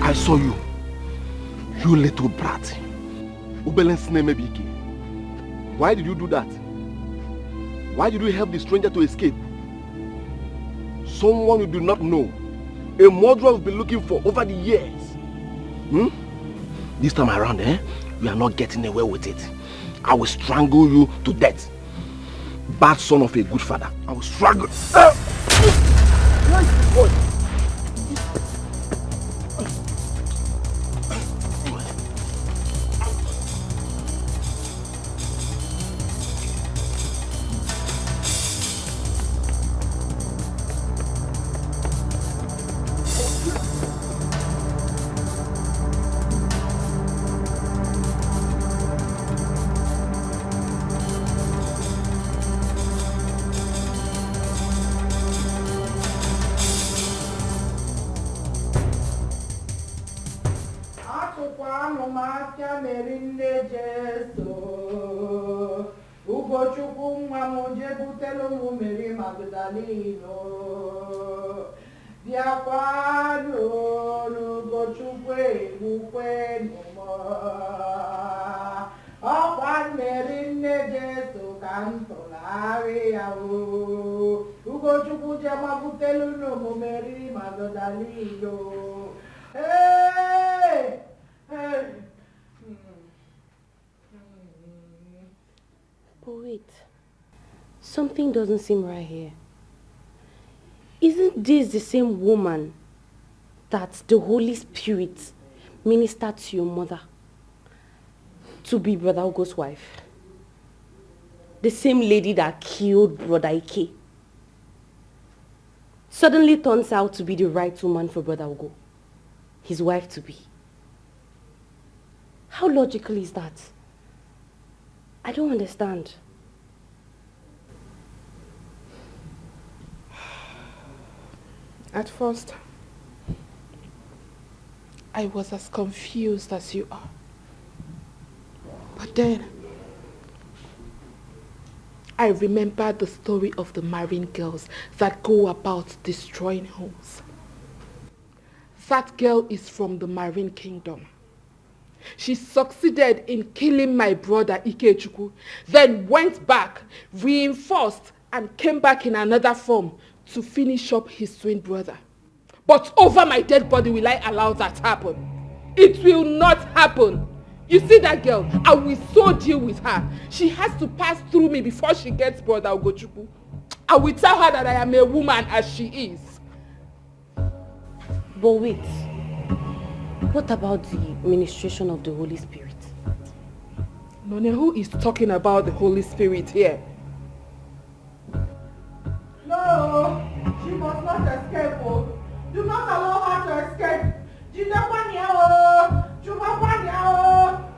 I saw you. You little brat. Why did you do that? Why did you help the stranger to escape? Someone you do not know. A murderer we've been looking for over the years. This time around, you are not getting away with it. I will strangle you to death. Bad son of a good father. I will strangle. Hey! Hey! But wait, something doesn't seem right here. Isn't this the same woman that the Holy Spirit ministered to your mother to be Brother Ugo's wife? The same lady that killed Brother Ike suddenly turns out to be the right woman for Brother Ugo, his wife to be. How logical is that? I don't understand. At first, I was as confused as you are. But then, I remembered the story of the marine girls that go about destroying homes. That girl is from the Marine Kingdom. She succeeded in killing my brother Ikechukwu, then went back, reinforced, and came back in another form to finish up his twin brother. But over my dead body will I allow that happen? It will not happen. You see that girl? I will so deal with her. She has to pass through me before she gets brother Ugochukwu. I will tell her that I am a woman as she is. But wait, what about the ministration of the Holy Spirit? None, who is talking about the Holy Spirit here? No, she must not escape. Oh. Do not allow her to escape.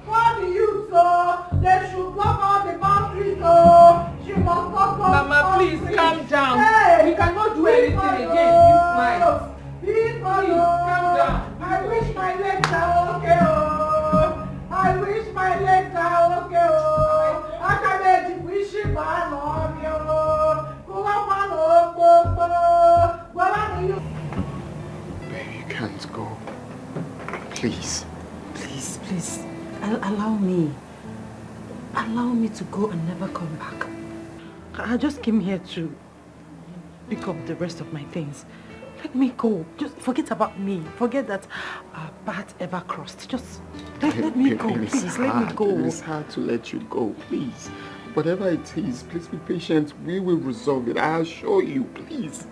Call the youth, so they should block all the boundaries. She must not go. Mama, please calm down. Hey, we cannot do anything again this night. Please calm down. I wish my legs are okay. Oh. I wish my legs are okay. Oh. I can't wish it by Baby, you can't go. Please. Please, allow me. Allow me to go and never come back. I just came here to pick up the rest of my things. Let me go. Just forget about me. Forget that our path ever crossed. Just let me go. Please, let me go. It's hard to let you go, please. Whatever it is, please be patient. We will resolve it. I assure you, please.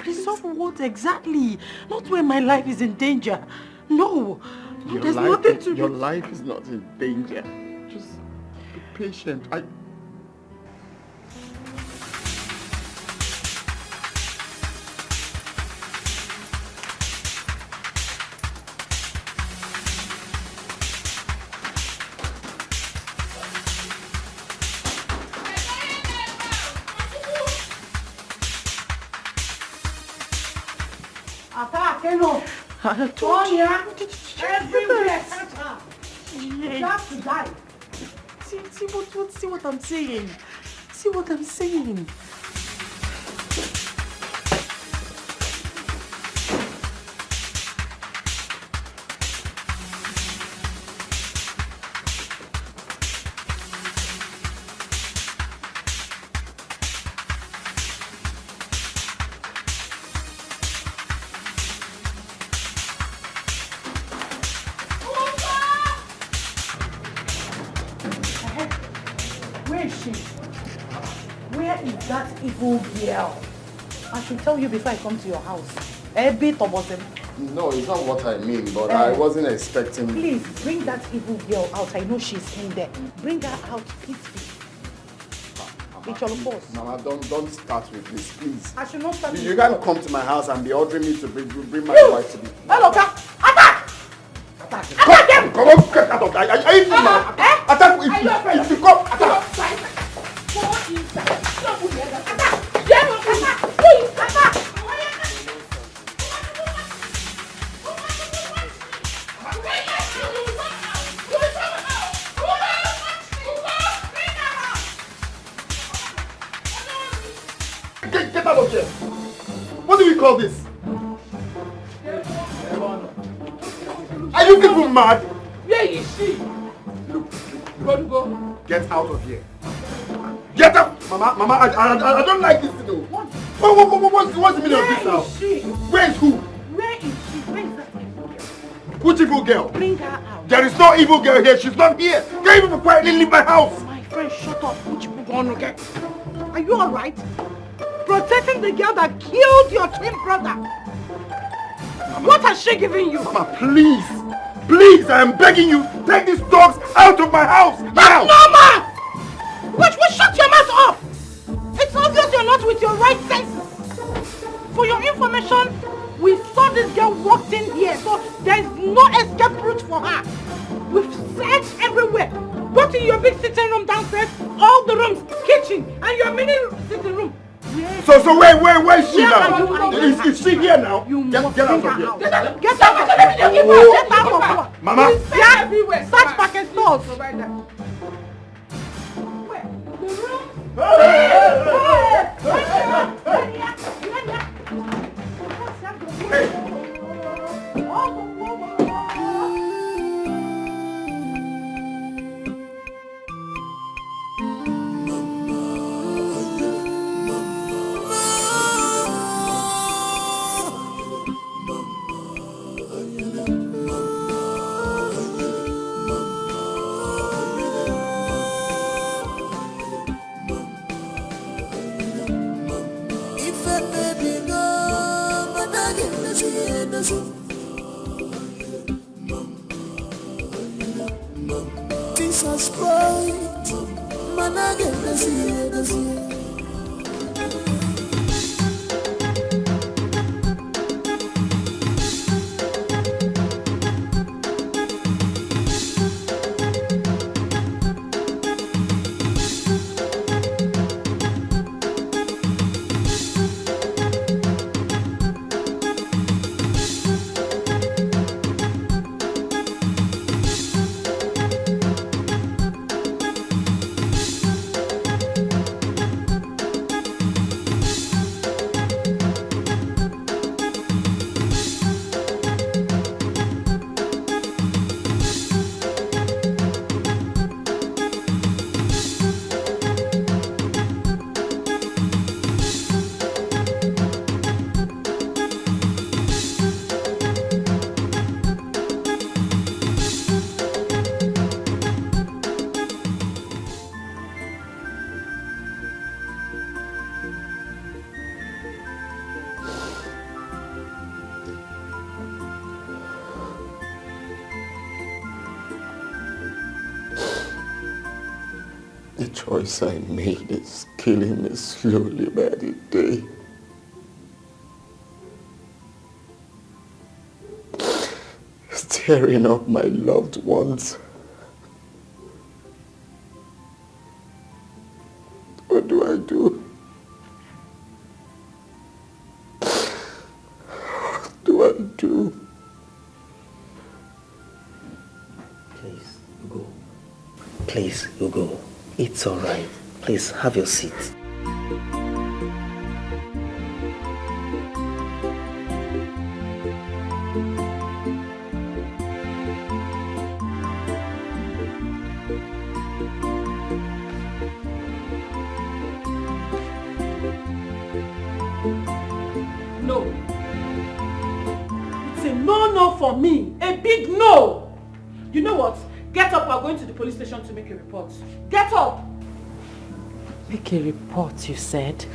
Resolve what exactly? Not when my life is in danger. No. There's nothing to do. Your life is not in danger. Just be patient. Tonya, everywhere, catch her. Yes. You have to die. See what I'm saying. See what I'm saying. Evil girl. I should tell you before I come to your house. A bit about them. No, it's not what I mean, but I wasn't expecting... Please, bring that evil girl out. I know she's in there. Bring her out quickly. It's your boss. Mama, don't start with this, please. I should not start. You can't come to my house and be ordering me to bring my wife to me. Hello, attack! Attack! Come on, get out of that. Are you mad? Attack! If you come, attack! Go inside. Get out of here! What do we call this? Are you people mad? Where is she? Look. Get out of here. Get Get up! Mama, I don't like this though. What's the meaning of this now? Where is who? Where is she? Where is that evil girl? Which evil girl? Bring her out. There is no evil girl here. She's not here. Can you even quietly leave my house? My friend, shut up. Which evil girl again? Are you alright? Protecting the girl that killed your twin brother. What has she given you? Mama, please. Please, I am begging you. Take these dogs out of my house. Now! Mama! What? Shut your mouth off! It's obvious you're not with your right senses. For your information, we saw this girl walked in here, so there's no escape route for her. We've searched everywhere. Both in your big sitting room downstairs, all the rooms, kitchen, and your mini sitting room. So where is she now? Is she here now? Get out of here. Get out of here. Get out of here. Mama. Yeah, everywhere. Search packet stores. Jesus Christ, The choice I made is killing me slowly by the day. Tearing up my loved ones. What do I do? What do I do? Please, Ugo. Please, Ugo. It's all right. Please, have your seat. No. It's a no for me. A big no. You know what? Get up, we're going to the police station to make a report. Get up! Make a report, you said?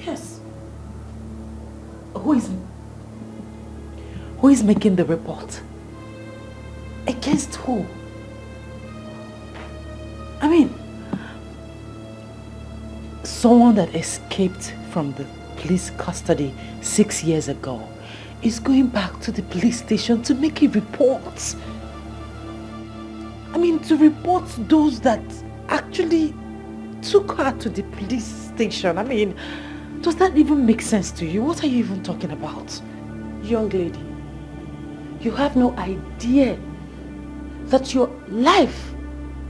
Yes. Who is making the report? Against who? I mean, someone that escaped from the police custody 6 years ago is going back to the police station to make a report. I mean, to report those that actually took her to the police station. I mean, does that even make sense to you? What are you even talking about? Young lady, you have no idea that your life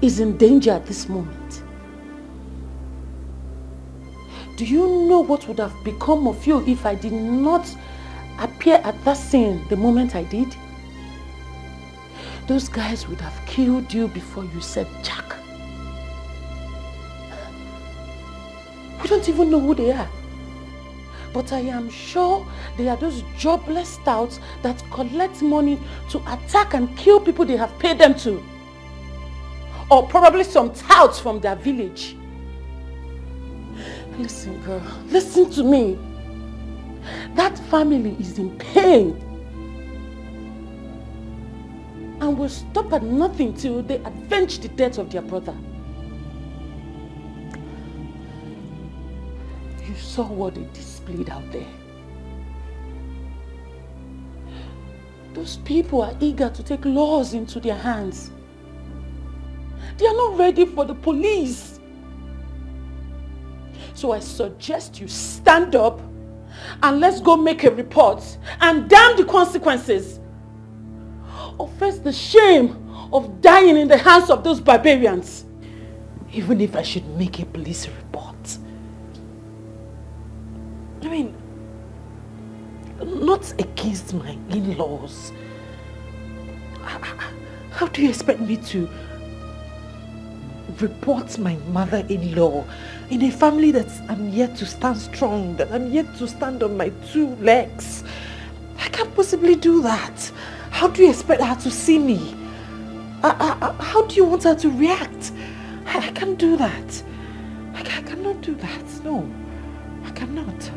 is in danger at this moment. Do you know what would have become of you if I did not appear at that scene the moment I did? Those guys would have killed you before you said Jack. We don't even know who they are. But I am sure they are those jobless touts that collect money to attack and kill people they have paid them to. Or probably some touts from their village. Listen, girl, listen to me. That family is in pain. And will stop at nothing till they avenge the death of their brother. You saw what they displayed out there. Those people are eager to take laws into their hands. They are not ready for the police. So I suggest you stand up and let's go make a report and damn the consequences. Or face the shame of dying in the hands of those barbarians. Even if I should make a police report. I mean, not against my in-laws. How do you expect me to report my mother-in-law in a family that I'm yet to stand strong, that I'm yet to stand on my 2 legs? I can't possibly do that. How do you expect her to see me? How do you want her to react? I can't do that. I cannot do that. No, I cannot.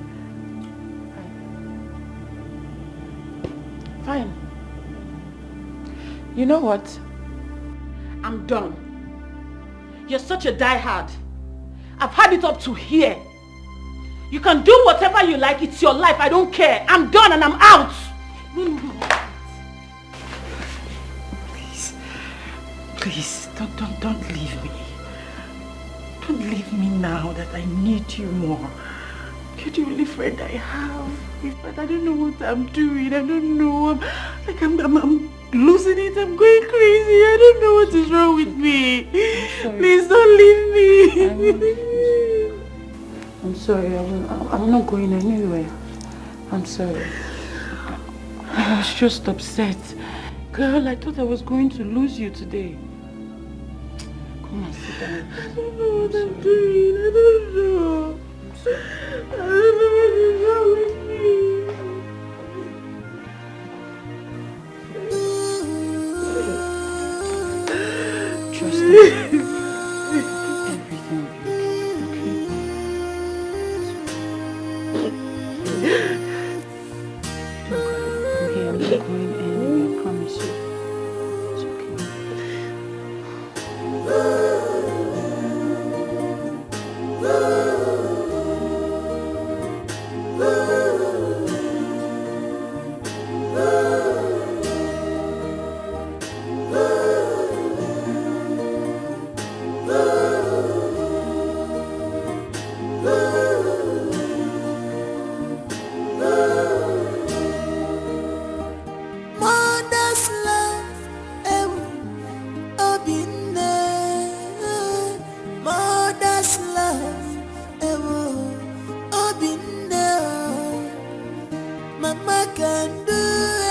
Fine. You know what? I'm done. You're such a diehard. I've had it up to here. You can do whatever you like. It's your life. I don't care. I'm done and I'm out. Please, don't leave me. Don't leave me now that I need you more. You're the only friend I have. In fact, I don't know what I'm doing. I don't know. I'm losing it. I'm going crazy. I don't know what is wrong with me. Please don't leave me. I'm sorry. I'm not going anywhere. I'm sorry. I was just upset. Girl, I thought I was going to lose you today. Come on, sit down. I don't know what I'm doing. I don't know. I don't know what is wrong with me. Trust me. Everything will be okay. Don't cry. I'm here. I'm not going anywhere. I promise you. It's okay. Mother's love, mother's love, Mama can do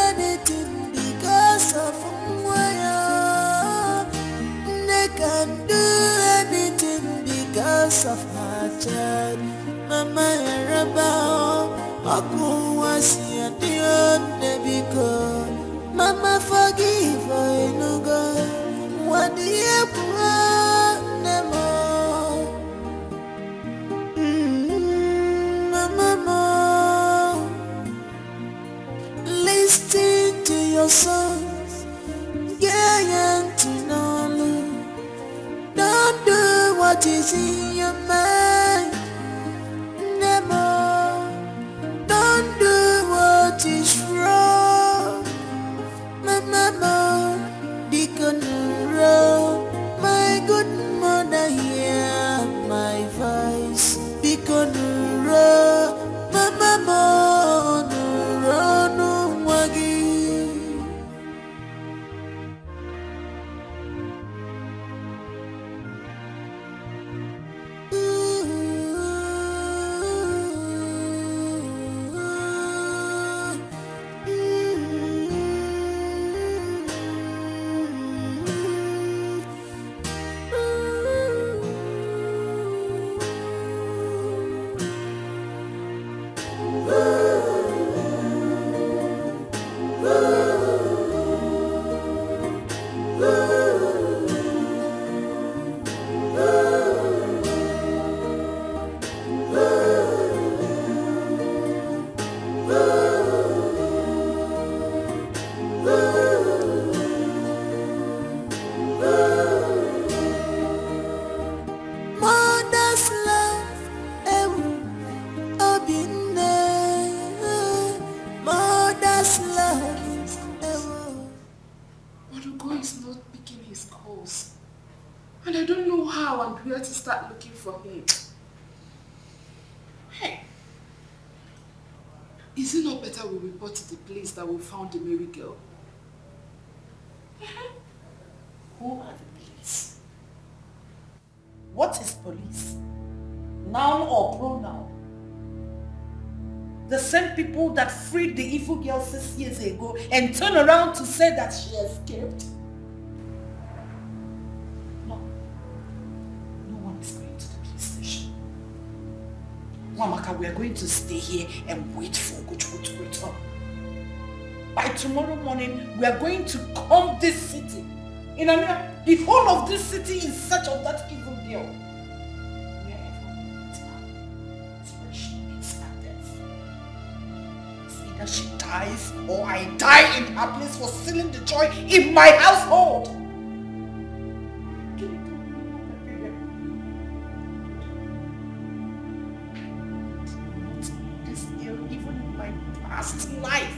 anything because of Mwaya. They can do anything because of her child. Mama Yaraba, Aku was your dear Nebiko. Mama forgive her, Inugo. What do you want? Listen to your songs, yeah, to know. Don't do what is in your mind, Nemo. Don't do what is wrong, Mama. Deacon Row, my good mother, hear my voice. Deacon Row, Mama. Mother's love, mother's love. Madugo is not picking his calls. And I don't know how and where to start looking for him. Hey, is it not better we report to the police that we found the Mary girl? Who are the police? What is police? Noun or pronoun? The same people that freed the evil girl 6 years ago and turned around to say that she escaped? No. No one is going to the police station. Wamaka, we are going to stay here and wait for Gojo to return. By tomorrow morning, we are going to comb this city. In the whole of this city in search of that evil girl. Wherever we meet her, that's where she meets her death. It's either she dies or I die in her place for stealing the joy in my household. This girl, even in my past life,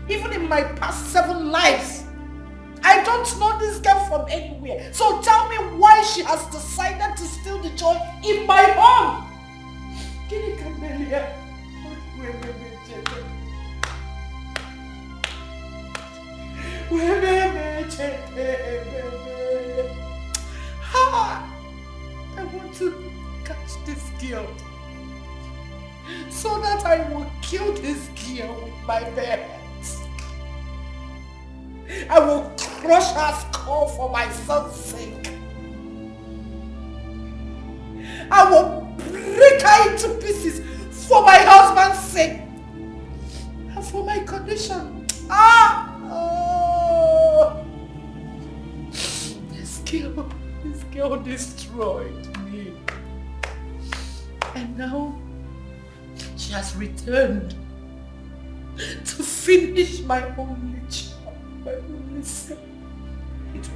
even in my past 7 lives, I don't know this girl from anywhere. So tell me why she has decided to steal the joy in my home. I want to catch this girl so that I will kill this girl with my bare hands. I will crush her skull for my son's sake. I will break her into pieces for my husband's sake. And for my condition. This girl destroyed me. And now she has returned to finish my only child. Listen, it will be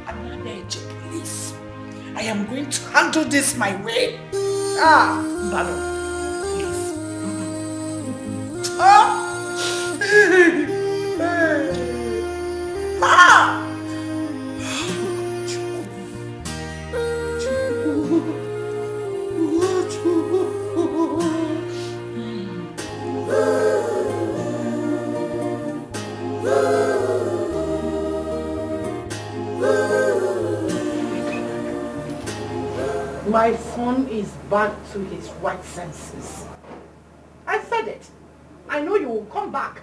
another please. I am going to handle this my way. Mbano, My son is back to his right senses. I said it. I know you will come back.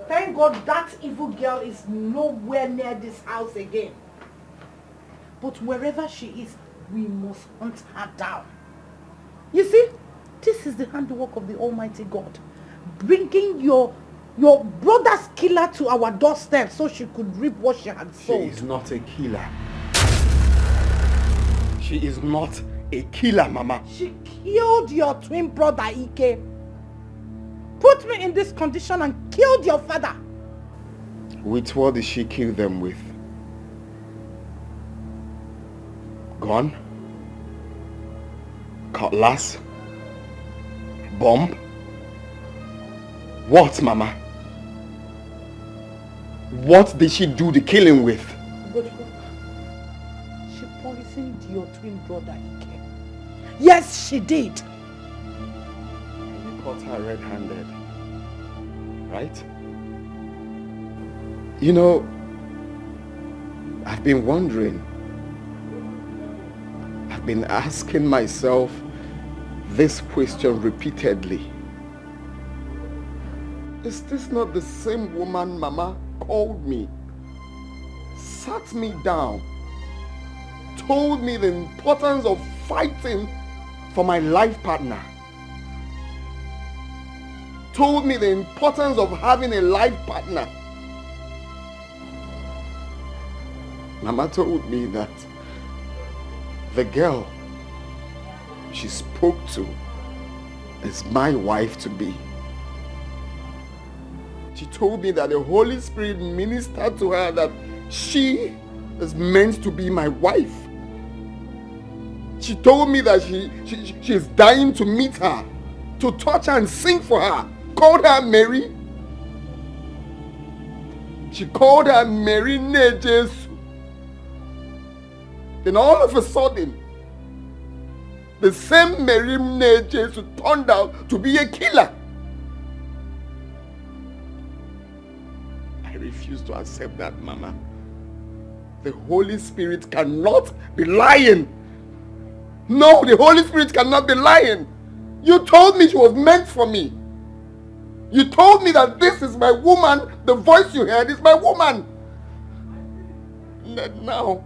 Thank God that evil girl is nowhere near this house again. But wherever she is, we must hunt her down. You see, this is the handiwork of the Almighty God. Bringing your brother's killer to our doorstep so she could reap what she had sown. She is not a killer. She is not a killer, Mama. She killed your twin brother, Ike. Put me in this condition and killed your father. With what did she kill them with? Gun? Cutlass? Bomb? What, Mama? What did she do the killing with? She poisoned your twin brother, Ike. Yes, she did. You caught her red-handed, right? You know, I've been wondering. I've been asking myself this question repeatedly. Is this not the same woman Mama called me, sat me down, told me the importance of fighting for my life partner, told me the importance of having a life partner? Mama told me that the girl she spoke to is my wife to be. She told me that the Holy Spirit ministered to her that she is meant to be my wife. She told me that she is dying to meet her, to touch her and sing for her. Called her Mary. She called her Mary Naija. Then all of a sudden, the same Mary Naija turned out to be a killer. I refuse to accept that, Mama. The Holy Spirit cannot be lying. No, the Holy Spirit cannot be lying. You told me she was meant for me. You told me that this is my woman. The voice you heard is my woman. And now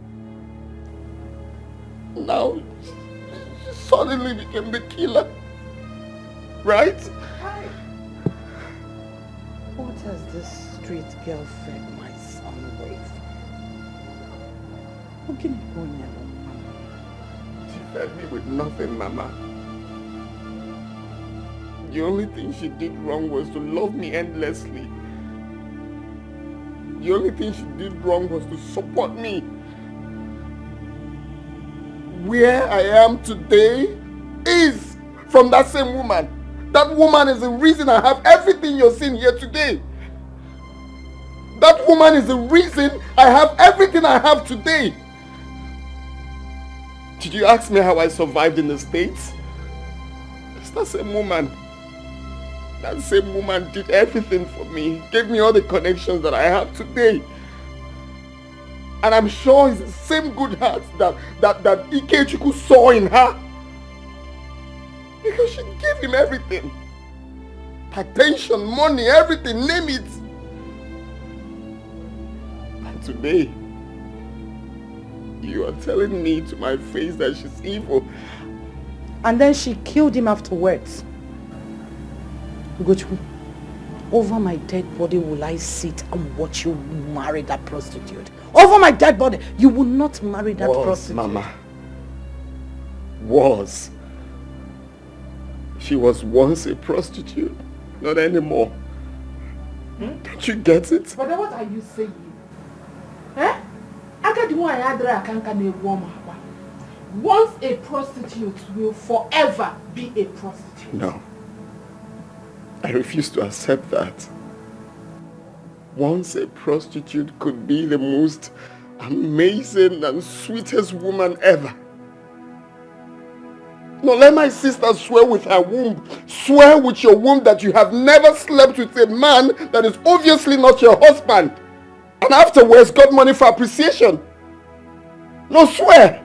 she suddenly became the killer. Right? Hi. What has this street girl fed my son with? She fed me with nothing, Mama. The only thing she did wrong was to love me endlessly. The only thing she did wrong was to support me. Where I am today is from that same woman. That woman is the reason I have everything you're seeing here today. That woman is the reason I have everything I have today. Did you ask me how I survived in the States? It's that same woman. That same woman did everything for me, gave me all the connections that I have today. And I'm sure it's the same good heart that Ikechukwu saw in her. Because she gave him everything. Attention, money, everything, name it. And today, you are telling me to my face that she's evil. And then she killed him afterwards. Ugochukwu, over my dead body will I sit and watch you marry that prostitute. Over my dead body, you will not marry that prostitute. Mama. Was. She was once a prostitute, not anymore. Don't you get it? But then what are you saying? Once a prostitute will forever be a prostitute. No. I refuse to accept that. Once a prostitute could be the most amazing and sweetest woman ever. No, let my sister swear with her womb. Swear with your womb that you have never slept with a man that is obviously not your husband. And afterwards got money for appreciation. No, swear.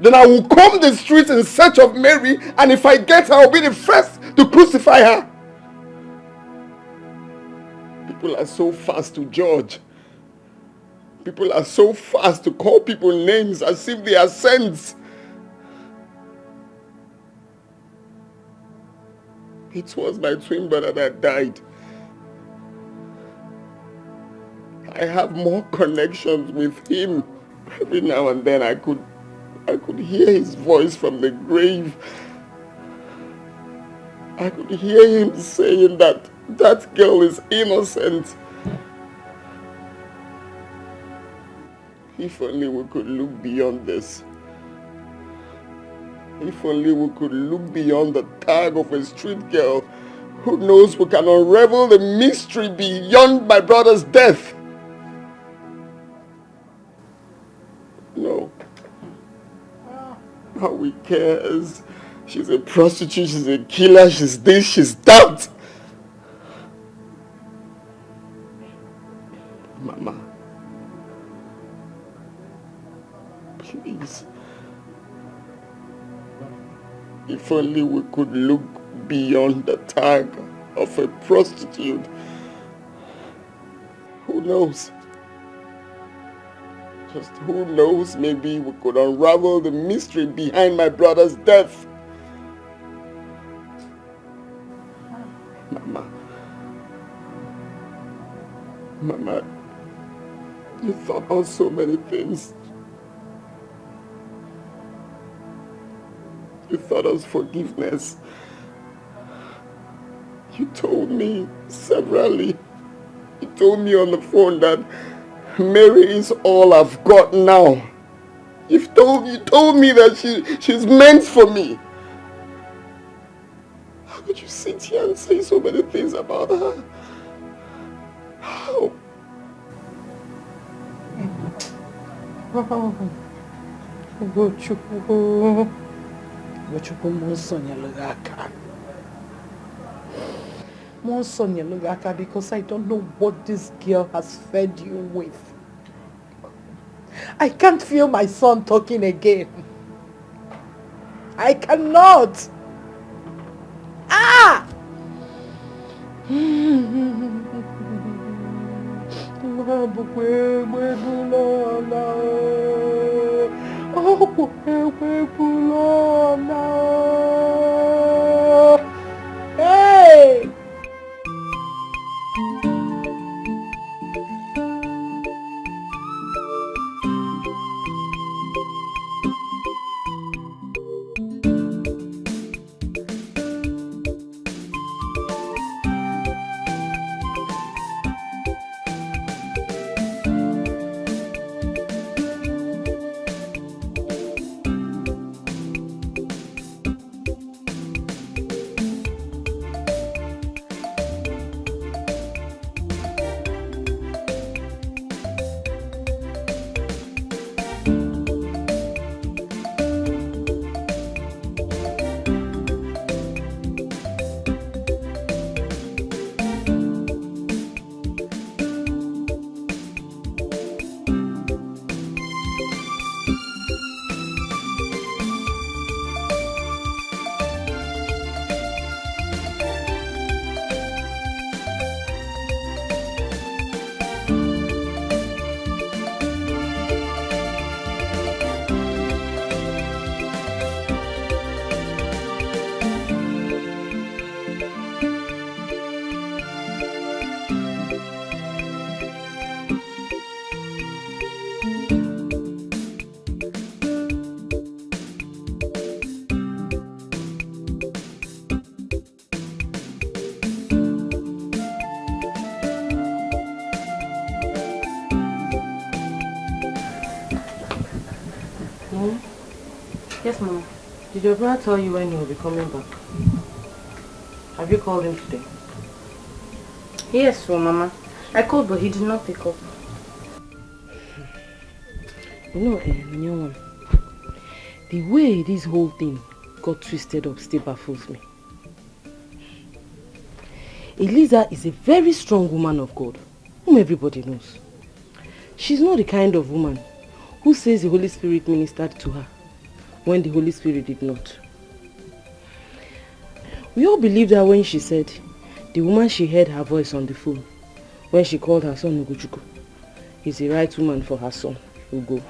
Then I will comb the streets in search of Mary, and if I get her, I'll be the first to crucify her. People are so fast to judge. People are so fast to call people names as if they are saints. It was my twin brother that died. I have more connections with him. Every now and then I could hear his voice from the grave. I could hear him saying that that girl is innocent. If only we could look beyond this. If only we could look beyond the tag of a street girl. Who knows, we can unravel the mystery beyond my brother's death. No. All we care is she's a prostitute, she's a killer, she's this, she's that. Mama, please. If only we could look beyond the tag of a prostitute. Who knows? Just who knows, maybe we could unravel the mystery behind my brother's death. Mama, you thought on so many things. You thought of forgiveness. You told me severally. You told me on the phone that Mary is all I've got now. You told me that she's meant for me. How could you sit here and say so many things about her? How? Because I don't know what this girl has fed you with. I can't feel my son talking again. I cannot. Ah! Hey! Yes, Mama. Did your brother tell you when he will be coming back? Have you called him today? Yes, Mama. I called, but he did not pick up. You know, Nyawan, the way this whole thing got twisted up still baffles me. Eliza is a very strong woman of God, whom everybody knows. She's not the kind of woman who says the Holy Spirit ministered to her when the Holy Spirit did not. We all believed her when she said the woman she heard her voice on the phone when she called her son Ugochukwu is the right woman for her son, Ugo.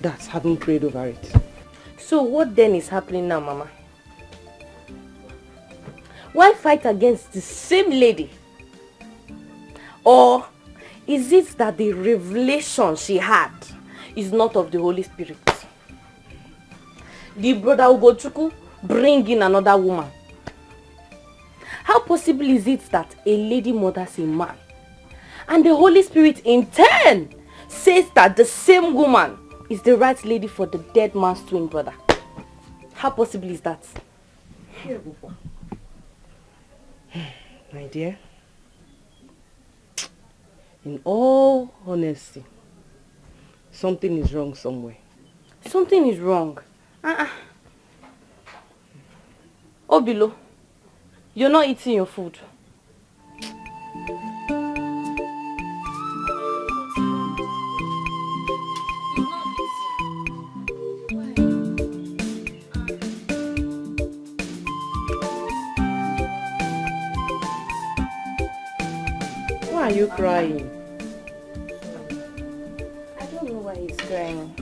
That's having prayed over it. So what then is happening now, Mama? Why fight against the same lady? Or is it that the revelation she had is not of the Holy Spirit? The brother Ugochukwu bring in another woman. How possible is it that a lady murders a man and the Holy Spirit in turn says that the same woman is the right lady for the dead man's twin brother? How possible is that? My dear, in all honesty, something is wrong somewhere. Something is wrong. Obilo, you're not eating your food. Why are you crying? I don't know why he's crying.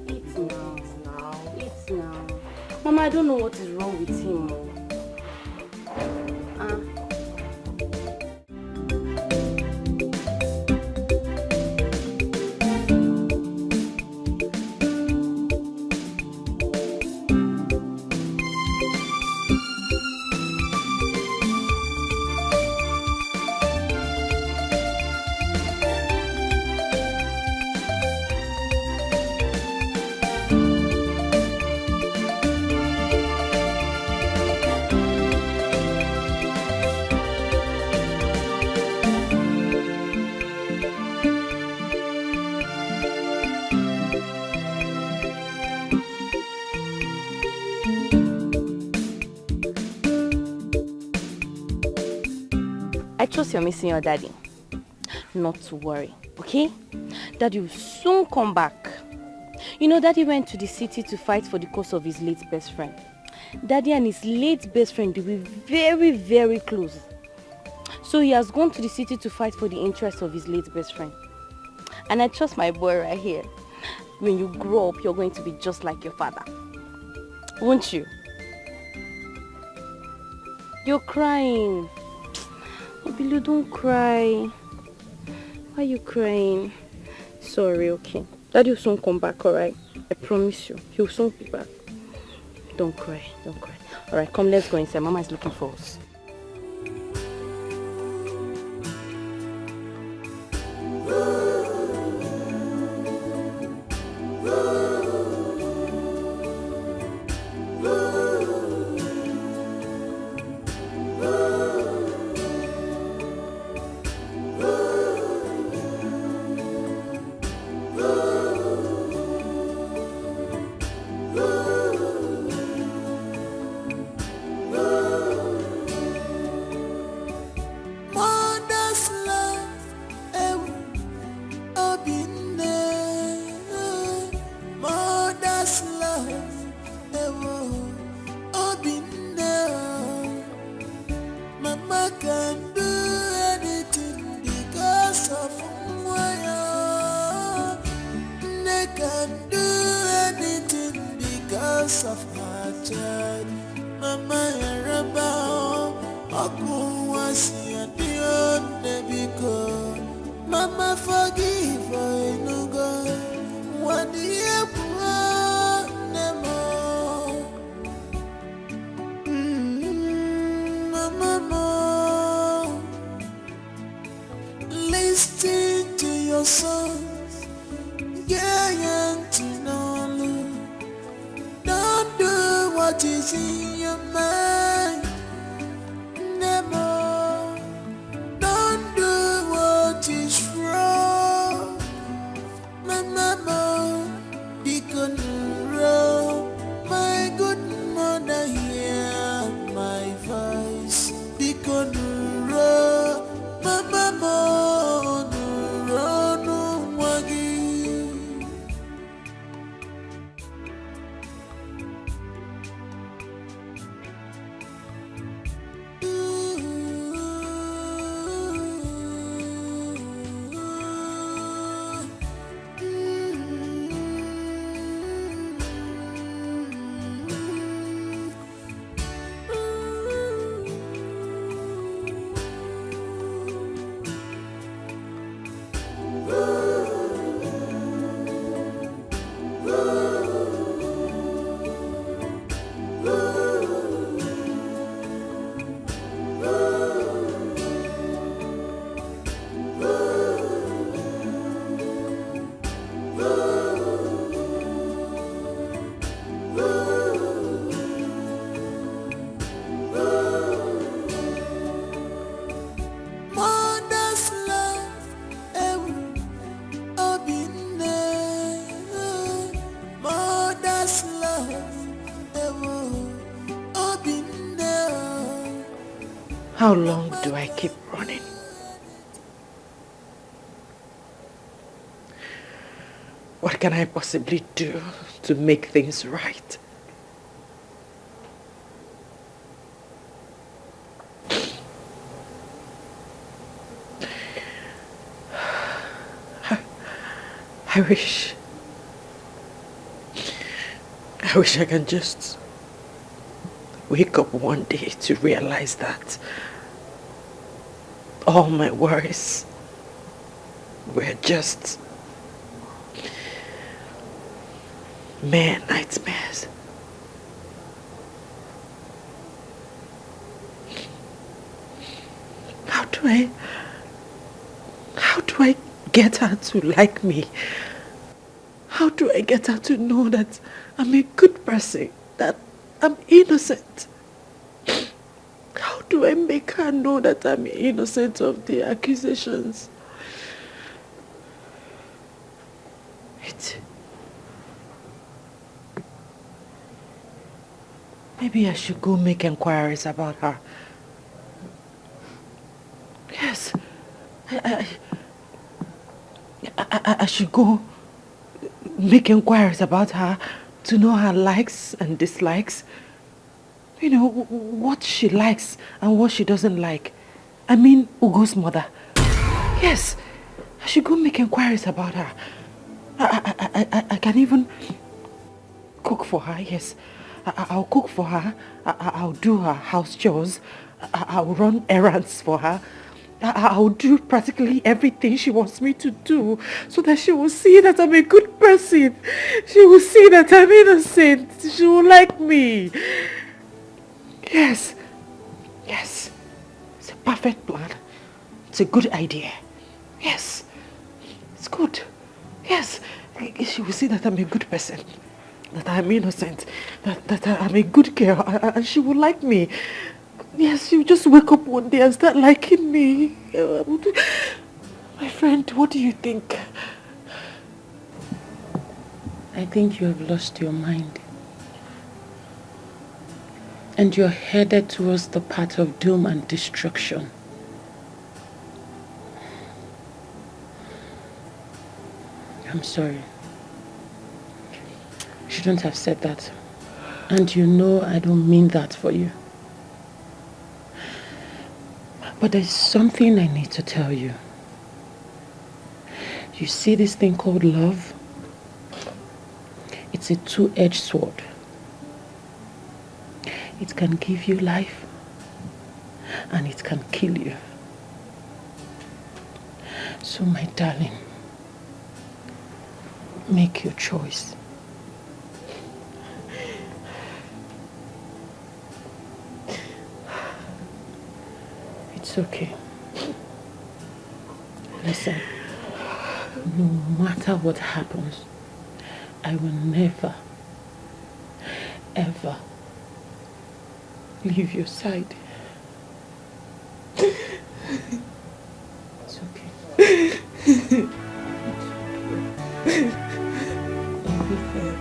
Eat now. Mama, I don't know what is wrong with him. I trust you're missing your daddy. Not to worry, okay? Daddy will soon come back. You know, Daddy went to the city to fight for the cause of his late best friend. Daddy and his late best friend, they were very, very close. So he has gone to the city to fight for the interests of his late best friend. And I trust my boy right here. When you grow up, you're going to be just like your father. Won't you? You're crying. Obilu, don't cry. Why are you crying? Sorry, okay. Daddy will soon come back, alright? I promise you. He'll soon be back. Don't cry, don't cry. Alright, come, let's go inside. Mama is looking for us. How long do I keep running? What can I possibly do to make things right? I wish I can just wake up one day to realize that all my worries were just mere nightmares. How do I get her to like me? How do I get her to know that I'm a good person, that I'm innocent? How do I make her know that I'm innocent of the accusations? Maybe I should go make inquiries about her. I should go make inquiries about her to know her likes and dislikes. You know, what she likes and what she doesn't like. I mean, Ugo's mother. Yes, I should go make inquiries about her. I can even cook for her, yes. I'll cook for her. I'll do her house chores. I'll run errands for her. I'll do practically everything she wants me to do so that she will see that I'm a good person. She will see that I'm innocent. She will like me. Yes. Yes. It's a perfect plan. It's a good idea. Yes. It's good. Yes. She will see that I'm a good person. That I'm innocent. That I'm a good girl. And she will like me. Yes, she will just wake up one day and start liking me. My friend, what do you think? I think you have lost your mind. And you're headed towards the path of doom and destruction. I'm sorry. You shouldn't have said that. And you know I don't mean that for you. But there's something I need to tell you. You see this thing called love? It's a two-edged sword. It can give you life and it can kill you. So my darling, make your choice. It's okay. Listen, no matter what happens, I will never, ever leave your side. It's okay. Everything.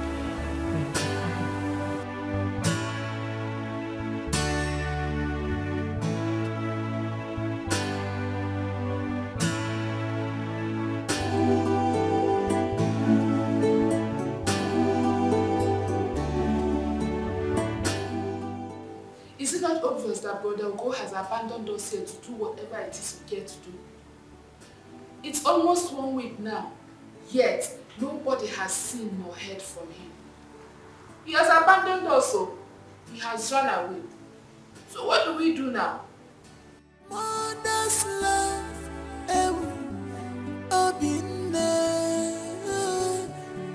Is it not obvious that Brother Ugo has abandoned us here to do whatever it is we care to do? It's almost 1 week now, yet nobody has seen nor heard from him. He has abandoned us, so he has run away. So what do we do now? Mother's love,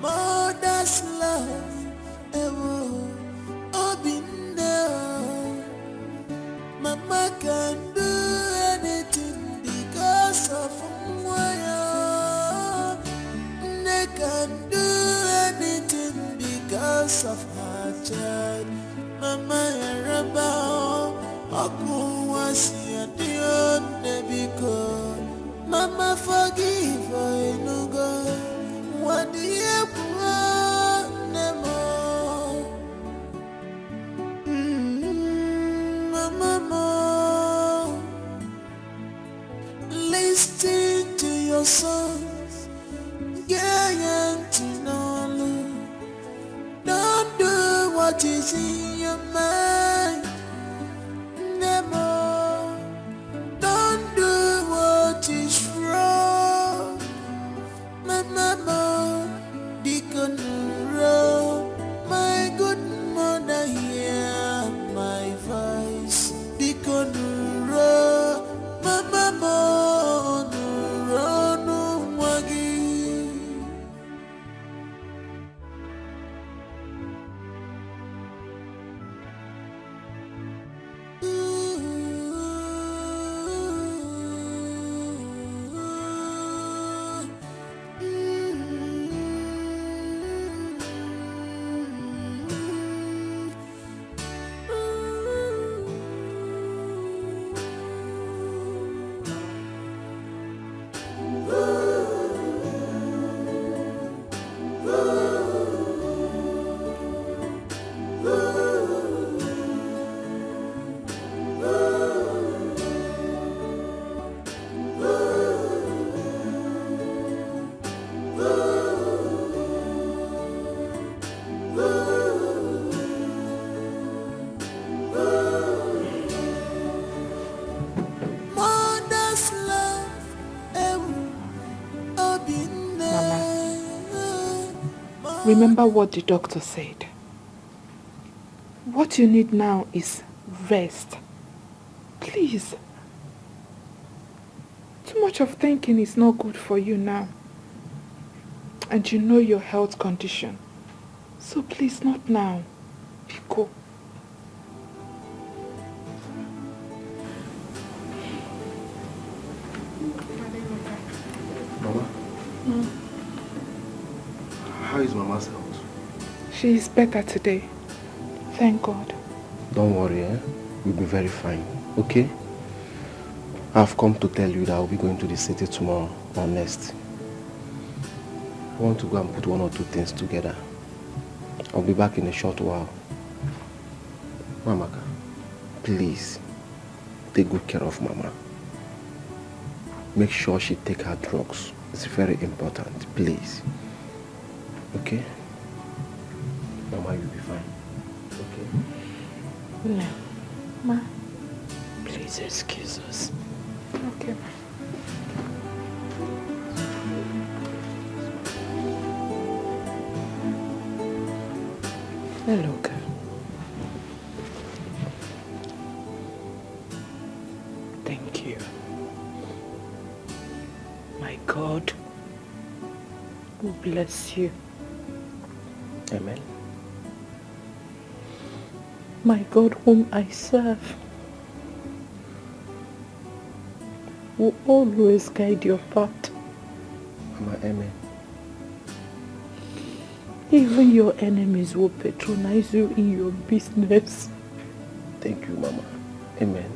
mother's love, Mama can do anything because of Moya. They can do anything because of her child. Mama Yaraba, Aku was here the because Mama forgive her no God. What do you want more? Mama, listen to your songs, don't do what is in your mind. Never, don't do what is wrong. My mama, Deacon Row, my good mother, hear my voice. Deacon Row, my mama, no wagi. Mama, remember what the doctor said. What you need now is rest. Please. Too much of thinking is not good for you now. And you know your health condition. So please, not now. Pico. Mama? How is Mama's health? She is better today. Thank God. Don't worry, You'll be very fine, okay? I've come to tell you that I'll be going to the city tomorrow or next. I want to go and put one or two things together. I'll be back in a short while. Mamaka, please, take good care of Mama. Make sure she take her drugs. It's very important, please. Okay? Mama, you'll be fine. Okay? No. Ma. Please excuse us. Okay. Hello, girl. Thank you. My God will bless you. Amen. My God whom I serve will always guide your path. Mama, amen. Even your enemies will patronize you in your business. Thank you, Mama. Amen.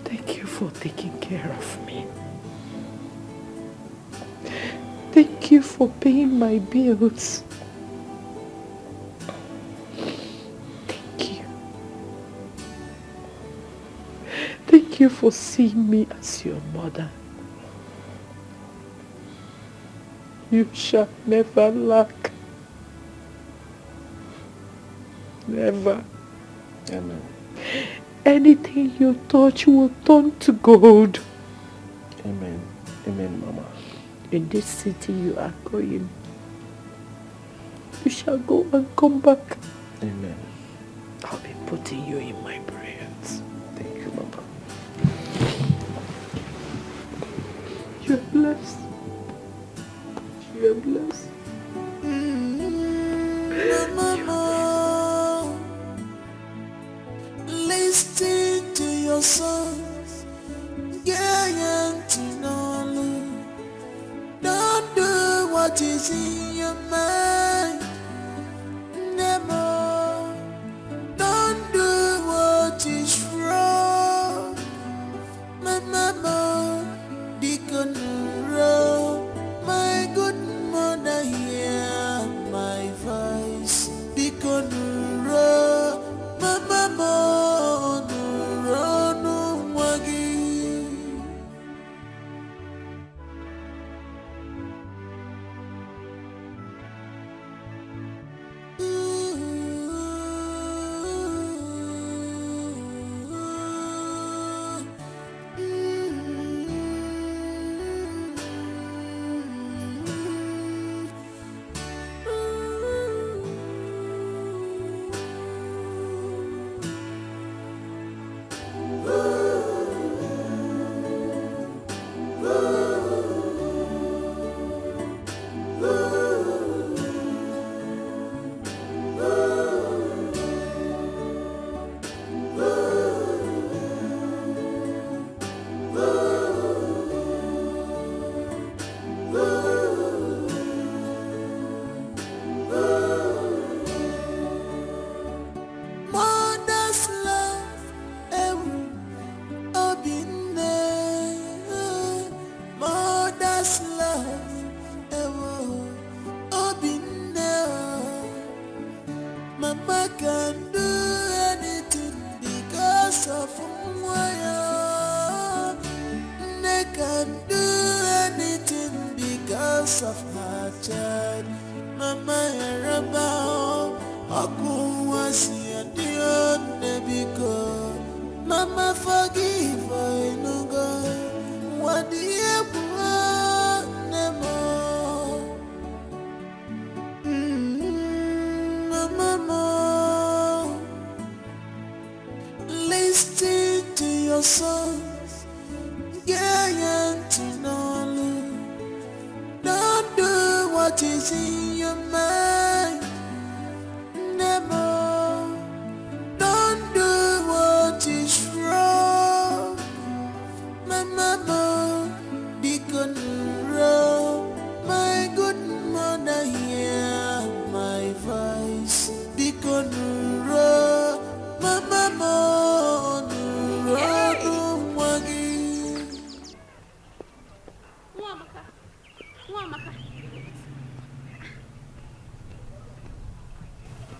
Thank you for taking care of me. Thank you for paying my bills. Thank you. Thank you for seeing me as your mother. You shall never lack. Never. Amen. Anything you touch will turn to gold. Amen. Amen, Mama. In this city you are going, you shall go and come back. Amen. I'll be putting you in my prayers. Thank you, Mama. You're blessed. You're blessed. Mama, listen to your songs, yeah, to know. Don't do what is in your mind. Never. Don't do what is wrong. My mama, deacon wrong. My good mother, hear my voice. Deacon wrong. My mama, no wagi. Mother's love, obine. Mother's love, obine. Mama can do anything because of Mwaya. They can do anything because of her child. Mama Yarabao, Akuwasi Adio Nebiko. Mama forgive I no go. What do you want? Nemo. what is in your mind. Never, don't do what is wrong. My mama, beacon wrong. My good mother, hear my voice. Beacon wrong. My mama,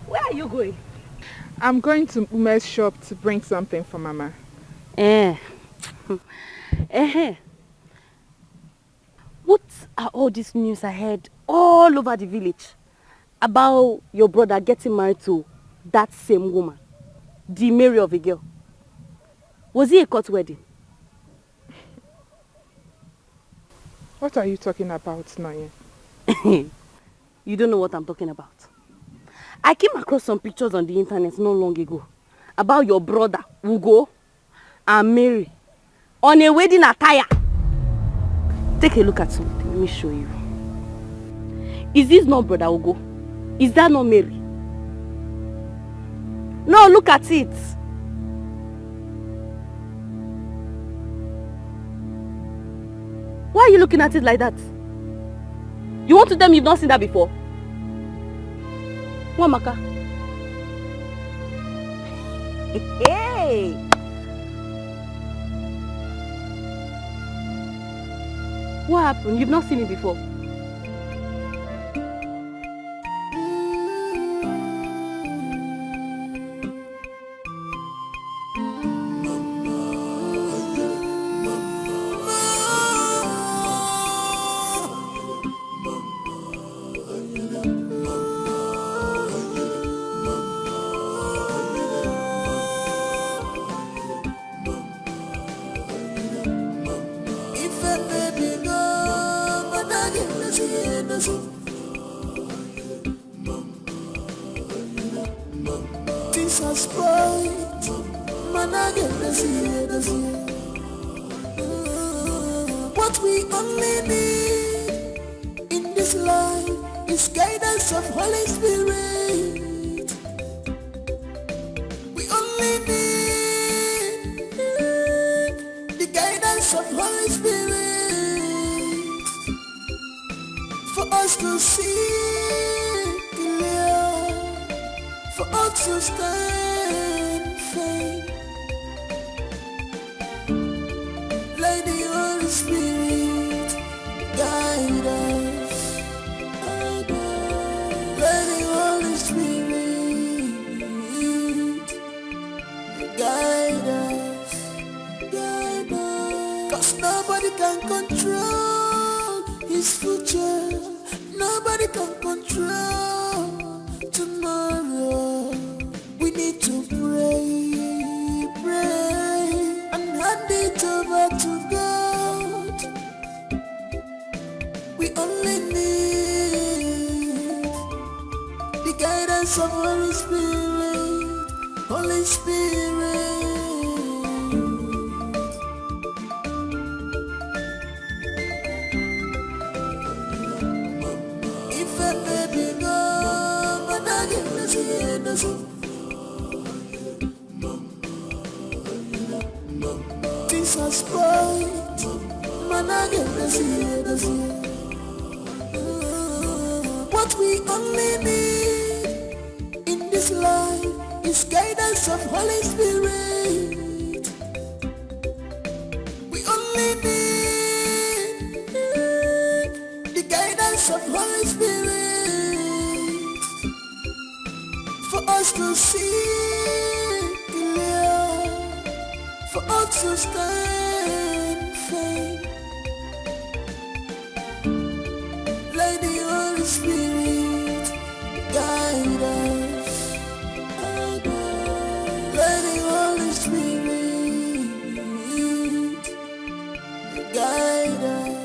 where are you going? I'm going to Ume's shop to bring something for Mama. What are all these news I heard all over the village about your brother getting married to that same woman, the Mary of a girl? Was it a court wedding? What are you talking about, Noye? You don't know what I'm talking about. I came across some pictures on the internet not long ago about your brother, Ugo, and Mary on a wedding attire. Take a look at something. Let me show you. Is this not brother Ugo? Is that not Mary? No, look at it. Why are you looking at it like that? You want to tell me you've not seen that before? Wamaka. Hey! What happened? You've not seen it before. What we only need in this life is guidance of Holy Spirit. We only need the guidance of Holy Spirit for us to see clear, for us to stand firm. Let the Holy Spirit guide us. Let the Holy Spirit guide us. Guide us. 'Cause nobody can control his future. Nobody can control tomorrow. We need to pray, pray, and hand it over to God. We only need the guidance of Holy Spirit, Holy Spirit. If I baby go, but I get this. Jesus Christ, man, I get this. What we only need in this life is guidance of Holy Spirit. We only need the guidance of Holy Spirit for us to see clear, for us to stand firm. Let the Holy Spirit guide us. Let the Holy Spirit guide us.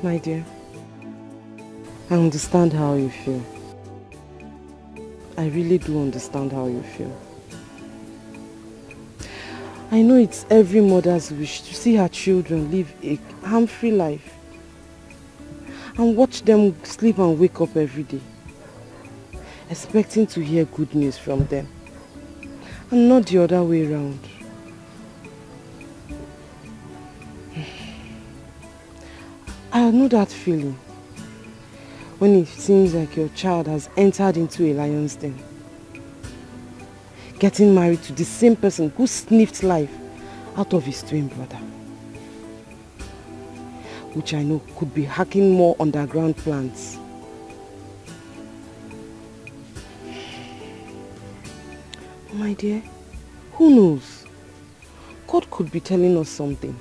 My dear, I understand how you feel. I really do understand how you feel. I know it's every mother's wish to see her children live a harm-free life and watch them sleep and wake up every day, expecting to hear good news from them, and not the other way around. I know that feeling when it seems like your child has entered into a lion's den, getting married to the same person who sniffed life out of his twin brother, which I know could be hacking more underground plans. My dear, who knows? God could be telling us something.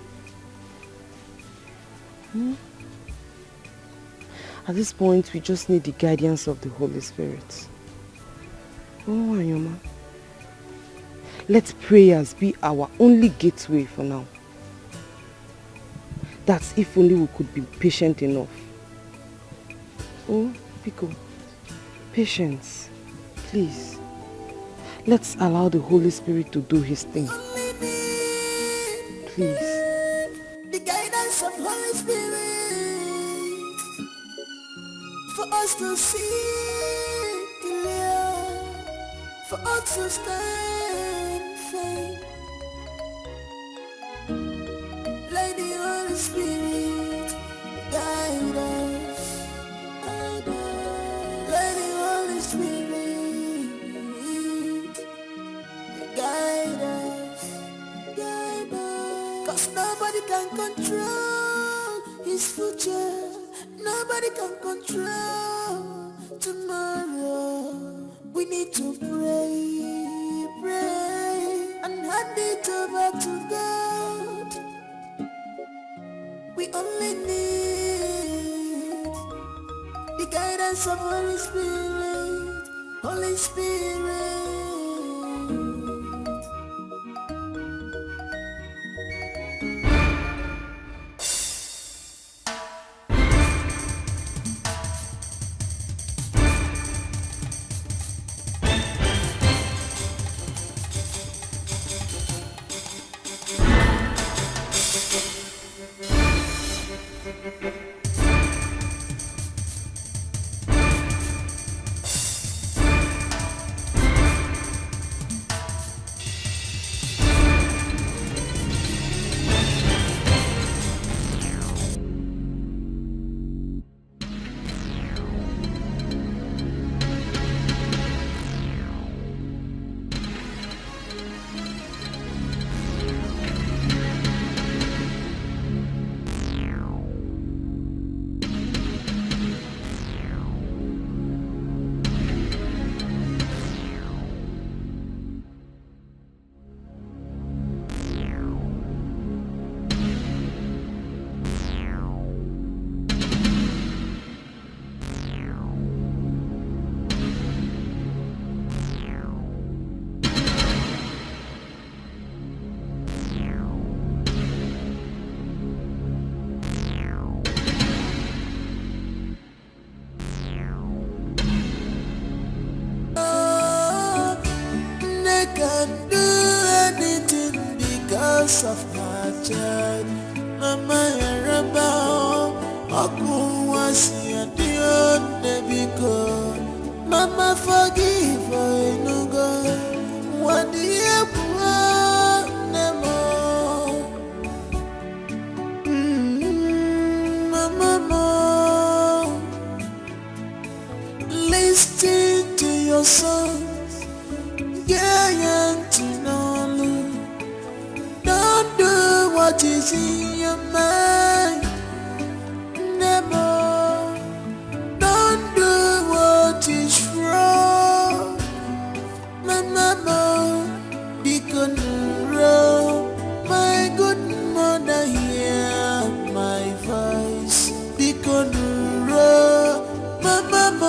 At this point, we just need the guidance of the Holy Spirit. Oh, Anyoma. Let prayers be our only gateway for now. That's if only we could be patient enough. Oh, Pico, patience, please. Let's allow the Holy Spirit to do his thing. Please. The guidance of Holy Spirit for us to see clear, for us to stand firm. Let the Holy Spirit guide us. Let the Holy Spirit guide us. Guide us. 'Cause nobody can control his future. Nobody can control tomorrow. We need to pray, pray, and hand it over to God. We only need the guidance of Holy Spirit, Holy Spirit. Can do anything because of my child. Mama Yaraba, Aku was your dear Nebiko. Mama forgive her, no God. What do you want, Nemo? Mama, listen to your song. Don't do what is in your mind. Never. Don't do what is wrong. Mama, be control. My good mother, hear my voice. Be control. Mama.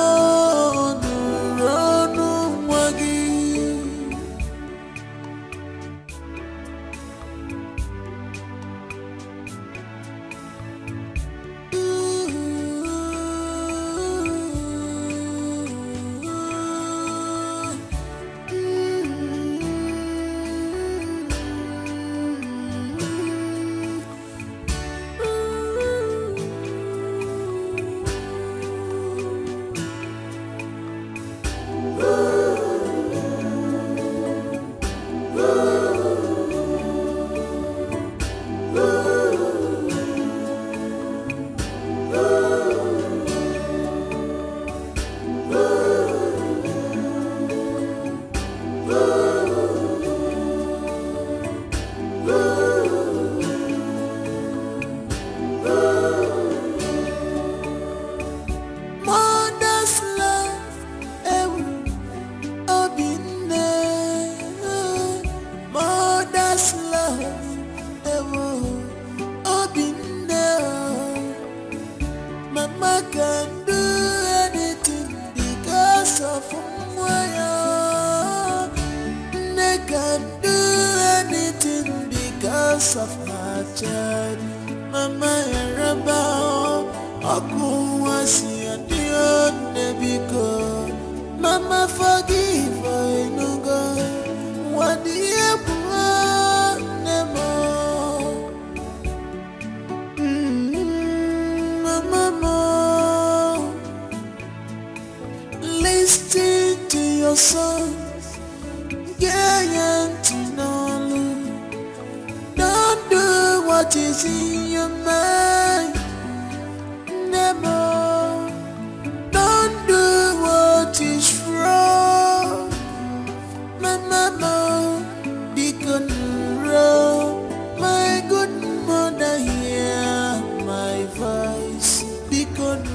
loss of her child. Mama Yaraba, Oku wasi adio nebiko. Mama forgive Enuga, wadiye buwa nemo. Mama, listen to your songs, don't do what is in your mind. Never, don't do what is wrong. My mama, be control. My good mother, hear my voice. Be control.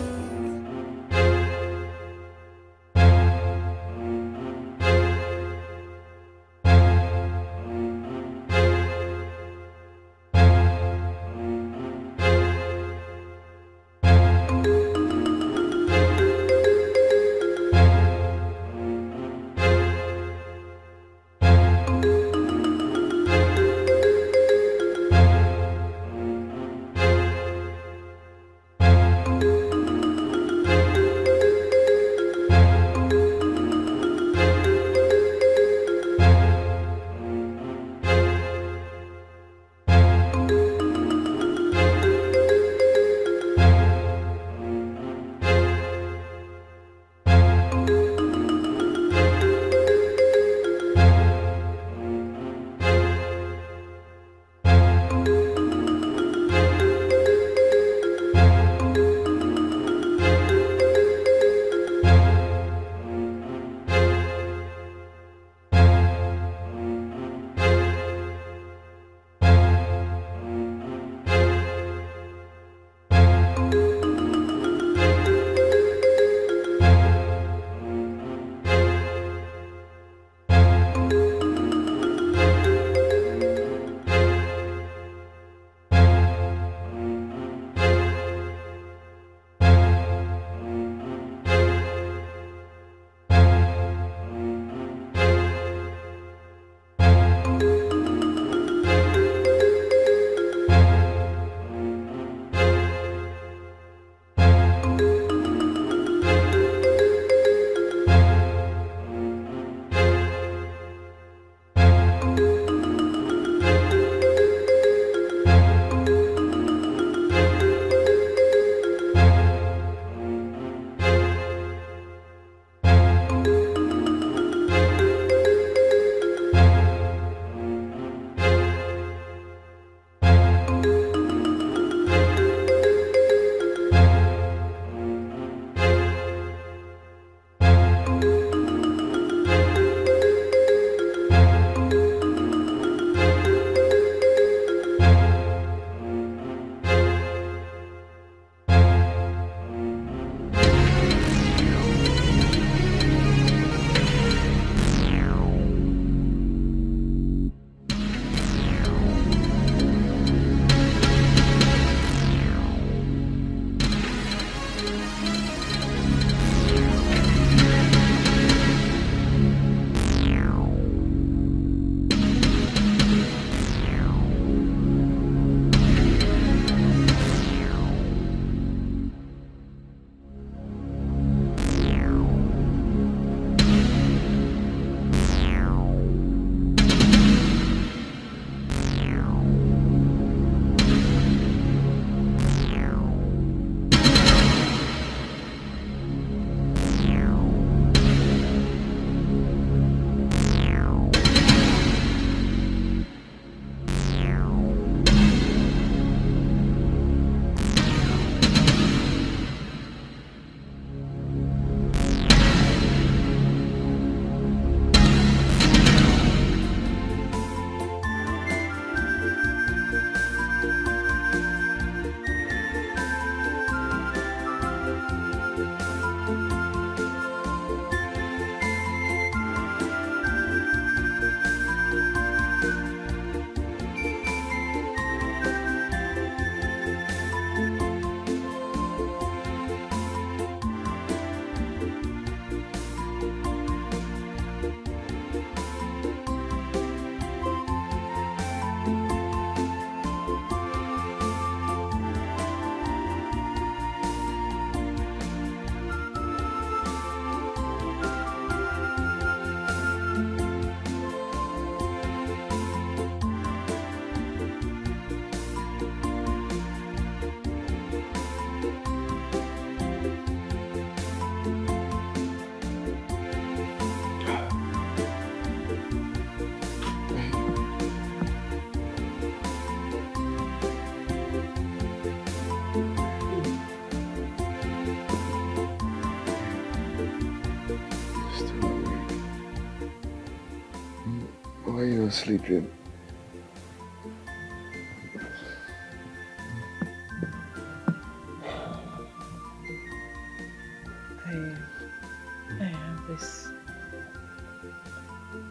not sleeping?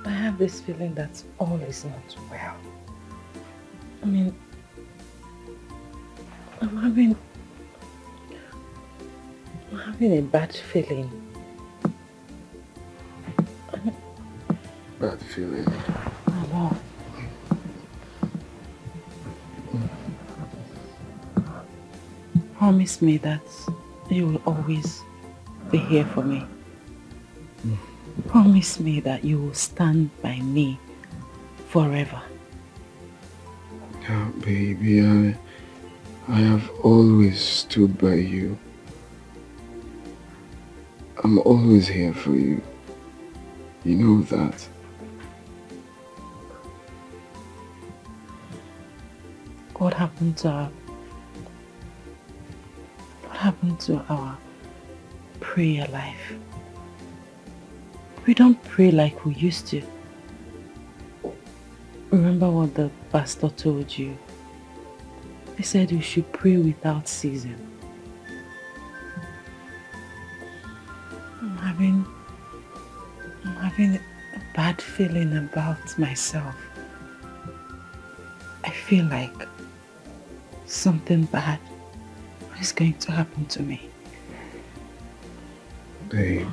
I have this feeling that all is not well. I mean, I'm having a bad feeling. Bad feeling? I know. Promise me that you will always be here for me. Promise me that you will stand by me forever. Yeah, baby, I have always stood by you. I'm always here for you. You know that. What happened to our prayer life? We don't pray like we used to. Remember what the pastor told you? He said you should pray without ceasing. I'm having a bad feeling about myself. I feel like something bad is going to happen to me. Babe.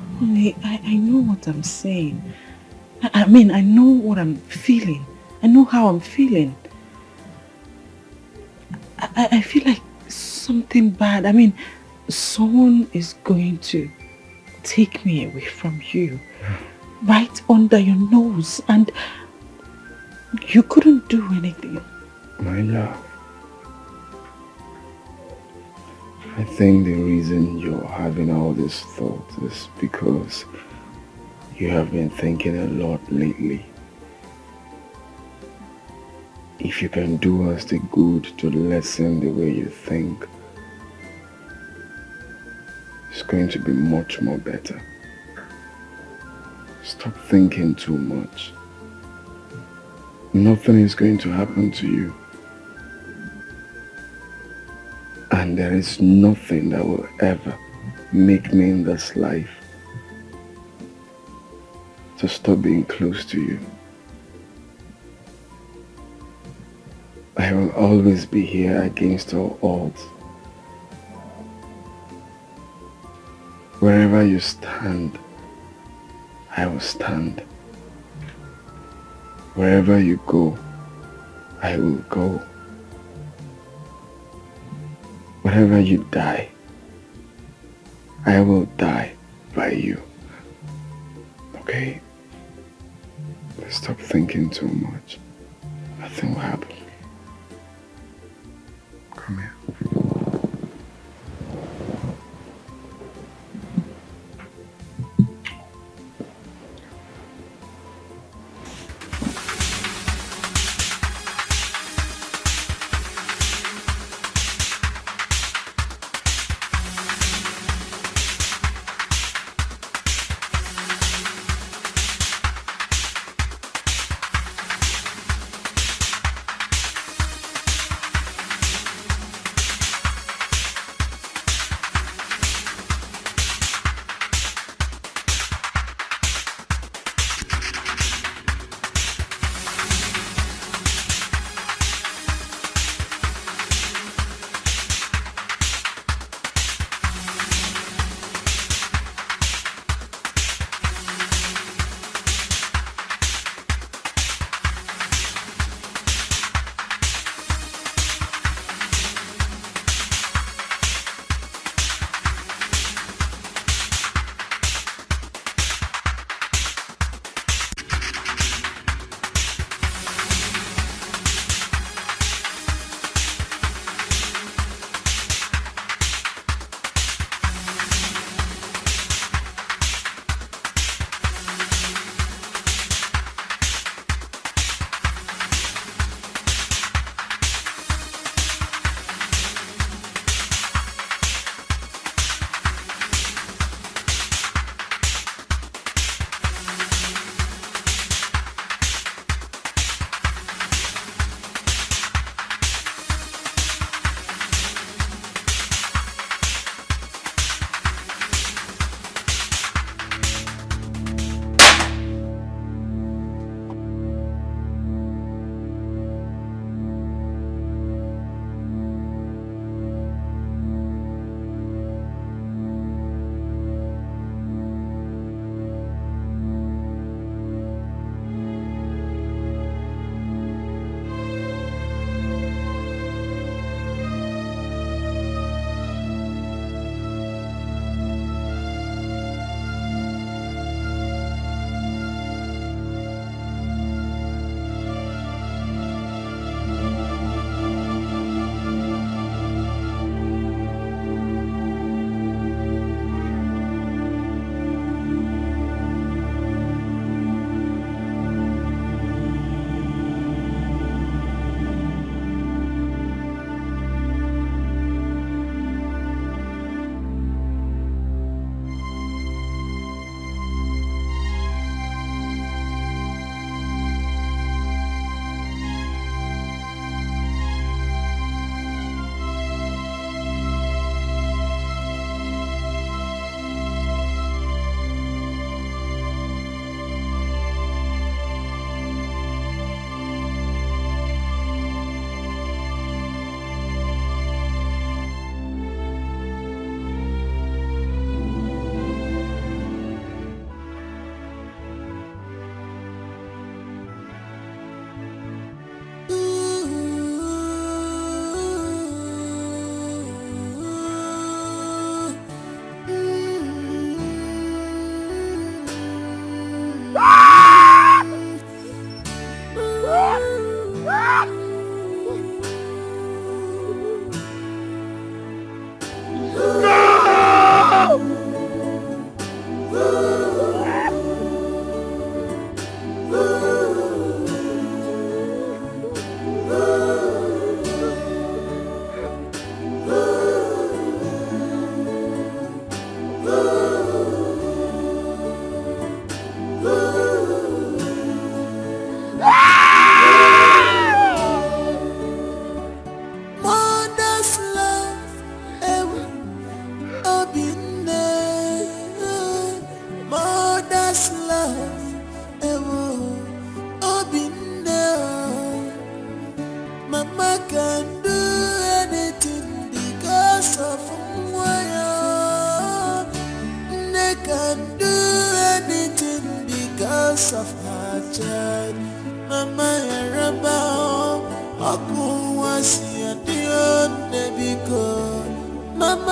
I know what I'm saying. I mean, I know what I'm feeling. I know how I'm feeling. I feel like something bad. I mean, someone is going to take me away from you. Right under your nose. And you couldn't do anything. My love. I think the reason you're having all this thought is because you have been thinking a lot lately. If you can do us the good to lessen the way you think, it's going to be much more better. Stop thinking too much. Nothing is going to happen to you. And there is nothing that will ever make me in this life to stop being close to you. I will always be here against all odds. Wherever you stand, I will stand. Wherever you go, I will go. Wherever you die, I will die by you. Okay? Stop thinking too much. Nothing will happen. Come here.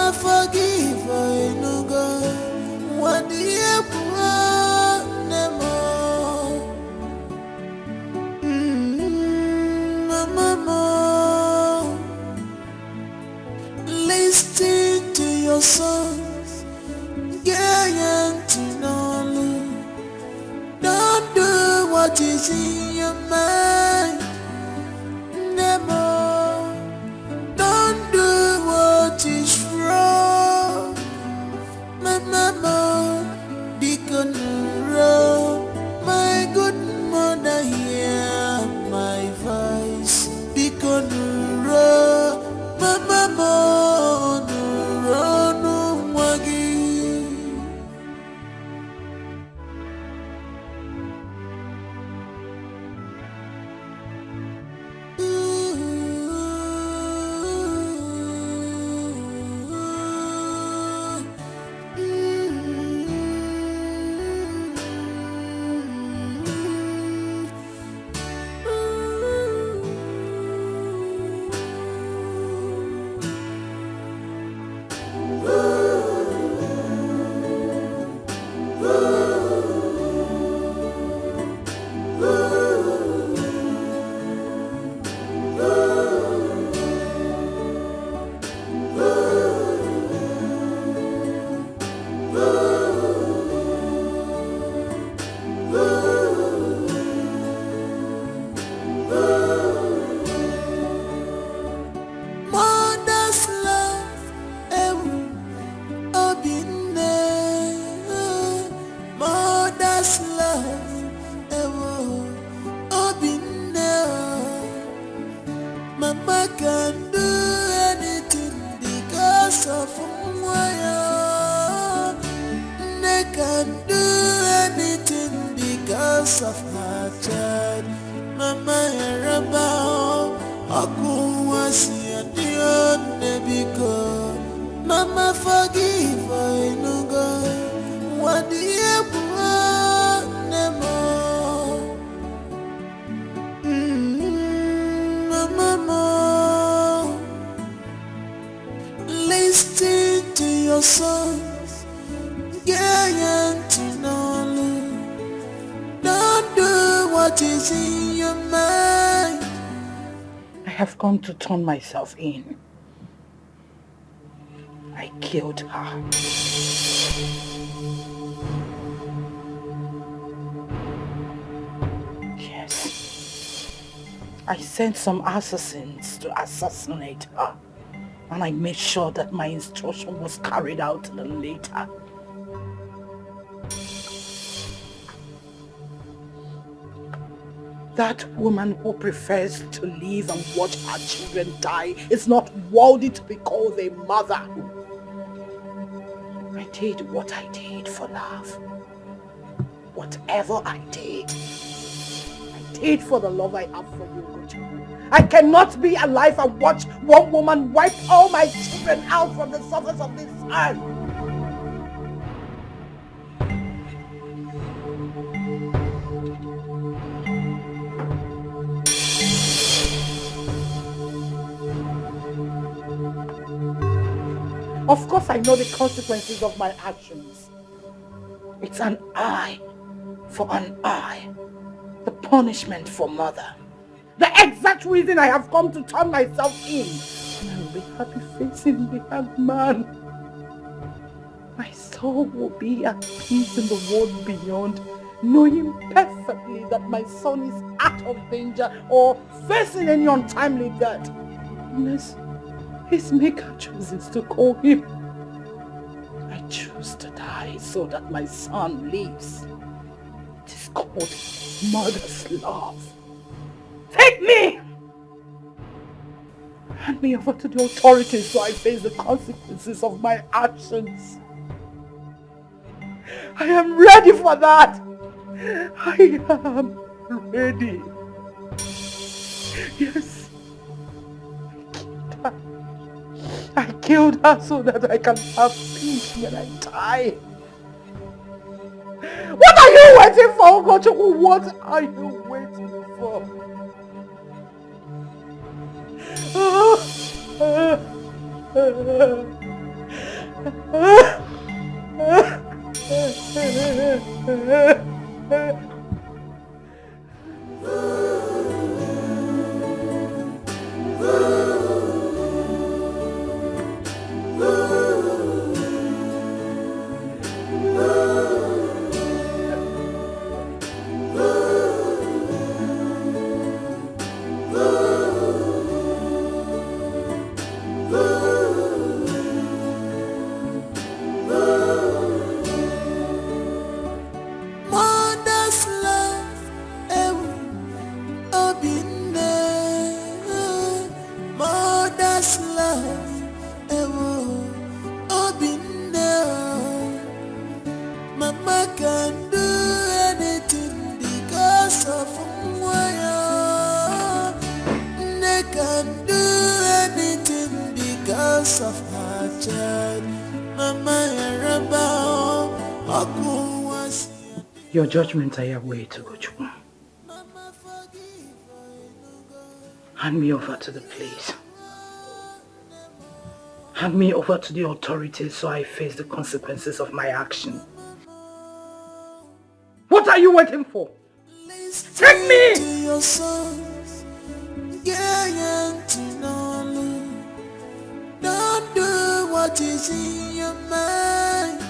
Mama forgive her no go. What do you want Mama, listen to your songs. Don't do what is in your mind. Never. Don't do what is wrong. My mama, deacon wrong. My good mother hear my voice. Deacon wrong. My mama, no wagi. Mama forgive her no go. What do you want Mama, listen to your songs. Don't do what is in your mind. I have come to turn myself in. I killed her. Yes. I sent some assassins to assassinate her. And I made sure that my instruction was carried out to the letter. That woman who prefers to live and watch her children die is not worthy to be called a mother. I did what I did for love. Whatever I did for the love I have for you, Gojo. I cannot be alive and watch one woman wipe all my children out from the surface of this earth. Of course I know the consequences of my actions. It's an eye for an eye. The punishment for mother. The exact reason I have come to turn myself in. And I will be happy facing the hard man. My soul will be at peace in the world beyond, knowing perfectly that my son is out of danger or facing any untimely death. Unless his maker chooses to call him. I choose to die so that my son lives. It is called mother's love. Take me! Hand me over to the authorities so I face the consequences of my actions. I am ready for that! I am ready. Yes. I killed her so that I can have peace when I die. What are you waiting for, Gojoku? What are you waiting for? Your judgment I have way to go, Chukwu. Hand me over to the police. Hand me over to the authorities so I face the consequences of my action. What are you waiting for? Take me! Don't do what is in your mind.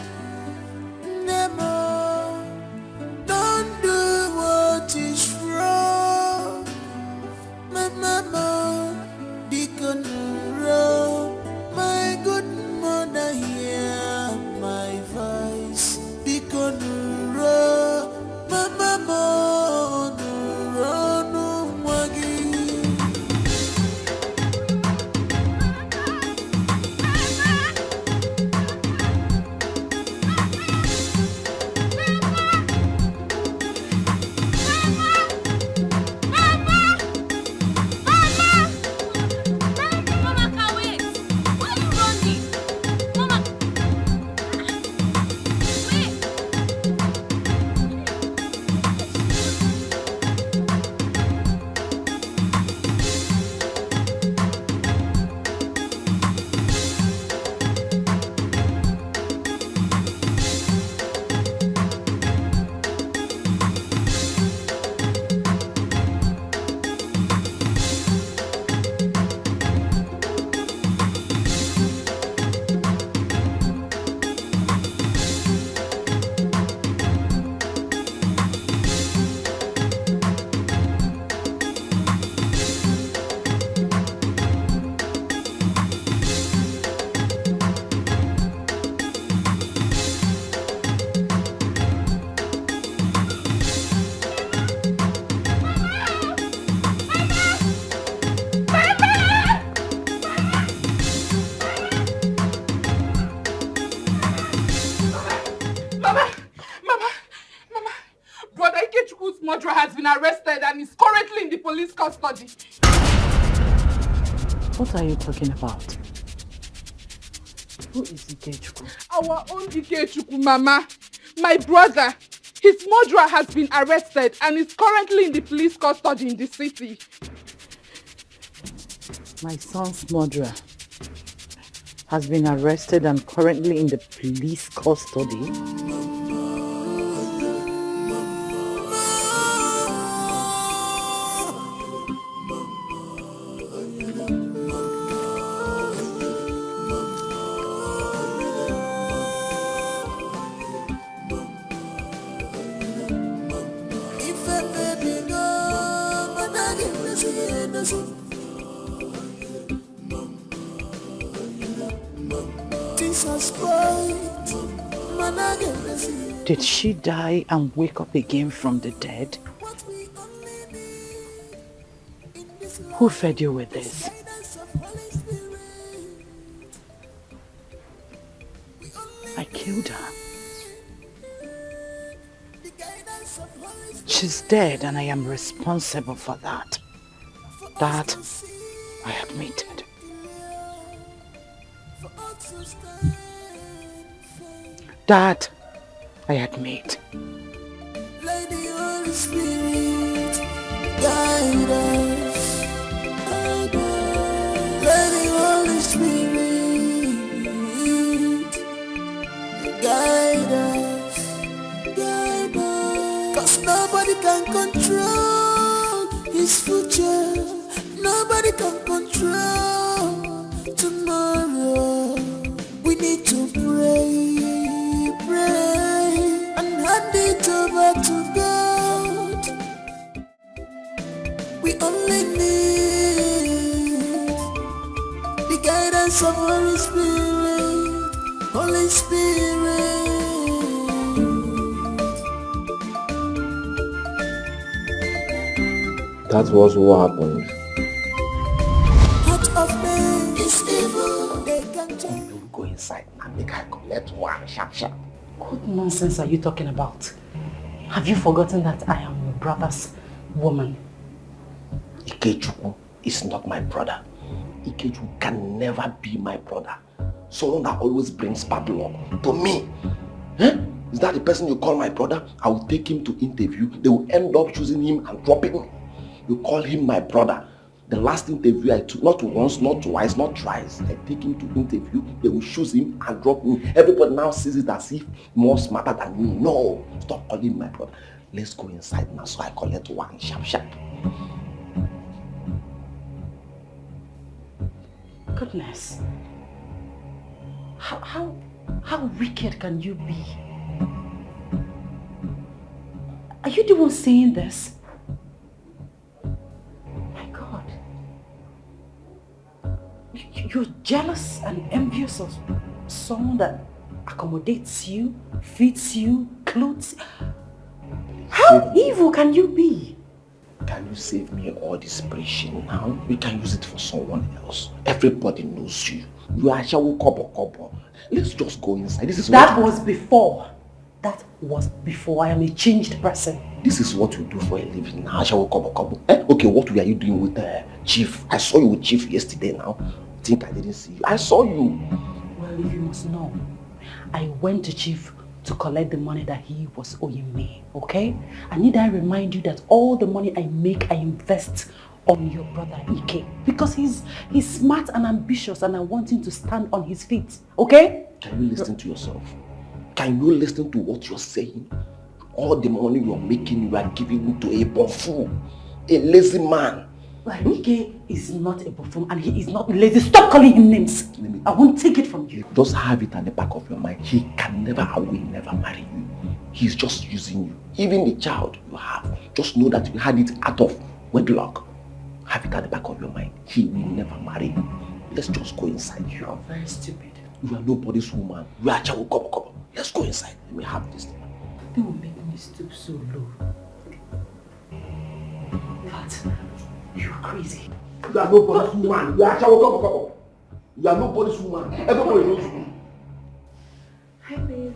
Never. Don't do what is wrong. My mama, deacon wrong. My good mother, hear my voice. Deacon wrong. My mama, no wagi. Murderer has been arrested and is currently in the police custody. What are you talking about? Who is Ikechukwu? Our own Ikechukwu, Mama. My brother. His murderer has been arrested and is currently in the police custody in the city. My son's murderer has been arrested and currently in the police custody. Did she die and wake up again from the dead? Who fed you with this? I killed her. She's dead and I am responsible for that. That I admitted. That I admit. Lady Holy Spirit, guide us. Lady Holy Spirit, can control his future. Nobody can control tomorrow. We need to pray, pray, and hand it over to God. We only need the guidance of Holy Spirit, Holy Spirit. That was what happened. Heart of man is evil. They can change. You go inside and make her collect one sharp. What nonsense are you talking about? Have you forgotten that I am your brother's woman? Ikechukwu is not my brother. Ikechukwu can never be my brother. Someone that always brings bad luck to me. Huh? Is that the person you call my brother? I will take him to interview. They will end up choosing him and dropping me. You call him my brother. The last interview I took, not once, not twice, not thrice. I take him to interview. They will choose him and drop me. Everybody now sees it as if more smarter than me. No, stop calling him my brother. Let's go inside now so I collect one sharp. Goodness. How wicked can you be? Are you the one saying this? My God. You're jealous and envious of someone that accommodates you, feeds you, clothes. How evil can you be? Can you save me all this preaching now? We can use it for someone else. Everybody knows you. You are Shawu Kobo. Let's just go inside. That was before. I am a changed person. This is what you do for a living now, Shawu Kobo. Okay, what were you doing with Chief? I saw you with Chief yesterday now. Think I didn't see you. I saw you. Well, if you must know, I went to Chief to collect the money that he was owing me, okay? And need I remind you that all the money I make, I invest on your brother Ike. Because he's smart and ambitious and I want him to stand on his feet, okay? Can you listen to yourself? Can you listen to what you're saying? All the money you're making, you are giving to a buffoon, a lazy man. Well, Ike is not a buffoon and he is not lazy. Stop calling him names. I won't take it from you. Just have it at the back of your mind. He can never and will never marry you. He's just using you. Even the child you have, just know that you had it out of wedlock. Have it at the back of your mind. He will never marry you. Let's just go inside. You are very stupid. You are nobody's woman. You are Chawu Kobo. Let's go inside. Let me have this thing. They will make me stoop so low. But you are crazy. You are nobody's woman. You are Chawu Kobo. You are nobody's woman. Everybody knows you. Hi, Maid.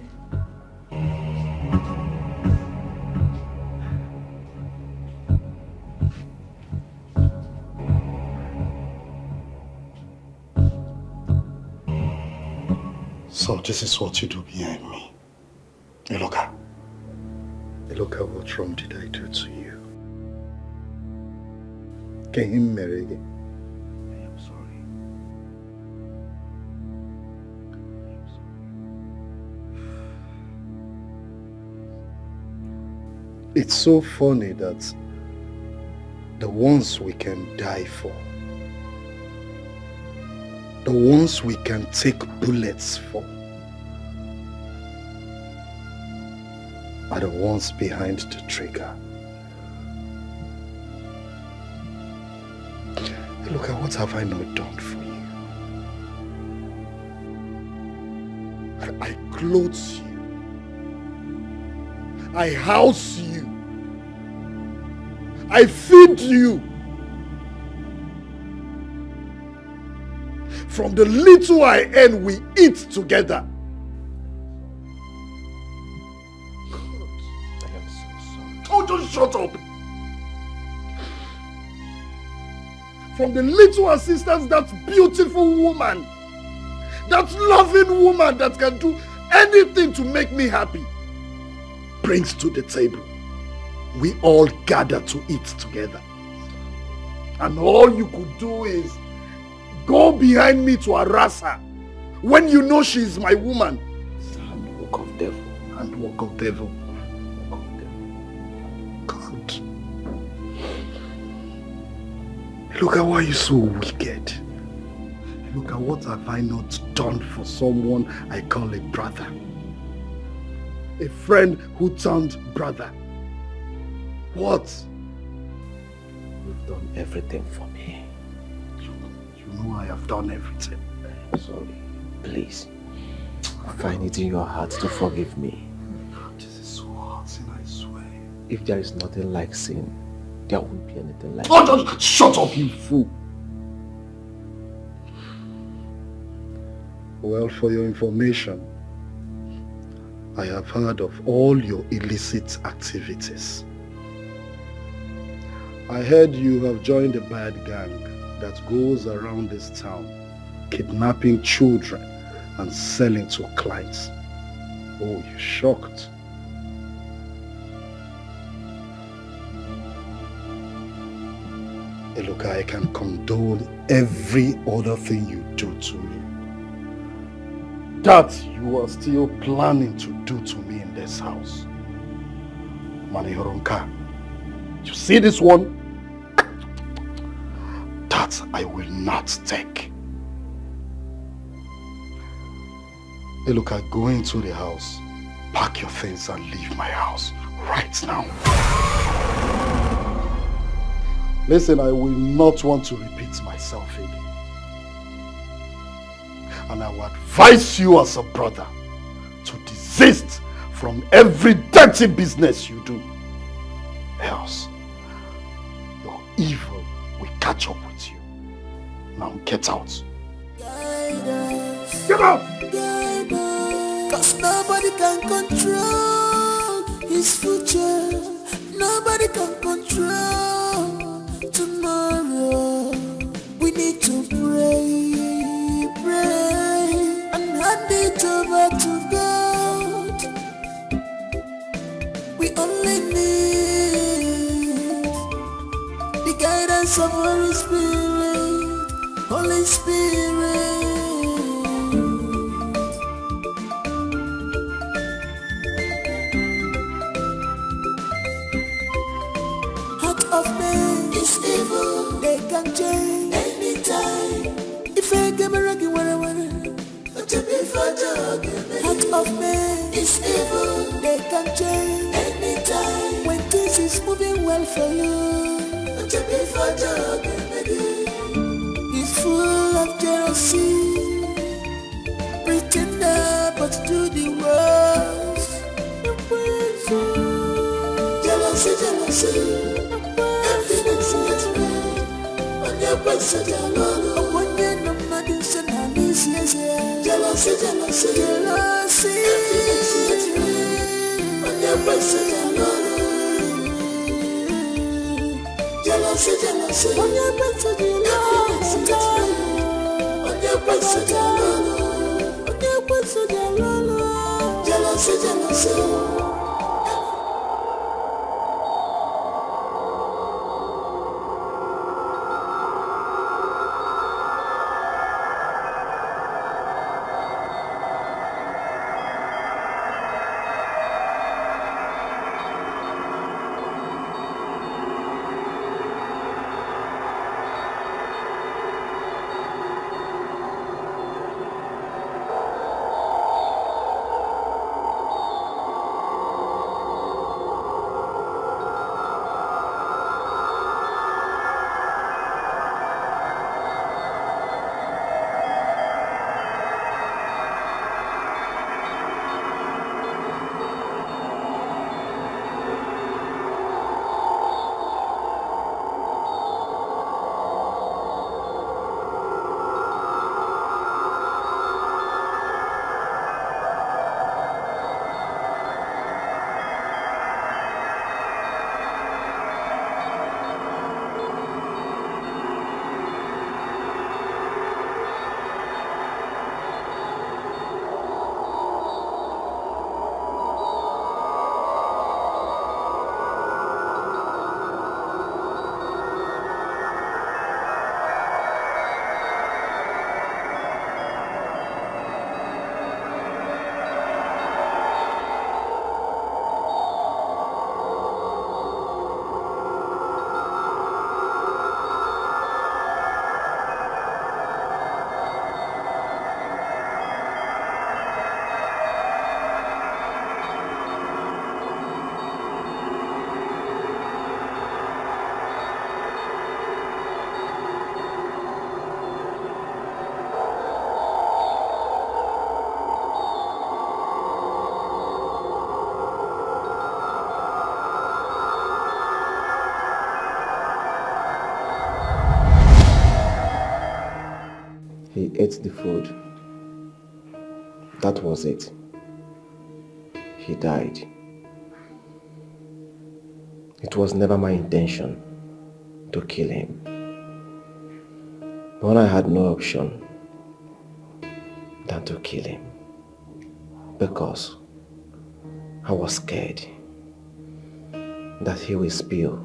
So this is what you do behind me. Eloka, what wrong did I do to you? Can you marry again? I am sorry. It's so funny that the ones we can die for, the ones we can take bullets for, are the ones behind the trigger. Look at what have I not done for you? I clothe you. I house you. I feed you. From the little I earn, we eat together. I am so sorry. Oh, just shut up. From the little assistance that beautiful woman, that loving woman that can do anything to make me happy, brings to the table, we all gather to eat together. And all you could do is go behind me to harass her when you know she is my woman. Handwork of devil. Handwork of devil. God. Look at why you're so wicked. Look at what have I not done for someone I call a brother. A friend who turned brother. What? You've done everything for me. You know I have done everything. Sorry. Please. Find it in your heart to forgive me. This is so hard, sin, I swear. If there is nothing like sin, there won't be anything like sin. Shut up, you fool. Well, for your information, I have heard of all your illicit activities. I heard you have joined a bad gang that goes around this town, kidnapping children and selling to clients. Oh, you're shocked. Hey, look, I can condone every other thing you do to me. That you are still planning to do to me in this house. Manihoronka, you see this one? That I will not take. Hey, look, I go into the house, pack your things and leave my house right now. Listen, I will not want to repeat myself again. And I will advise you as a brother to desist from every dirty business you do. Else, your evil will catch up with you. Now get out. Get out! Cause nobody can control his future. Nobody can control tomorrow. We need to pray, and hand it over to God. We only need the guidance of Holy Spirit. Holy Spirit. Heart of man is evil. They can change anytime. If I get me raggy, heart of man is evil. They can change anytime. When things is moving well for you, it's full of jealousy. Pretender but do the worst. Jealousy, jealousy. Everything's gets red. On your breast, jealousy. When you're not mad, it's an jealousy, jealousy, jealousy. Everything's gets red. On your breast, jealousy. Jealousy, jealousy. On your breast, jealousy. On your breast, jealousy. On your breast, jealousy. Jealousy, jealousy. he ate the food. That was it. He died. It was never my intention to kill him. But I had no option than to kill him because I was scared that he will spill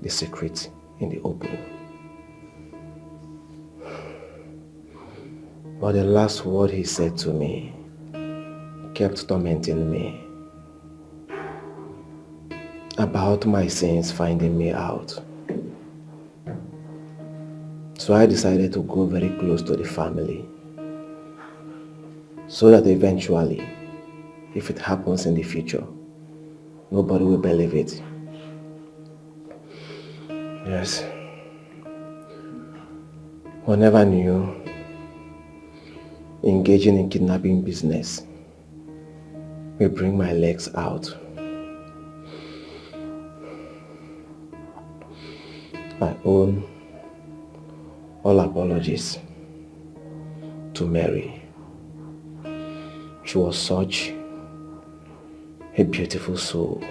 the secret in the open. But the last word he said to me kept tormenting me about my sins finding me out. So I decided to go very close to the family so that eventually, if it happens in the future, nobody will believe it. Yes. I never knew engaging in kidnapping business will bring my legs out. I own all apologies to Mary. She was such a beautiful soul.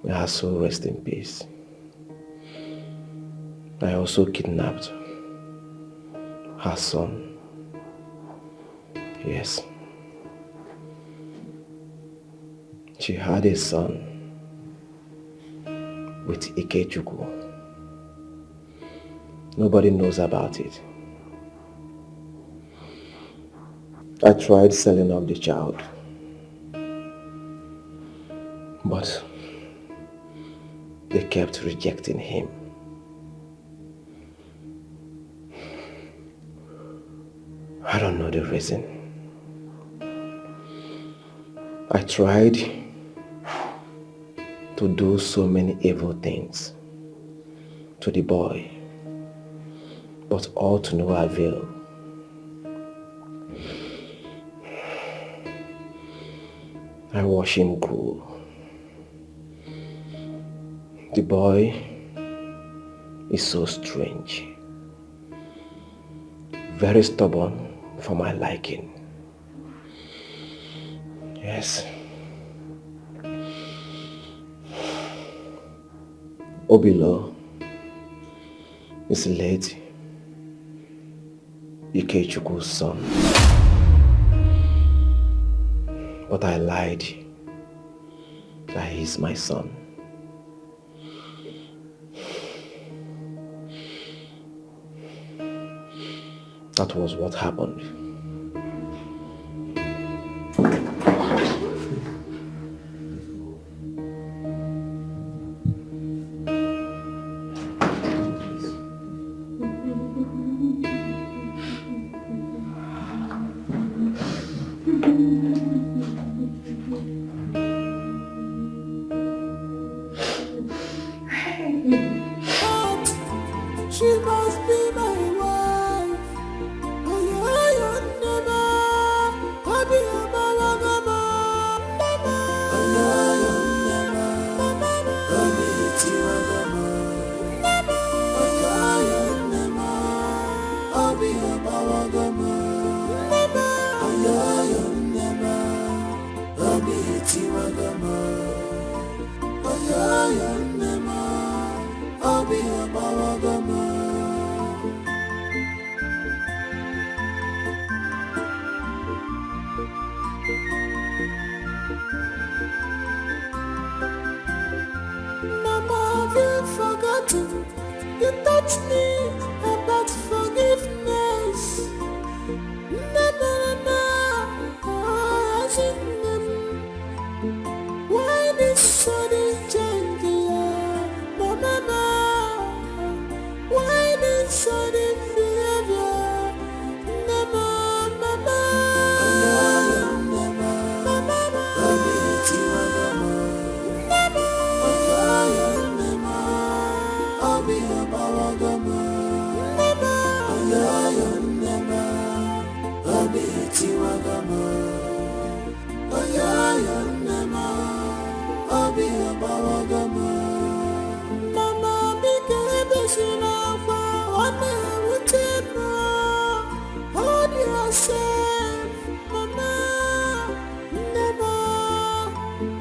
May her soul rest in peace. I also kidnapped her son. Yes. She had a son with Ikechukwu. Nobody knows about it. I tried selling off the child, but they kept rejecting him. I don't know the reason. I tried to do so many evil things to the boy, but all to no avail. I watched him grow. The boy is so strange, very stubborn for my liking. Yes. Obilo is late Ikechukwu's son. But I lied that he is my son. That was what happened. She must be my wife. Mama, have you forgotten? You taught me about forgiveness. Why this sudden change, Mama? Why this sudden behavior? Mama, Mama, yourself, Mama. Never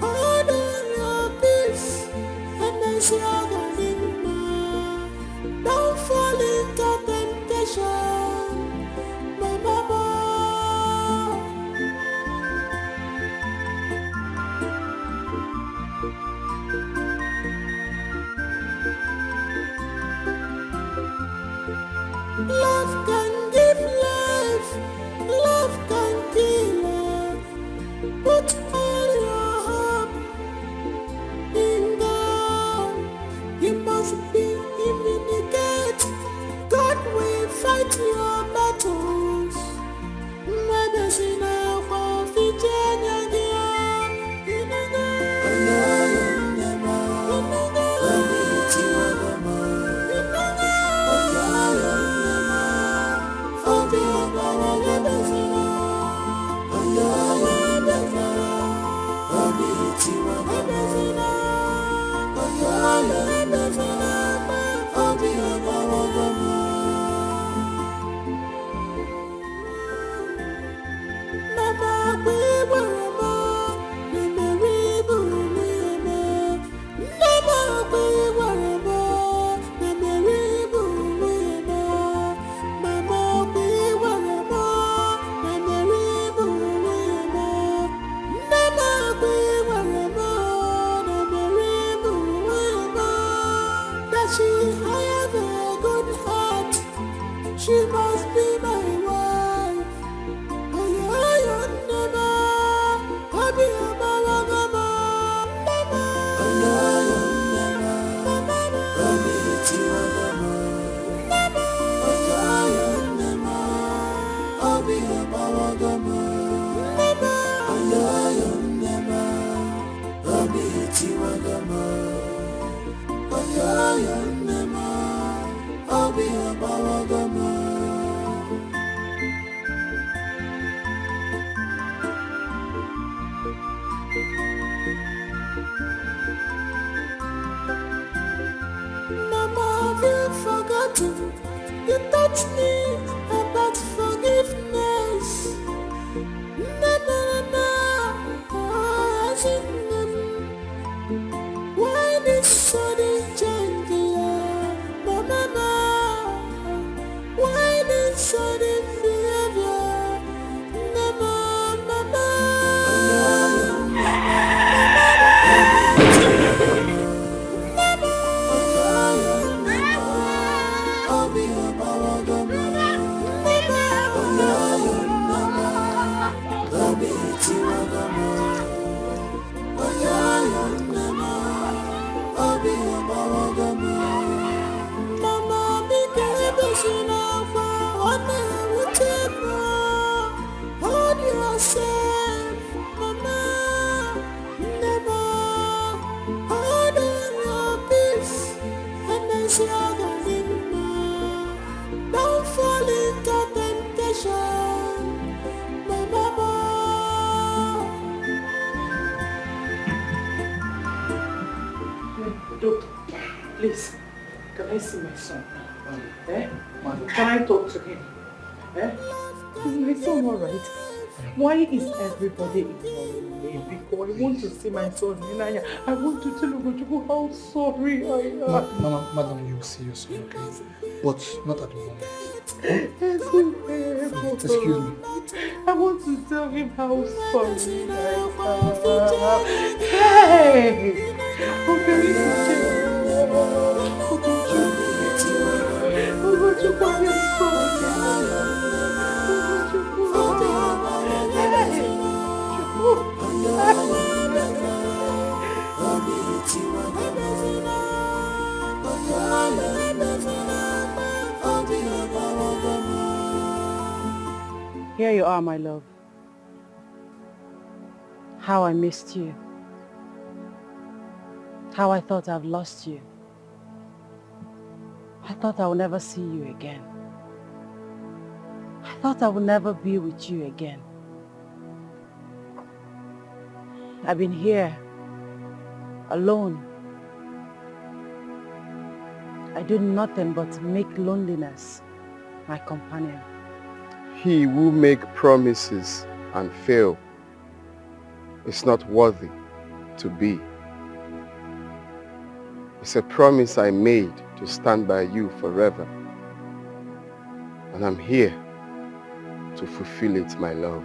hold on your peace and then see don't fall into temptation, Mama. Love can give life, love can kill it. Put all your hope in God. You must be immediate. God will fight your battles. Medicine of Virginia. She must be my wife. You touch me about forgiveness. Na na na why this sudden change, Mama? Why this sudden behavior, Mama? Hold yourself, Mama. Never hold on your peace and then see don't fall into temptation, Mama. Doctor, please, can I see my son? Can I talk to him? Is my son alright? Why is everybody ignoring me? Because I want to see my son, Naija. I want to tell you how sorry I am. Madam, you will see your son, okay? But not at the moment. Excuse me. I want to tell him how sorry I am. Hey! Here you are, my love. How I missed you. How I thought I've lost you. I thought I would never see you again. I thought I would never be with you again. I've been here, alone. I do nothing but make loneliness my companion. He who make promises and fail is not worthy to be. It's a promise I made to stand by you forever. And I'm here to fulfill it, my love.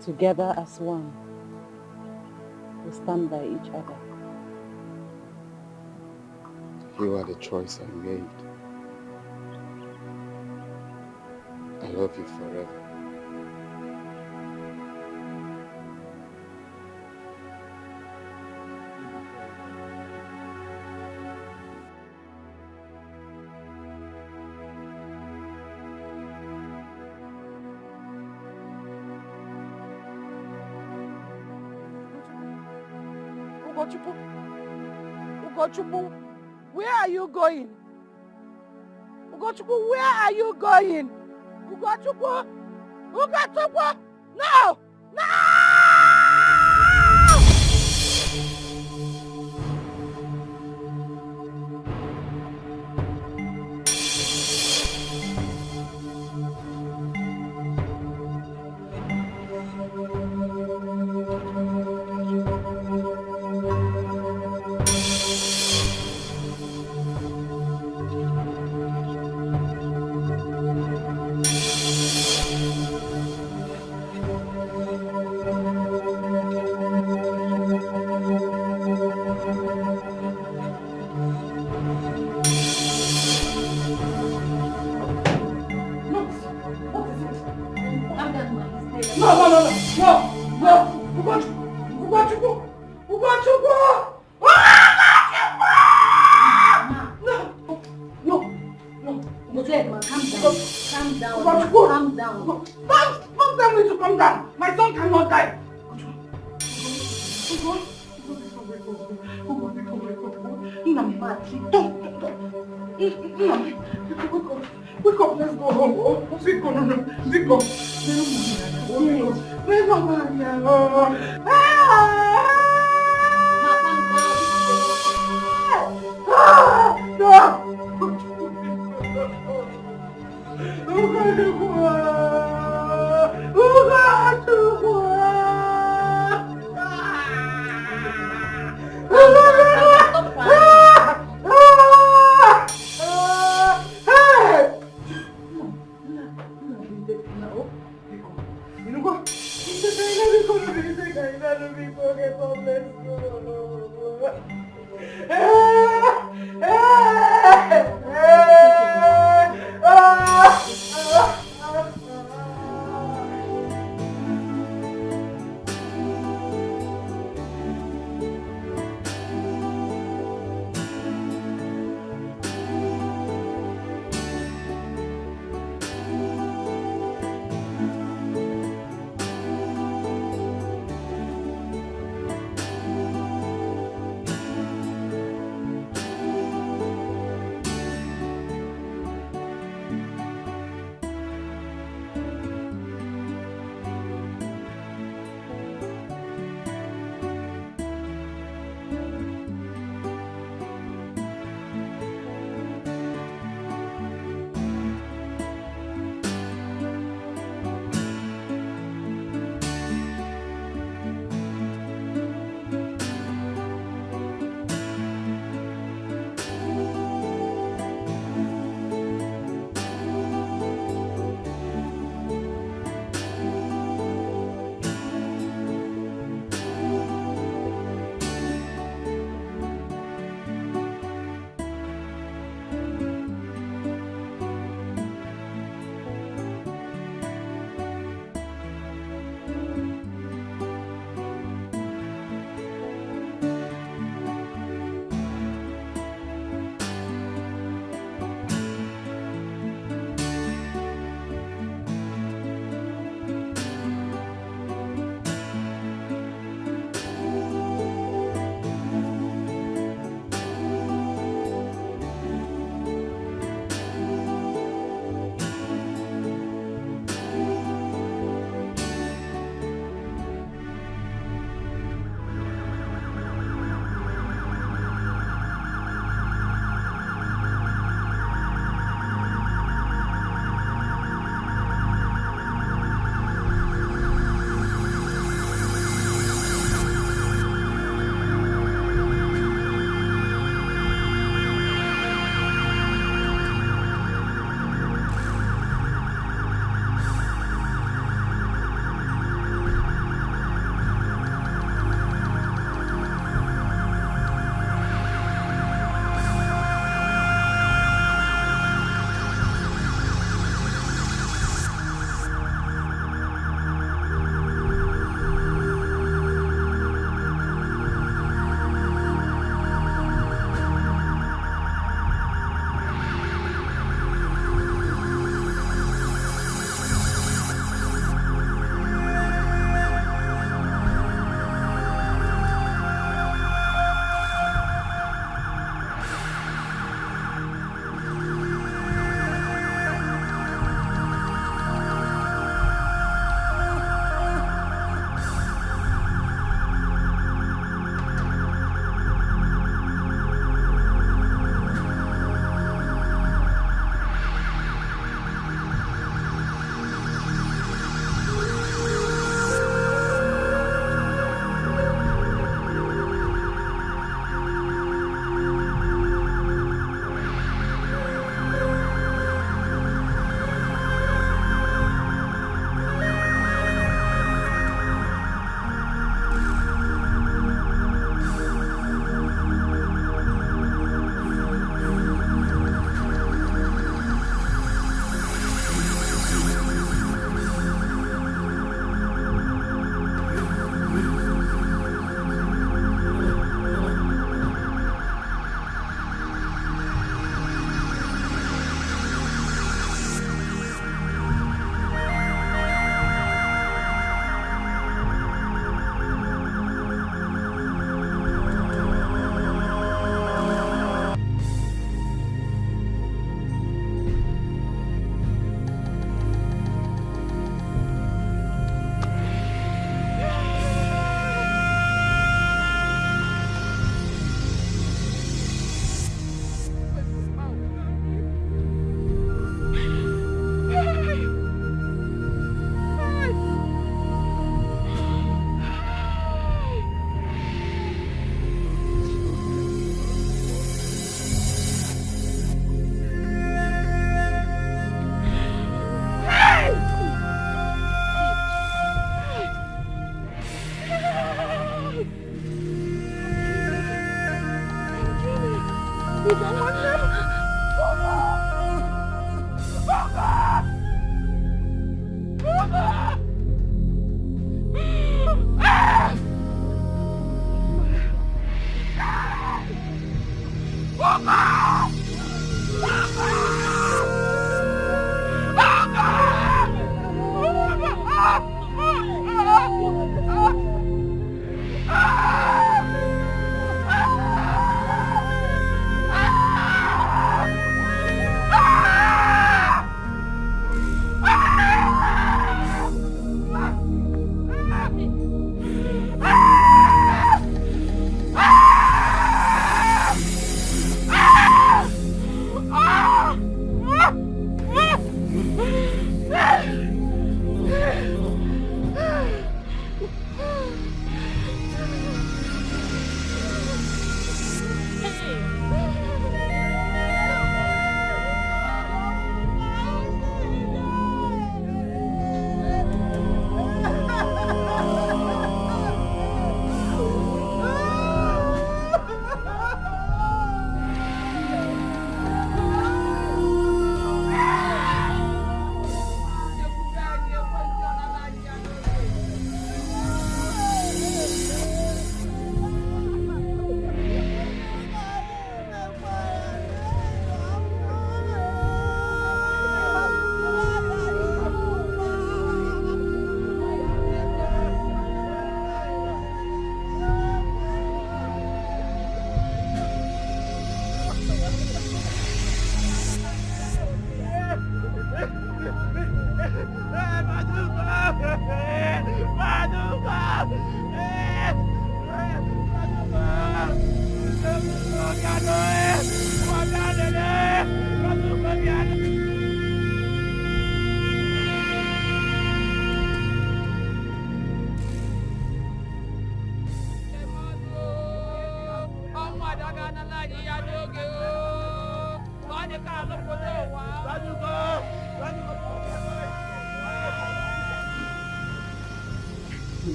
Together as one, we stand by each other. You are the choice I made. I love you forever. Ugochukwu, where are you going? Ugochukwu, where are you going? Ugochukwu! Ugochukwu! No! No!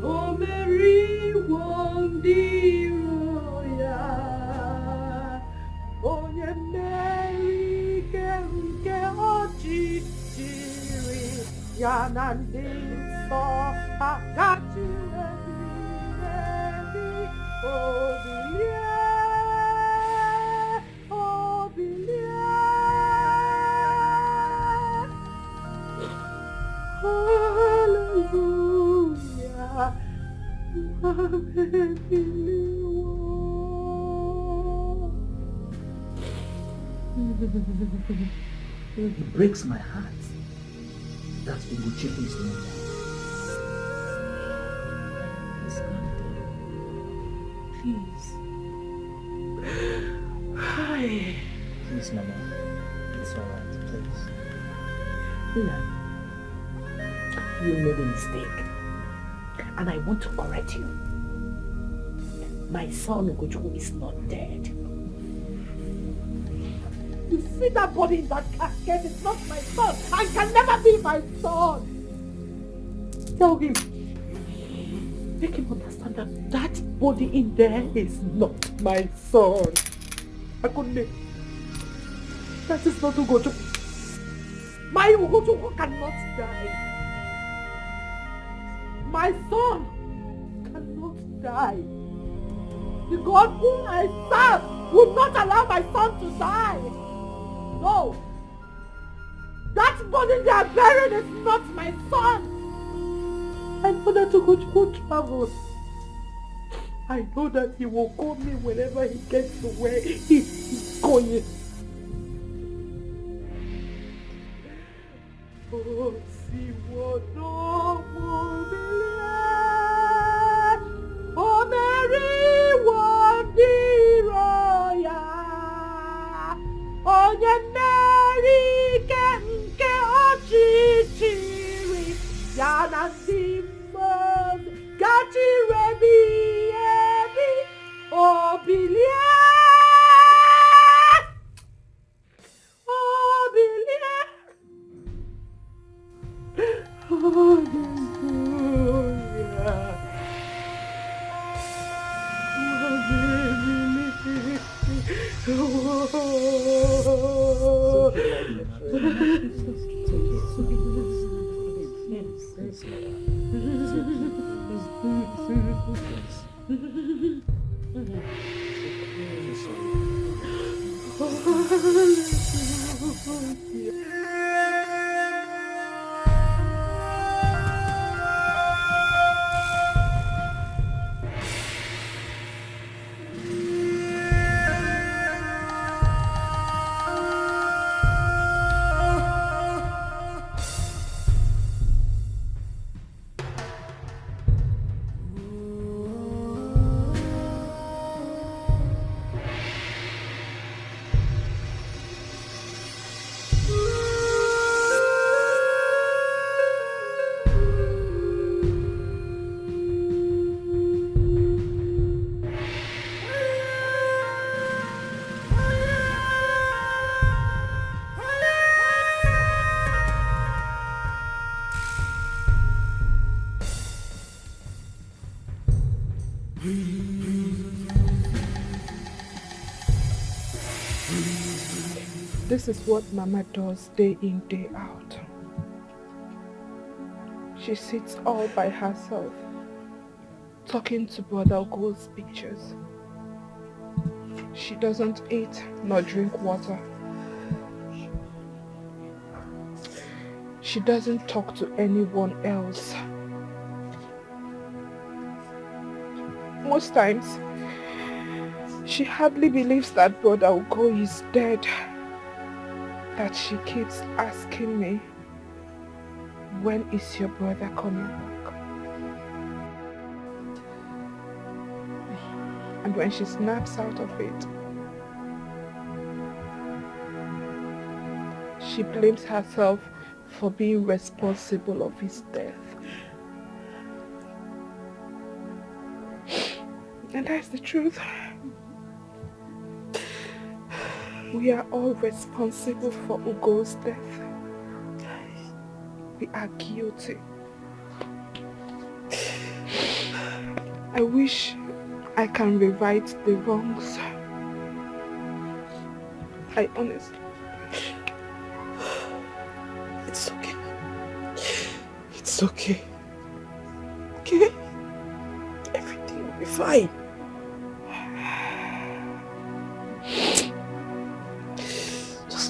Oh, Mary, one dear, onye Mary, nke ọchịchịrị ya na ndị nsọ agachi obilie, obilie. Hallelujah. It breaks my heart that Ugochukwu is not there. Please calm down. Please. Hi. Please, Mama. It's alright, please. Nna, you made a mistake. And I want to correct you. My son Ugochukwu is not dead. You see that body in that casket? It's not my son and can never be my son. Tell him. Make him understand that that body in there is not my son. Akunle, that is not Ugochukwu. My Ugochukwu cannot die. My son cannot die. The God whom I serve will not allow my son to die. No. That body they are buried is not my son. I know that Ugochukwu travels. I know that he will call me whenever he gets to where he is going. Oh, see what no will believe. Oh, Mary, one dear, oh, yeah, Mary, ke ochichiri, yana simbos, gachi rebi, oh, bilie, oh, bilie. Oh, This is what Mama does day in, day out. She sits all by herself, talking to Brother Ugo's pictures. She doesn't eat nor drink water. She doesn't talk to anyone else. Most times, she hardly believes that Brother Ugo is dead. That she keeps asking me, when is your brother coming back? And when she snaps out of it, she blames herself for being responsible of his death. And that's the truth. We are all responsible for Ugo's death. We are guilty. I wish I can rewrite the wrongs. I honestly... It's okay. It's okay. Okay? Everything will be fine.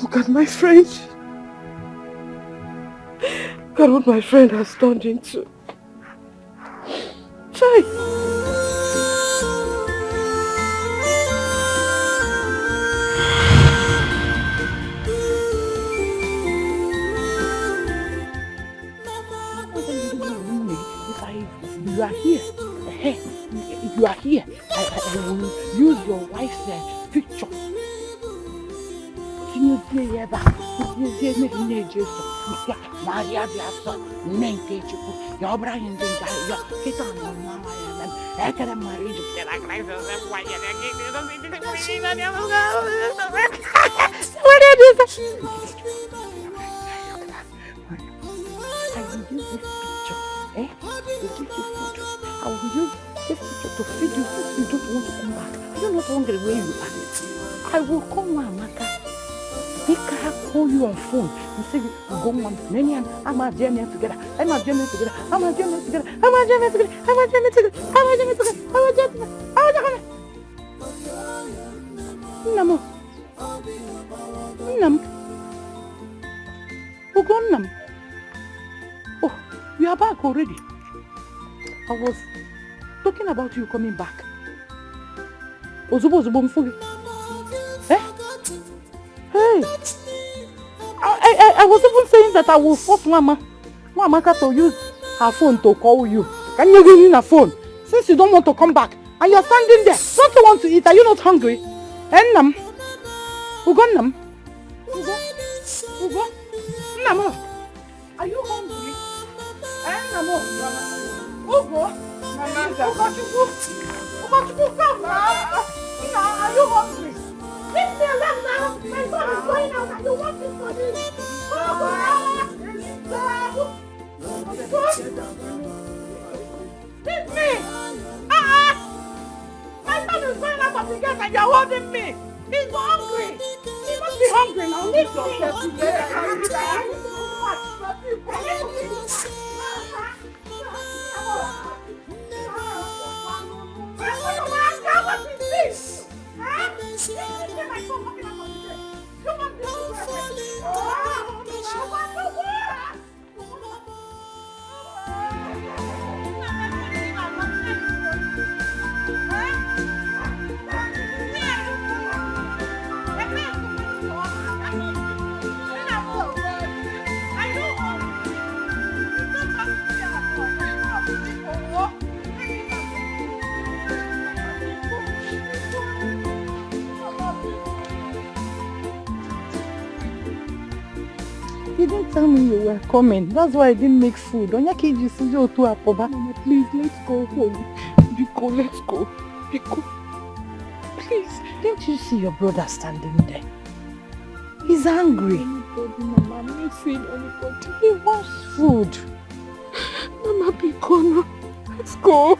Look at my friend. Look at what my friend has turned into. Chai. You are here. You are here. I will use your wife's picture. Maria Biasa, Nente Chipu, your Brian Dinga, get on your mama, and I can marry you. What is this? I will use this picture, to give you food. I will use this picture to feed you food. You don't want to come back. You're not hungry where you are. I will come, Mama. They can call you on phone and say, go on, Nenian, I'm a journey together, I'm a journey together, I'm a journey together, I'm a journey together, I'm a journey together, I'm a journey together, I'm a journey together, I'm a journey together. Namo. Nam. Ugonam. Oh, we are back already. I was talking about you coming back. Ozubo Mfugi. Hey, I was even saying that I will force Mama to use her phone to call you. Can you give me a phone? Since you don't want to come back and you're standing there, don't you want to eat? Are you not hungry? Nam, Ugonam, Ugo, Namo, are you hungry? Namo, Ugo, Ugo, come back. Are you hungry? Leave me alone now! My son is going out and you want this for me! Leave me! My son is going out of the gate and you're holding me! He's hungry! He must be hungry now! Leave What is this? didn't tell me you were coming. That's why I didn't make food. Mama, please, let's go home. Biko, let's go. Biko. Please. Didn't you see your brother standing there? He's angry. Mama, I'm not seeing anybody. He wants food. Mama, Biko, no. Let's go.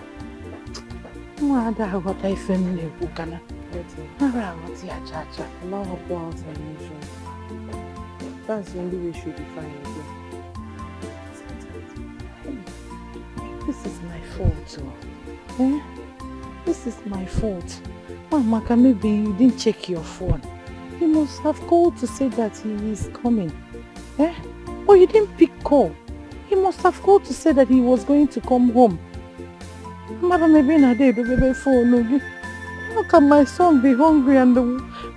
Allow her go out and usual. That's the only way she'll be fine again. This is my fault, eh? This is my fault. Mama, maybe you didn't check your phone. You must have called to say that he is coming. Eh? Or you didn't pick call. He must have called to say that he was going to come home. Mother, maybe in a day, baby, phone. How can my son be hungry and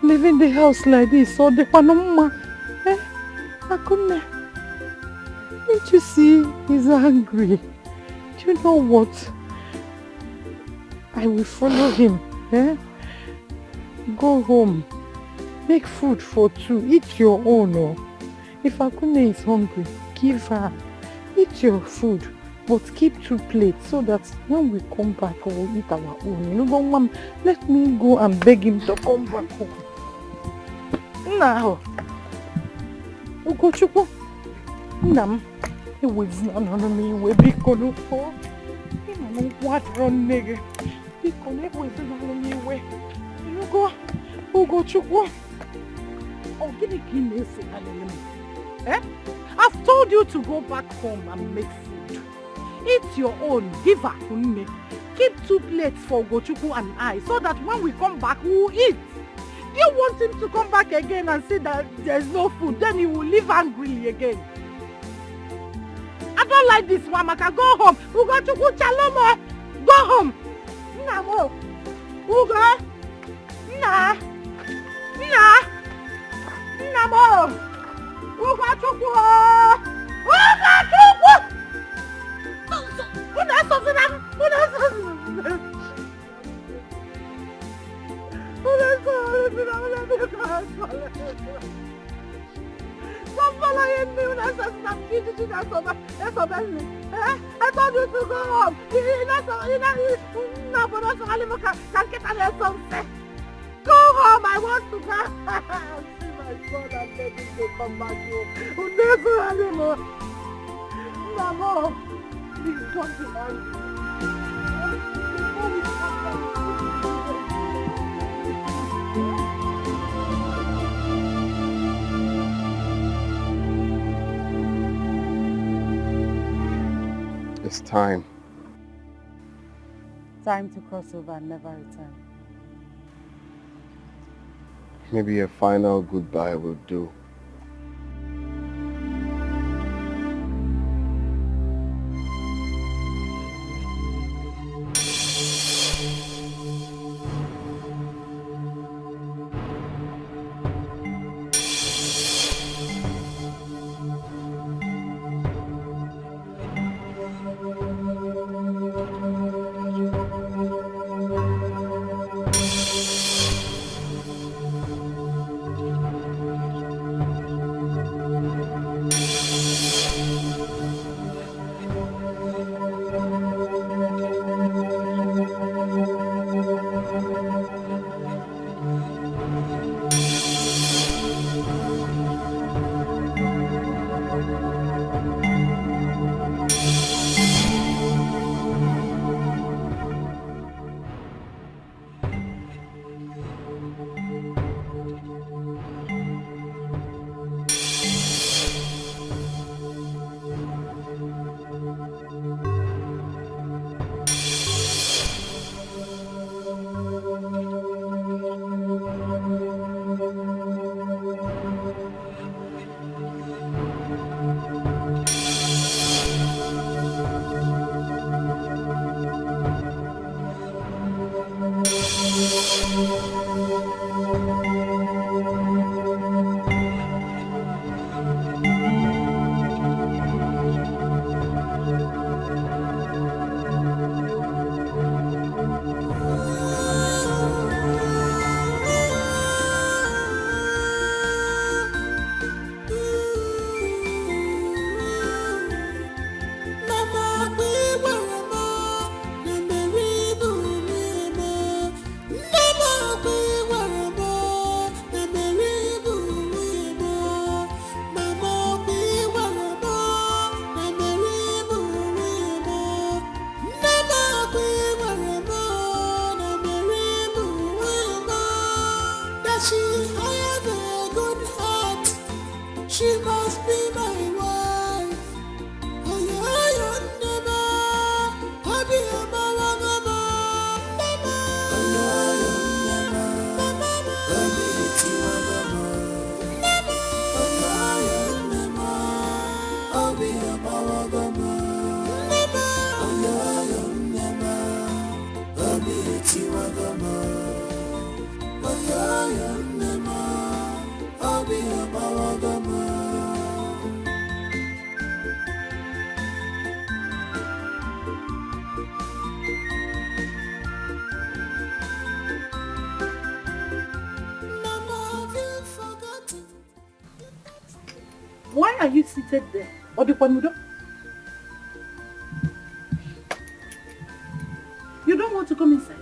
live in the house like this? Or the panama? Eh? I couldn't. Didn't you see? He's angry. Do you know what? I will follow him. Eh? Go home. Make food for two. Eat your own. Oh. If Akune is hungry, give her. Eat your food. But keep 2 plates so that when we come back, we will eat our own. You know, go, Mom, let me go and beg him to come back home. Now, Ugochukwu, Nam, he was not on me. We be going for. He know what run nigga. He connect with the me way. You go, Ugochukwu. Oh, give me this. Eh? I've told you to go back home and make food. Eat your own, give her Kunne. Keep 2 plates for Gochukwu and I, so that when we come back, we will eat. Do you want him to come back again and say that there's no food? Then he will live angrily again. I don't like this, Mamaka. Go home. Ugochukwu Chalomo. Go home. Namo. Ugo. Na. Namo. Ugochukwu. Ugochukwu. I told you to go home. Go home, I want to go. See my son and beg him to come back home. Mama, please don't be angry. It's time. Time to cross over and never return. Maybe a final goodbye will do. are you seated there? Odikwanudo? You don't want to come inside?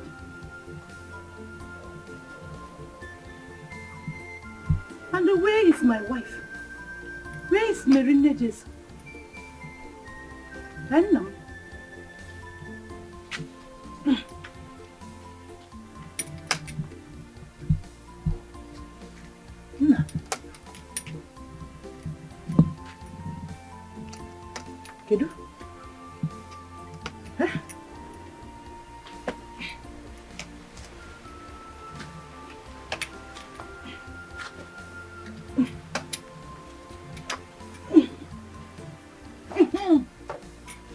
And where is my wife? Where is Mary Naija? I know. Kedu? Huh?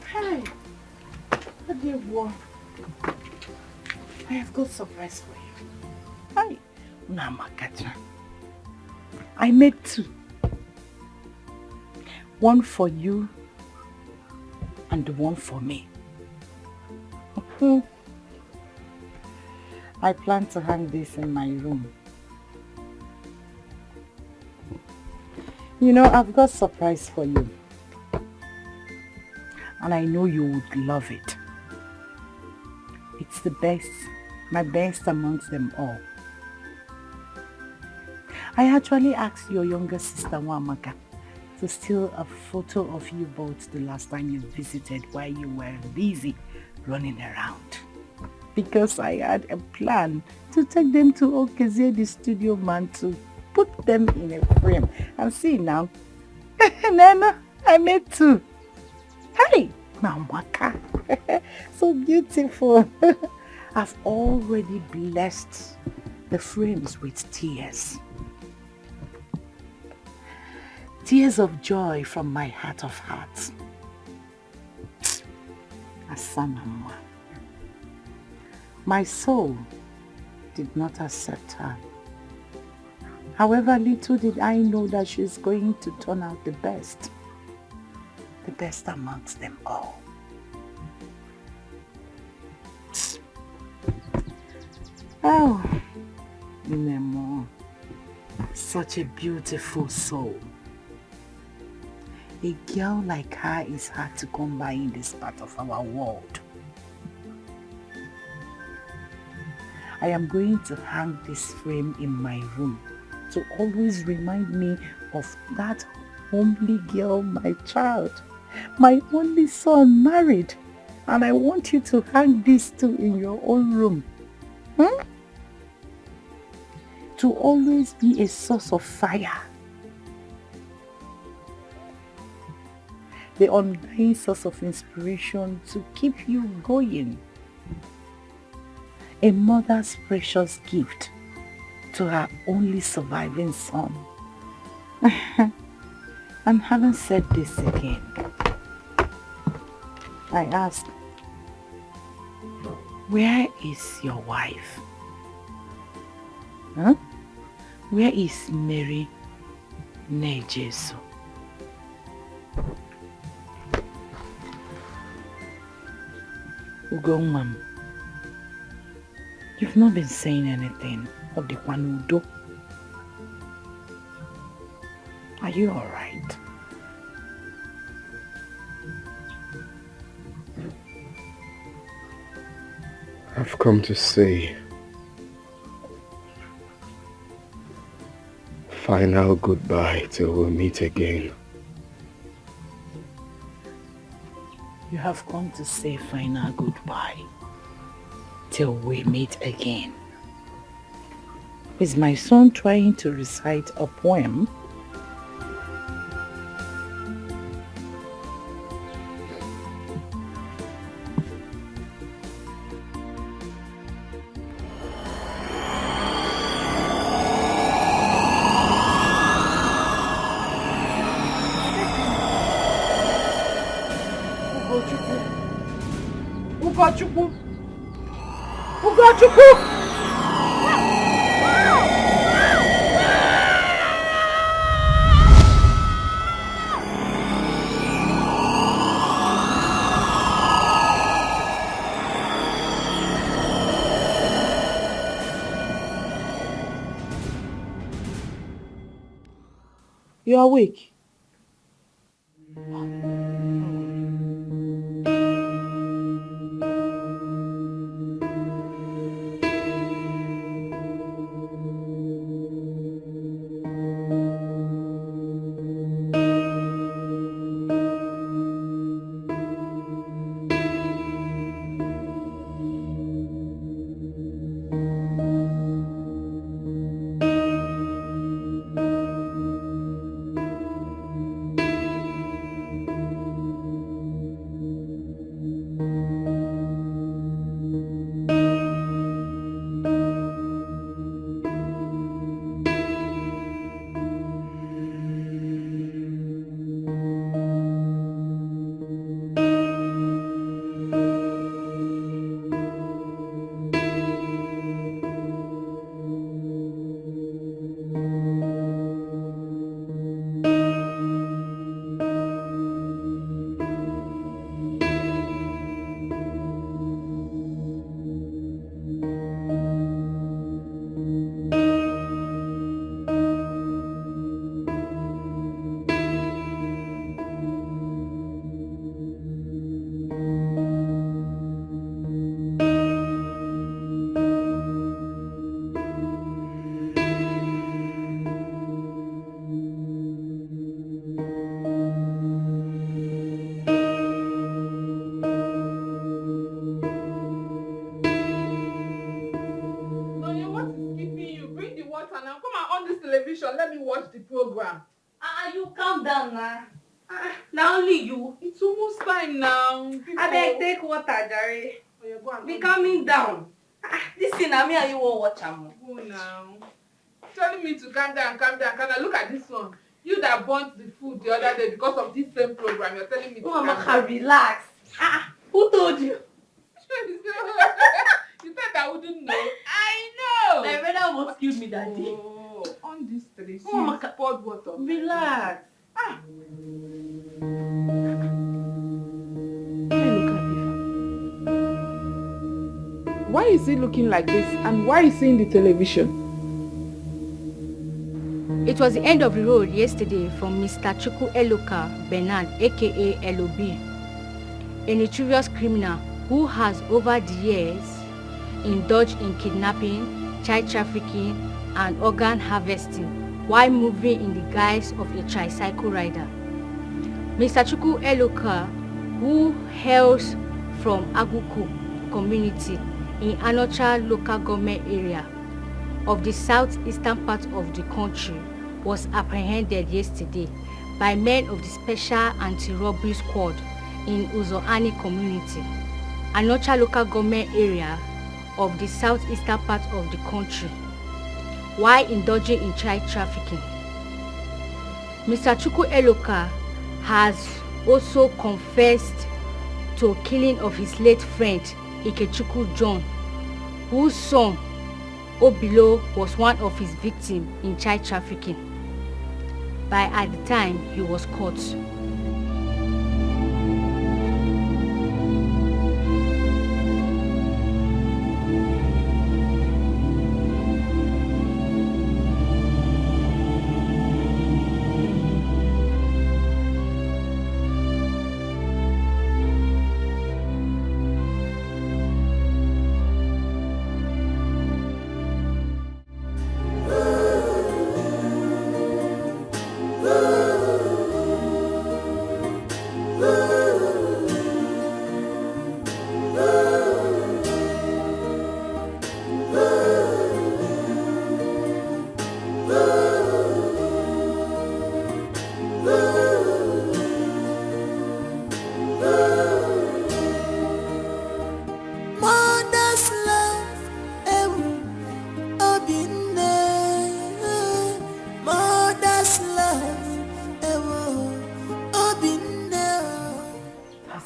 Hey, dear boy, I have got a surprise for you. Hi, Namakata. I made 2. One for you and one for me. I plan to hang this in my room. You know, I've got a surprise for you. And I know you would love it. It's the best, my best amongst them all. I actually asked your younger sister, Wamaka, to steal a photo of you both the last time you visited while you were busy running around. Because I had a plan to take them to Okezie, the studio man, to put them in a frame. And see now, Nana, I made 2. Hey, Mamaka, so beautiful. I've already blessed the frames with tears. Tears of joy from my heart of hearts. Asanamwa. My soul did not accept her. However, little did I know that she's going to turn out the best amongst them all. Oh, Nemo, such a beautiful soul. A girl like her is hard to come by in this part of our world. I am going to hang this frame in my room to always remind me of that homely girl, my child, my only son married. And I want you to hang this too in your own room. To always be a source of fire. The undying source of inspiration to keep you going. A mother's precious gift to her only surviving son. And having said this again, I ask, where is your wife? Huh? Where is Mary Naija? Ugomam, you've not been saying anything of the Kwanudo. Are you alright? I've come to say final goodbye till we meet again. You have come to say final goodbye till we meet again. Is my son trying to recite a poem? You're awake. let me watch the program. You calm down now. Now only you. It's almost time now. I beg, take water, Jerry. Oh, yeah, go and Be calming down. This thing, I mean, you won't watch them. Go now. Telling me to calm down, calm down. Can I look at this one? You that burnt the food the other day because of this same program. You're telling me to calm down. Relax. Who told you? You said I wouldn't know. I know. My brother almost killed me that day. Oh, on this tree. Poured water. Relax. Why is he looking like this? And why is he in the television? It was the end of the road yesterday from Mr. Chukwu Eloka Bernard, aka LOB, a notorious criminal who has over the years indulged in kidnapping, child trafficking, and organ harvesting while moving in the guise of a tricycle rider. Mr. Chukwu Eloka, who hails from Aguku community in Anocha local government area of the southeastern part of the country, was apprehended yesterday by men of the Special Anti-Robbery Squad in Uzoani community, Anocha local government area of the southeastern part of the country, while indulging in child trafficking. Mr. Chukwu Eloka has also confessed to killing of his late friend Ikechukwu John, whose son Obilo was one of his victims in child trafficking by at the time he was caught.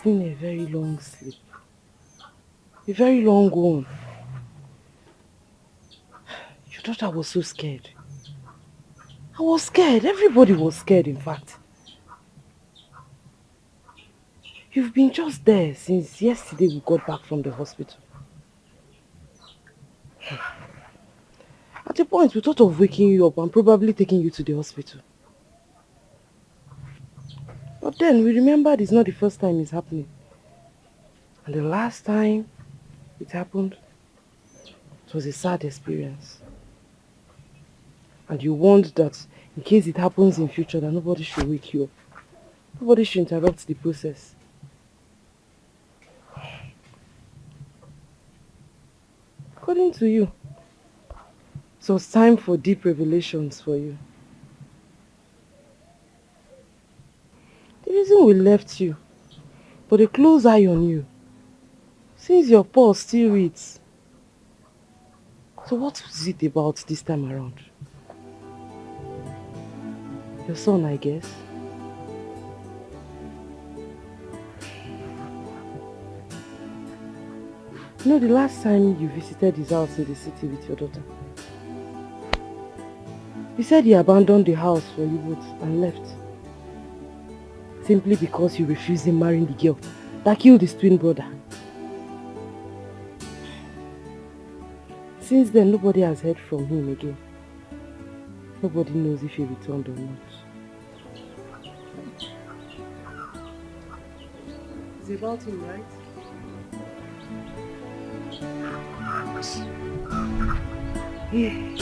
Been a very long sleep. A very long one. Your daughter was so scared. I was scared. Everybody was scared, in fact. You've been just there since yesterday we got back from the hospital. At a point, we thought of waking you up and probably taking you to the hospital. But then we remembered it's not the first time it's happening. And the last time it happened, it was a sad experience. And you warned that in case it happens in future, that nobody should wake you up. Nobody should interrupt the process. According to you, so it's time for deep revelations for you. The reason we left you, but a close eye on you, since your pulse still reads. So what was it about this time around? Your son, I guess. You know, the last time you visited his house in the city with your daughter, he said he abandoned the house for you both and left. Simply because you refused him marrying the girl that killed his twin brother. Since then, nobody has heard from him again. Nobody knows if he returned or not. It's about him, right? Yeah.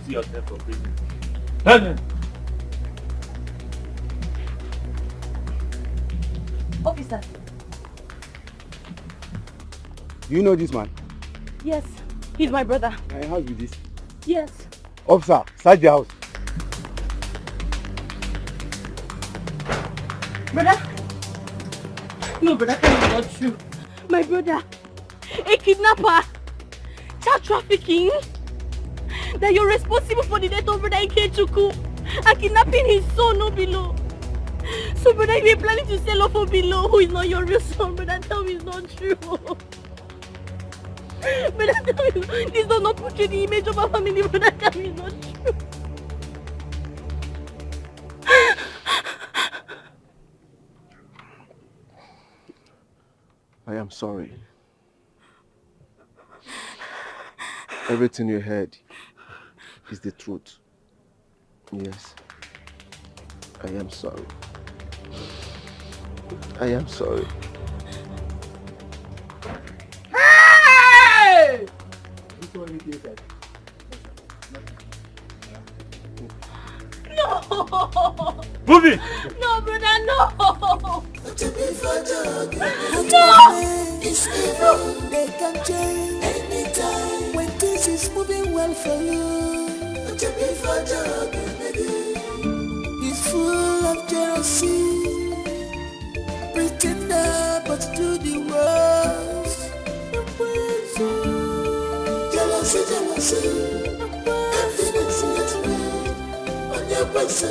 see yourself for prison. Daniel! Officer. Do you know this man? Yes, he's my brother. My house with this. Yes. Officer, search the house. Brother? No, brother, that is not true. My brother, a kidnapper, child trafficking, that you're responsible for the death of brother Ikechukwu and kidnapping his son Obilo. So brother, you are planning to sell off Obilo, who is not your real son, brother. Tell me it's not true. Brother, tell me, this does not portray the image of our family, brother. Tell me it's not true. I am sorry. Everything you heard is the truth. Yes. I am sorry. I am sorry. Hey! No! Move it! No, brother, no! No! It's evil. They can change anytime when things is moving well for you. He's full of jealousy, pretender but do the worst. Jealousy, jealousy, emptiness, on your place,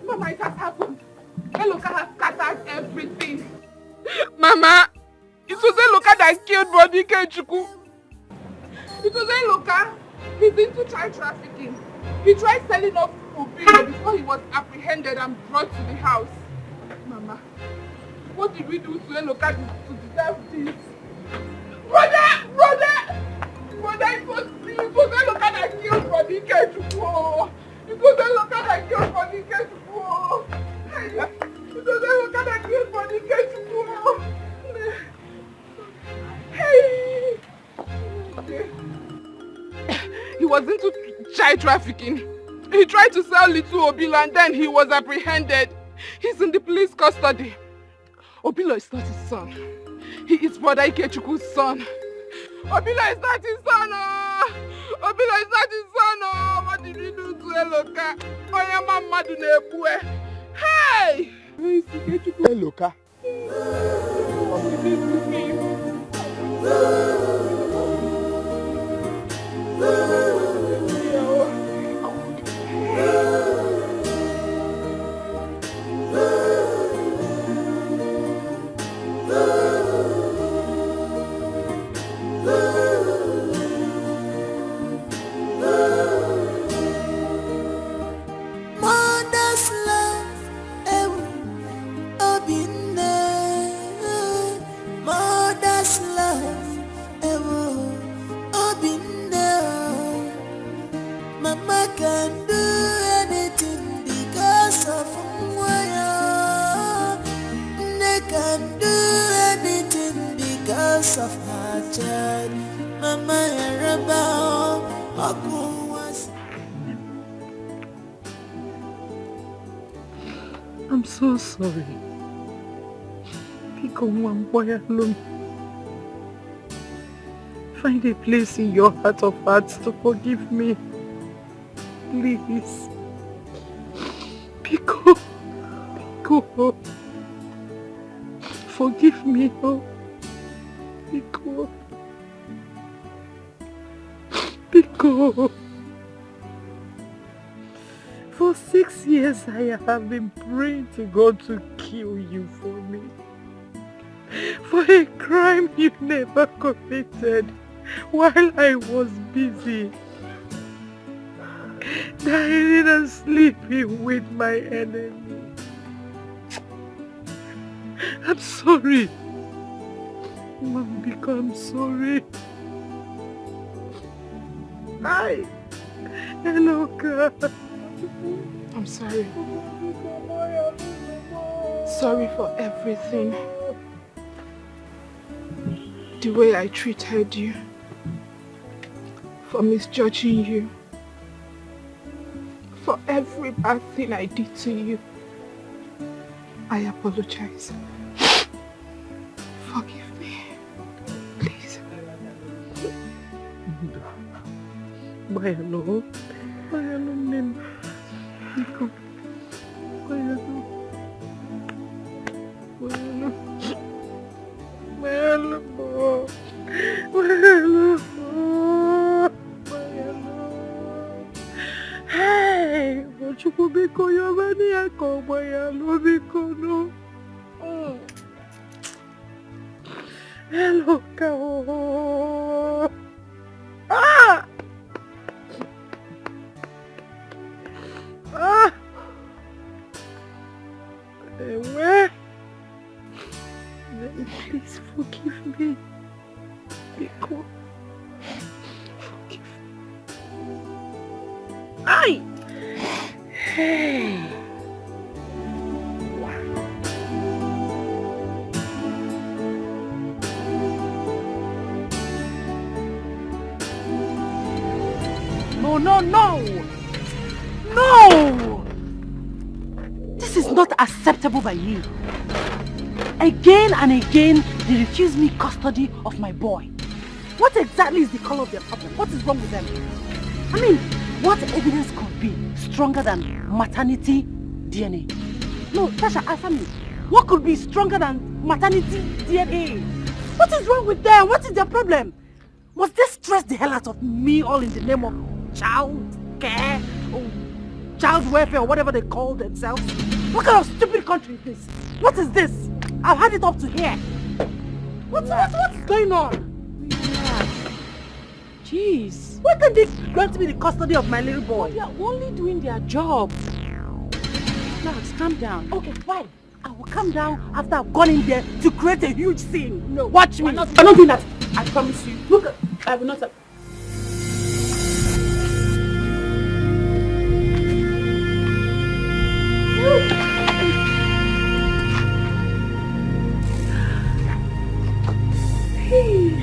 Mama, it has happened. Eloka has scattered everything. Mama, it was Eloka that killed Brother Ikechukwu. It was Eloka. He's into child trafficking. He tried selling off Obilo before he was apprehended and brought to the house. Mama, what did we do to Eloka to deserve this? Brother, it was Eloka that killed Brother Ikechukwu. It was Eloka that killed Brother Ikechukwu. It was Eloka that killed Brother Ikechukwu. Hey! He was into child trafficking. He tried to sell little Obilo and then he was apprehended. He's in the police custody. Obilo is not his son. He is Brother Ikechukwu's son. Obilo is not his son. Oh. Obilo is not his son. Oh. What did we do to Eloka? Oyama Madu Nebue. Hey! Eloka. What did we do to him? Mother's love, mother's love, Mama can do anything because of Mwaya. They can do anything because of her child. Mama Yaraba, I'm so sorry. Pick on one boy alone. Find a place in your heart of hearts to forgive me. Please. Pico. Forgive me, oh. Pico. For 6 years I have been praying to God to kill you for me. For a crime you never committed while I was busy dining and sleeping with my enemy. I'm sorry. Mambika, I'm sorry. Hello, God. I'm sorry. Sorry for everything. The way I treated you. For misjudging you. For every bad thing I did to you. I apologize. Forgive me. Please. Bayano. Bayano, Nim. Nico. Bayano. Bayano. Bayano. Bayano. Bayano. Hey! Ochuku biko yobani ako. Bayano biko no. Hello, Kao. Ah! Ah! Where? Please forgive me. Because forgive me. Aye! Hey! No, no, no! No! This is not acceptable by me. Again and again, they refuse me custody of my boy. What exactly is the color of their problem? What is wrong with them? I mean, what evidence could be stronger than maternity DNA? No, Tasha, answer me. What could be stronger than maternity DNA? What is wrong with them? What is their problem? Must they stress the hell out of me all in the name of child care or child welfare or whatever they call themselves? What kind of stupid country is this? What is this? I've had it up to here. What's going on? Jeez. Why can't they grant me the custody of my little boy? They are only doing their job. Relax, calm down. Okay, fine. I will calm down after I've gone in there to create a huge scene. No. Watch me. I'm not doing that. I promise you. Look, I will not. Hey!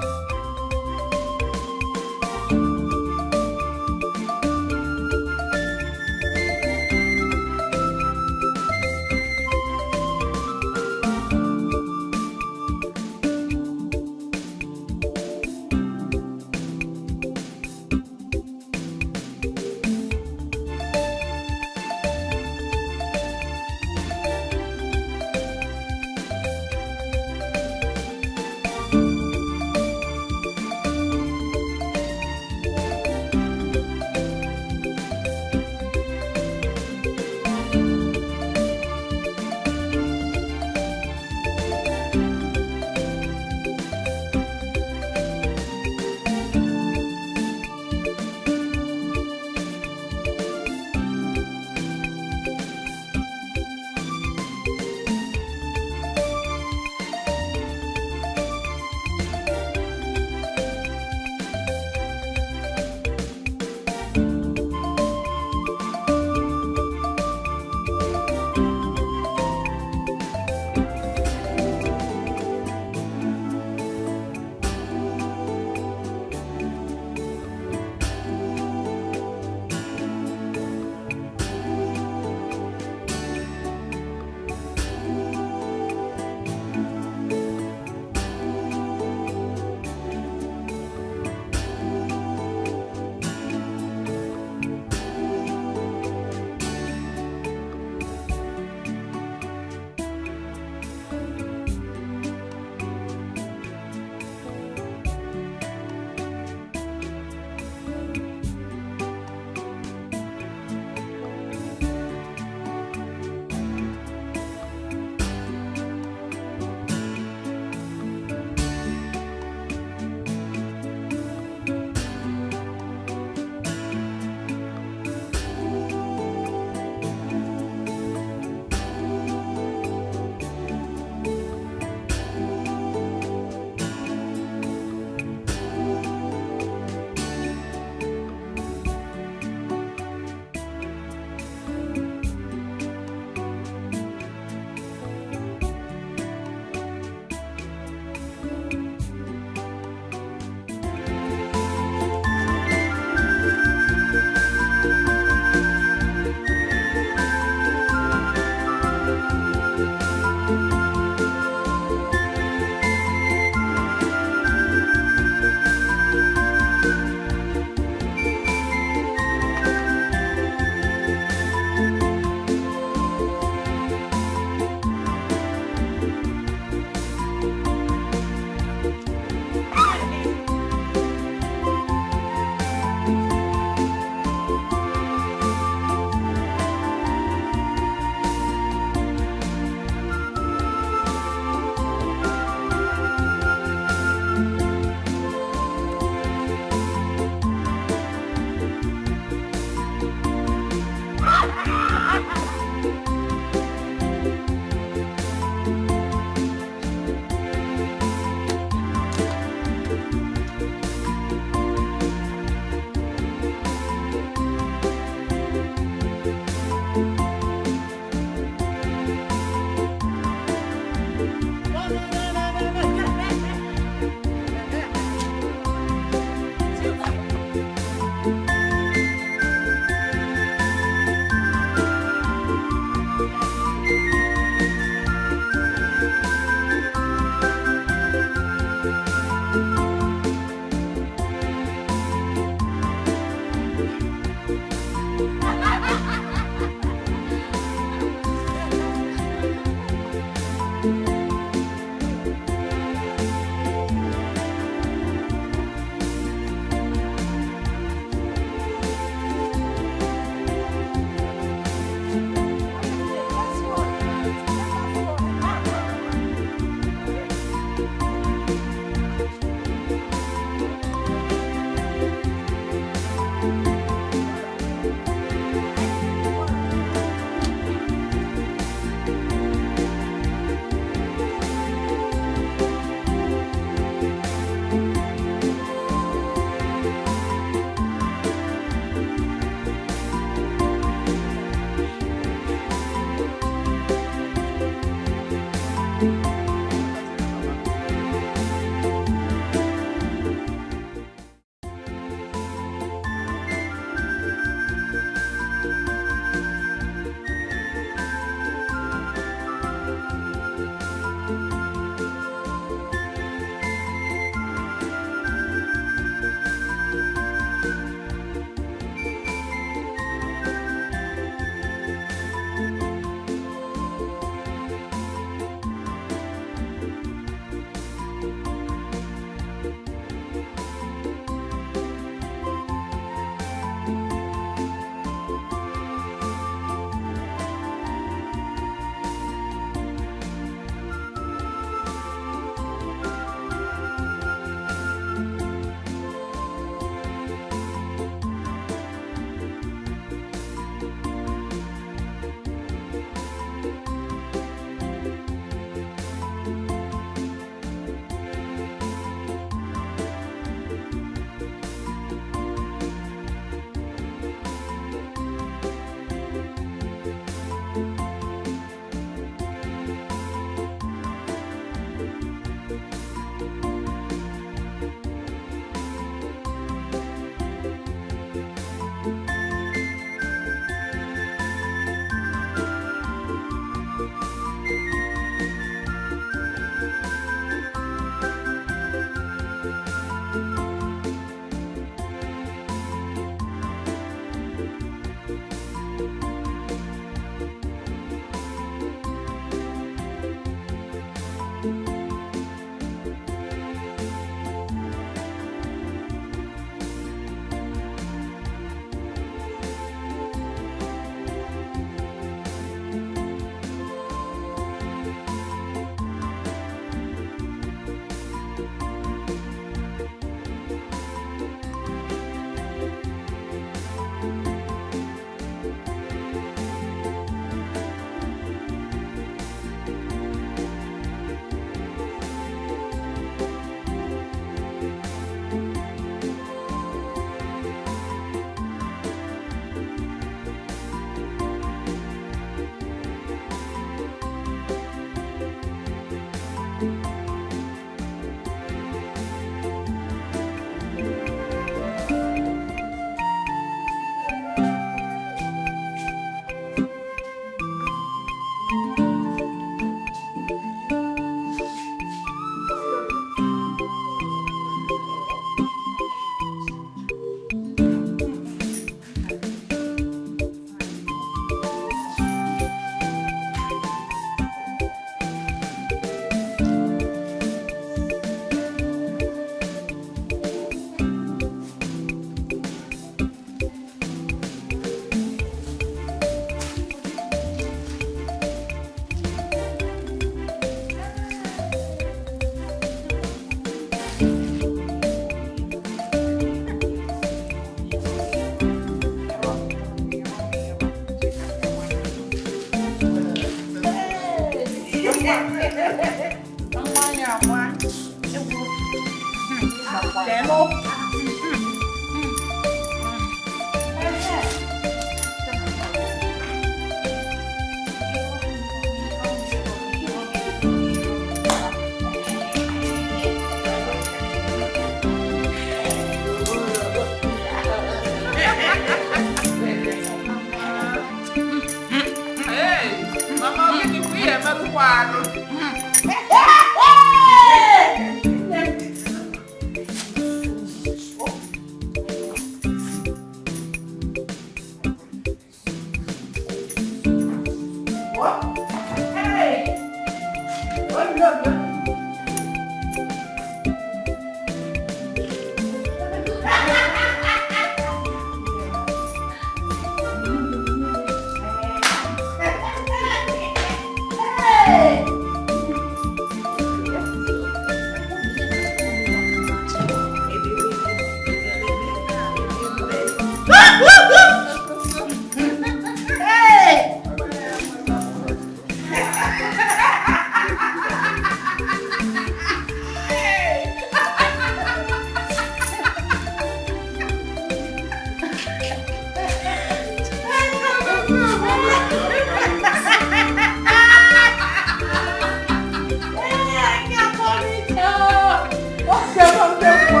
of the